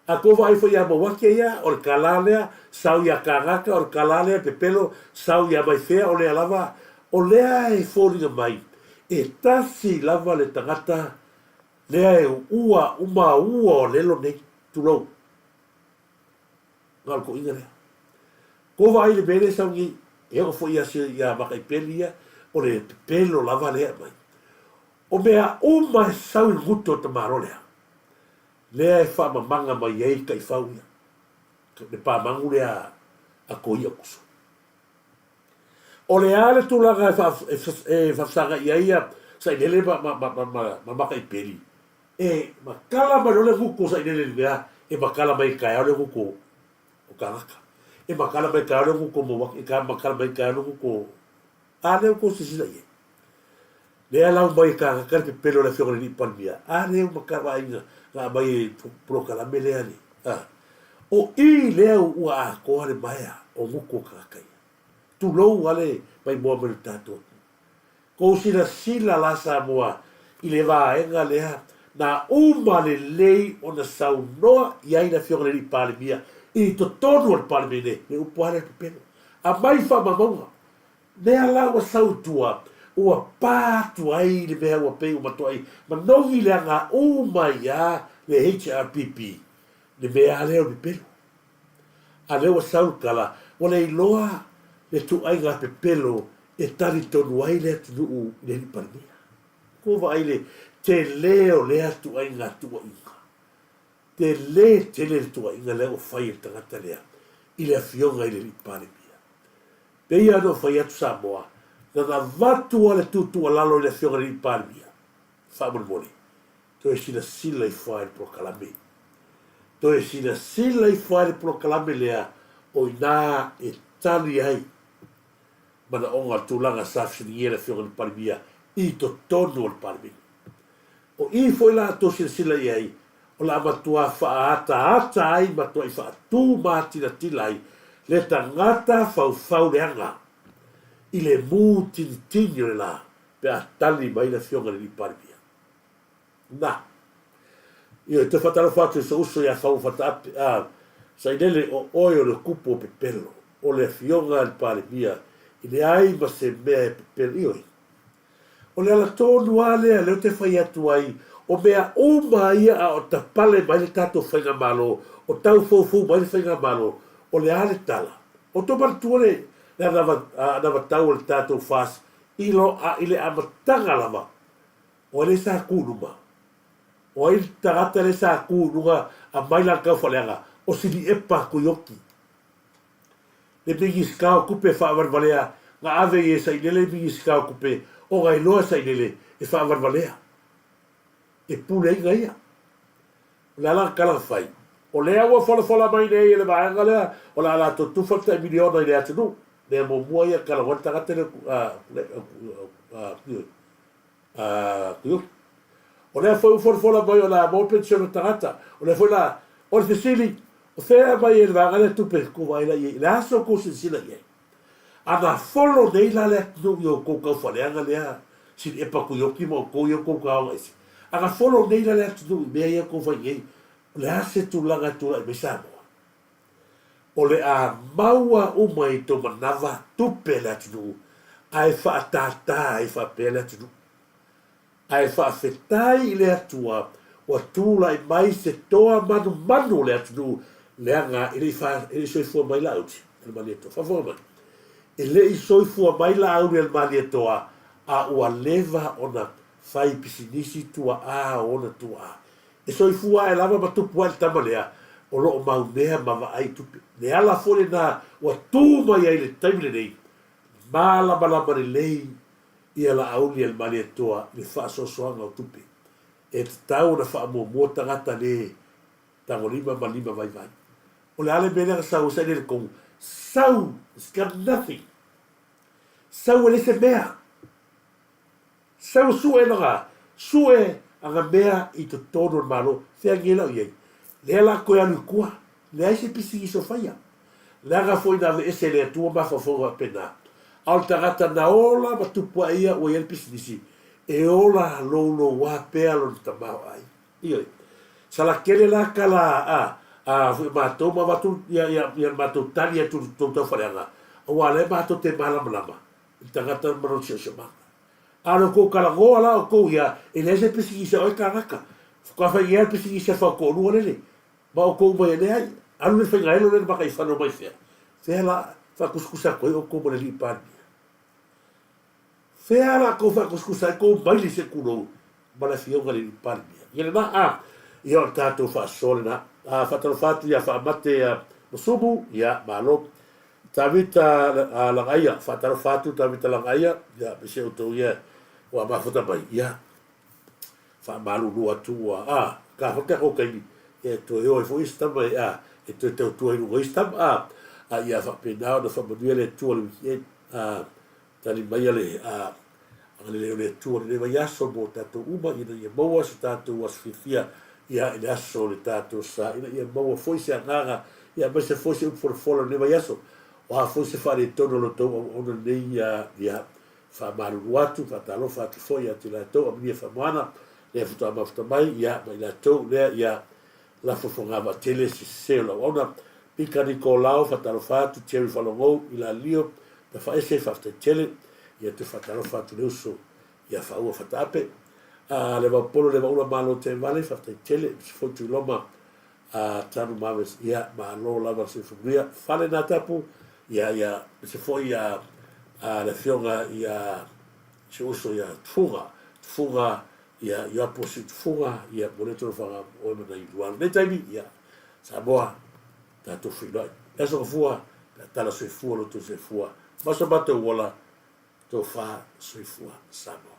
a ko vai foi a mawake ia o le kalale sau ia karaka o le kalale pepelo sau ia mai fea o le alava o le ai fori mai e tasi lava le tangata le ai ua o lelo nei tulo ngal ko inga le ko vai le bele sau ngi e o foi a se ia makai pelia o le pelo lava lea mai. O mea uma sau il guto te marolea. Lea e wha mamanga mai ei kai whauia. Le pā mangu lea a koia kuso. O le ale tulaga e whafsanga ia sa inele ma maka i peri. E makala mai ole huko sa inele lea e makala mai kai ole huko o karaka. E makala mai kai ole huko mo waki e makala mai kai ole huko ale ko se sila ye le ala mai ka pe pelo la fiore ni palmia ale ma ka vai la mai pro kala mele ali o i le u a ko ale mai o muko ka kai tu lo ale mai mo mer tato ko sila la sa moa i le va enga le na uma le ona sau no ia ina fiore ni palmia i to todo el palmine le u pare pelo a mai fa mamonga Nea lawa sautua, ua pātu ai le mea ua pei uma toai, ma novi le anga umai a le HRPP, le mea leo ni pelo. A leo saukala, wa le iloa le tu ai ngā pepelo e tari tonu ai le atu nuu le ni parimia. Kova ai le te leo le atu ai ngā tua inga. Te le tua inga leo fai e tangata lea, i le afionga i le ni parimia. Peia no fai atu Samoa, na vatu ale tutu alalo i le fionga ni parimia. Whamur mori. To e sila i whae prokalame. To e sila i whae prokalame lea o i nā e tali ai. Mana onga tūlanga safsini i le fionga ni parimia i to tonu o le parimia. O i foi la to sila i ai, o la matua ata ai, matua i whaatu mātina ai, le tangata fau leanga i le mū tini le la pe a tali mai na fionga ni parimia. Na. Io te whatara whatu sa uso ia whau whatape sa inele o oi o le kupo pe pelo o le fionga ni parimia I le ai ma se mea peperi oi. O le ala tonu a lea leo te whai atu ai, o mea uma ia a o ta pale mai le tato whainga malo, o tau fōfu mai le whainga malo, o le ale tala. O to martuare, le anawa tau le tato whas, ilo a ile amatanga lava, o le sa kūnuma. O il tagata le sa kūnunga a maila kau whaleanga, o sili epa kuyoki. Le mingi skao kupe whaawarwalea, nga ave e sa inele mingi skao kupe, o ngai loa sa inele e whaawarwalea. E pule inga ia. Le ala kala whai. O lea ua whala mai nei e le maanga lea, o la ala to tufalta e miliona i le atunu. Le mo mua ia kala wan tagata le kuyoki. O lea fau whala mai o la mo pensione tagata. O lea fau la, o le fesili, o fea mai e le maanga lea tupe kuwa ila i le aso ko sila i e. Ana folo nei la le atunu i o koukau whaleanga lea, sin epa kuyoki mo kou i o koukau aisi. Ana folo nei la le atunu i mea ia kou whai ei, o le ase tūlanga tūla i me Samoa. O le a maua uma i tō manawa tupe le atunu, ai whaatātā ai whapea le atunu. Ai whaafetai i le atua, o tūla i mai se toa manu le atunu, leanga i le soifua mai la auti, le mani atoa, whawhua mai. E le i soifua mai la auti le mani atoa, a ua leva ona whai pisinisi tua a ona tua a. E soifua e lava matupu ai tama lea, o loo maunea mawa ai tupe. Ne ala fole na ua tū mai ai le taimile nei, malama le lei, ia la auli al mani atoa, le whaasosoanga o tupe. E te tau na whaamua tangata le tangolima malima vai vai. O le ale mena sau sa le kong, sau, it's got nothing. Sau ele se mea. Sau sue naga, sue anga mea i to tono malo, fea ngela o iei. Lea la koe anu kua, lea se pisi i so whaia. Lea nga foi na ese lea tua mawhawhonga pena. Al tagata na ola ma tupua ia o iel pisi nisi, e ola lolo wa pea lo ta mau ai. Ioi. Sala kele la kala mātou ma watu, ia mātou tani atu tau whareanga. O wale mātou te malama. I tagata maro sia manga. Ano ko kala ngoa la o ko ia, e lese pisi i se oi karaka. Whakawhai ia pisi i se whako onua lele. Ma o ko mai ene ai. Anu le whainga elo lele maka i whano mai fea. Fea la whakuskusa koe o ko mole li pānia. Fea la ko whakuskusa ko mai li se kuno. Mana fionga li pānia. Iene na ia o tātou whaasole na. Whataro whatu ia whaamate masumu, ia malo. Tawita langaia, whataro whatu tawita langaia, ia mese o tau ia, wa mafuta mai, ia. Whaamalu lua tua, ka hoka o kaimi, e to e oi fo istama, e to tau tua inu istama, ia whapenao na whamanua le tua le wiki, tani mai ale, angale leo le tua le mai aso mo tatou uma, ina ia maua sa tatou asfifia, ia ina aso le tatou sa, ina ia maua foi se anganga, ia mai se foi se upforfola le mai aso, o foi se fare tono lo tau ona nei ia whaamaru atu, whatalo whatu foi ati la tau, amia whamoana, lea futa mafuta mai, ia mai la tau, lea ia la fofongawa tele se seo la ona, pika ni ko lao, whatalo whatu, teri whalongou, ila lio, ta whaese whafta tele, ia te whatalo whatu leuso, ia whaua whatape, le wapolo le waula malo te vale, whafta tele, se fotu loma, tanu mawes, ia malo lava se furia, whale na tapu, ia se foi le fionga ia se uso ia tfunga ia posi tfunga ia moneto fanga o na i luar ne taimi ia Samoa tato filoi eso fua tala se fua lo to se fua mas bate wala to fa se fua Samoa.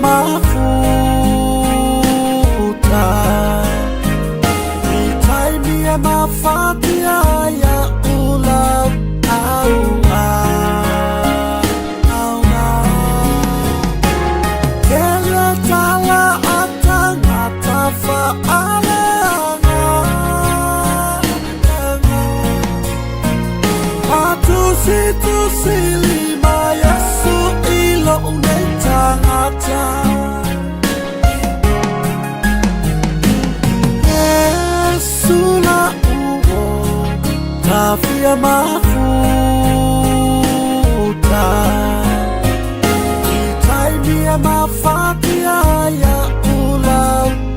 Mafuta Mitaimie mafatia ya ulau au tusili Yesu ilo unetangata Yesu la uo tafia mafuta itaimia mafatia ya ulau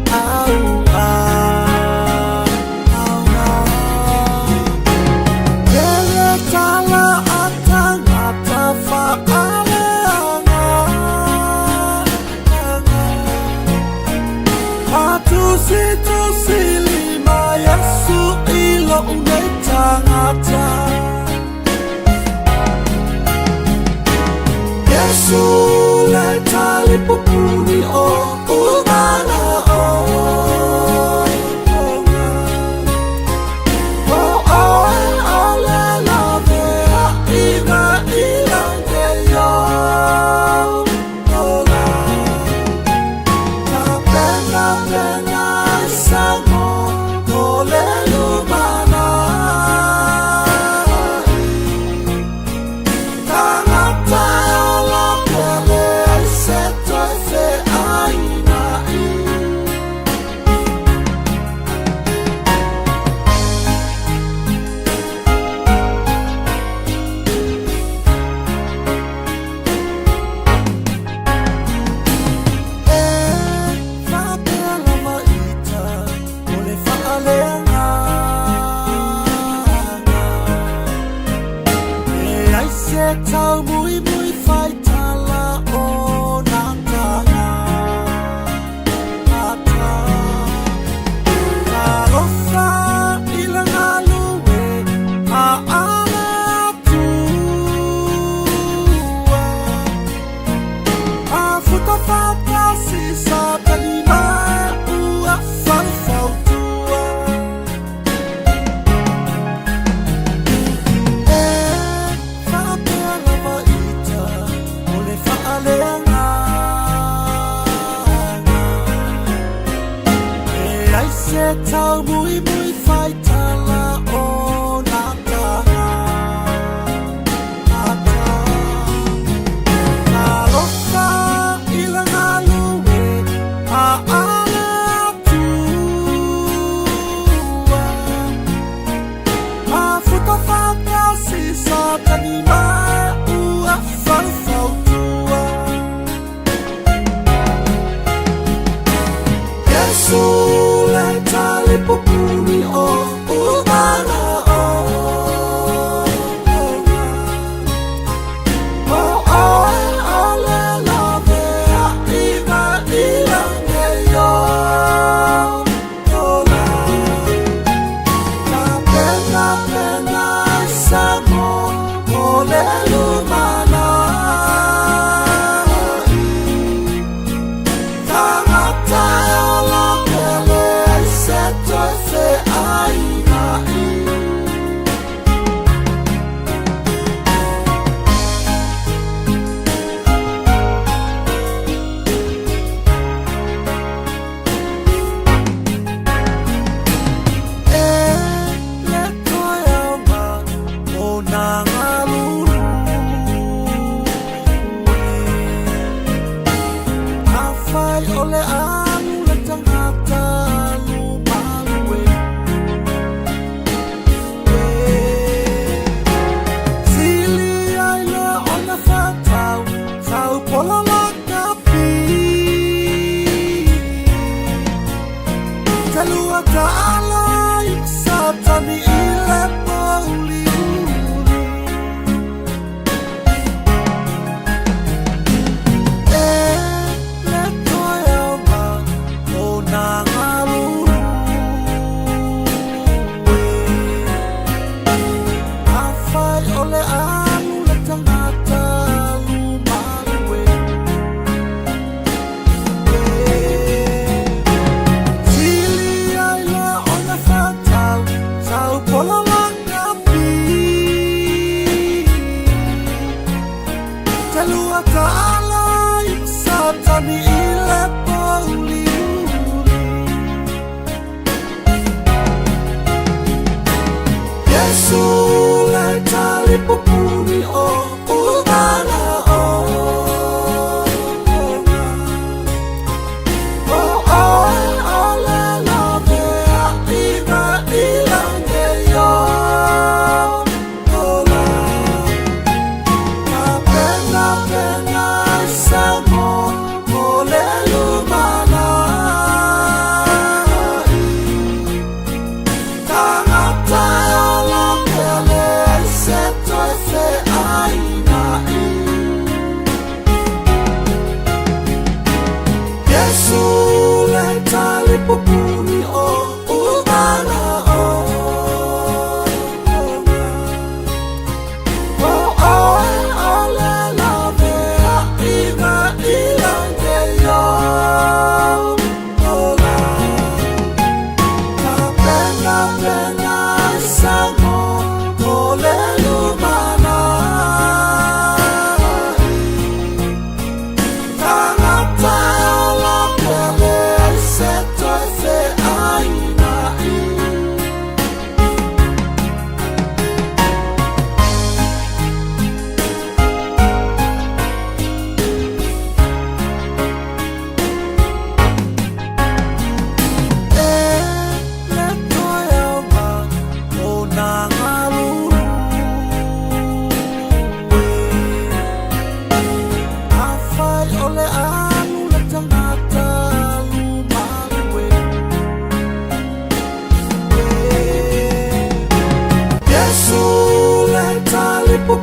Tusili Yesu ilo unetangata Yesu leta lipupuni o umana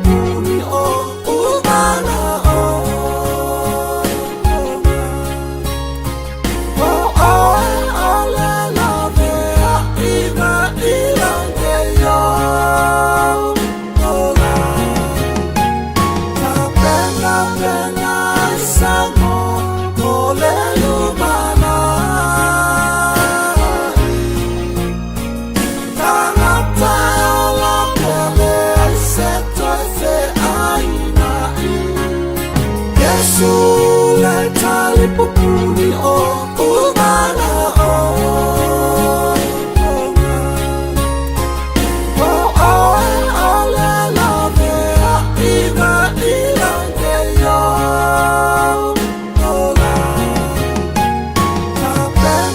puni o umana o ole love ina ilange yo ola ta pena sango ole lumana Sule tali pupuni o umana o ole love ina ilange yo ola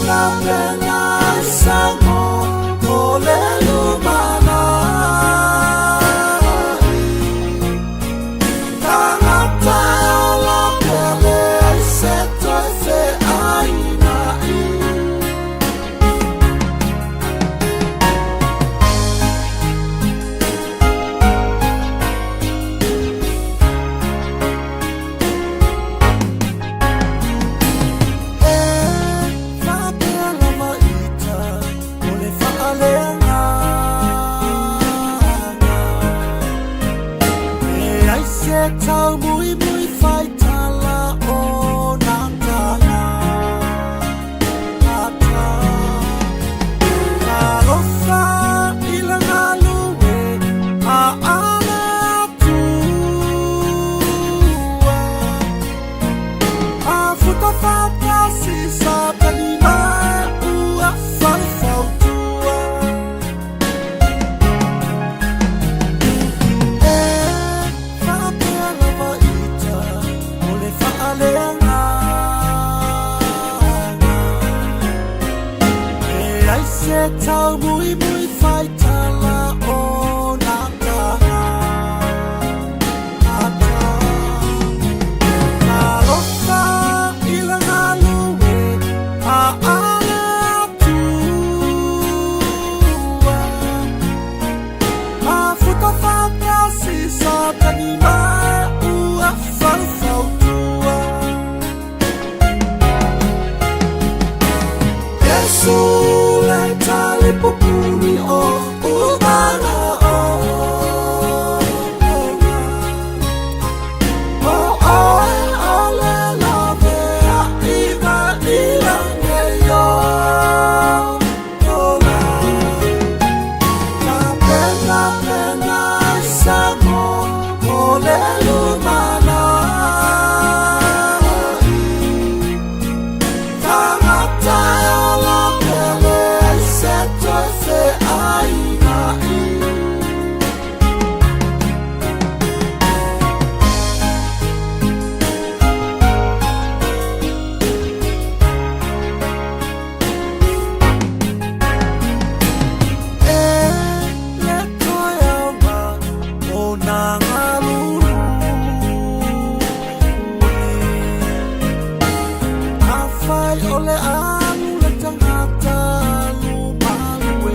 ta pena sango ole lumana Tao mui mui phai tala o nanga ata karofa ilanga luwe a ala tua a futa fata si sa kanina ua farfau tua Tao mui mui phai tala o nanga ata karofa ilanga luwe a ala tua a futa fata si sa kanina ua farfau tua Sule tali pupuni o umana o ole love ina ilange yo ola ta pena sango ole lumana Ole anu le tangata lumawe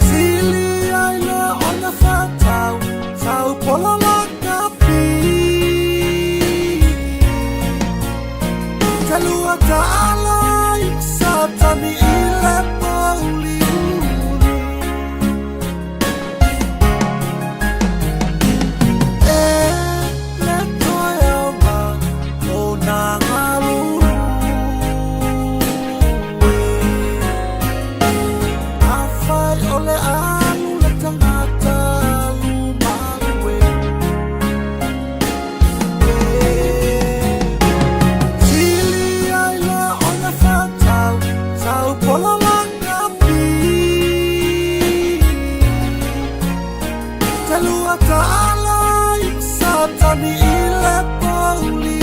Sili ILE ona fatau Tau pola la kapi Talua ta'ala Iksatani ILE pauli Ole anu le tangata lumawe Sili ILE ona fatau Tau pola la kapi Talua ta'ala Iksatani ILE pauli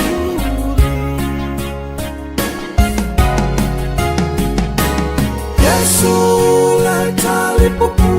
Sule tali pupu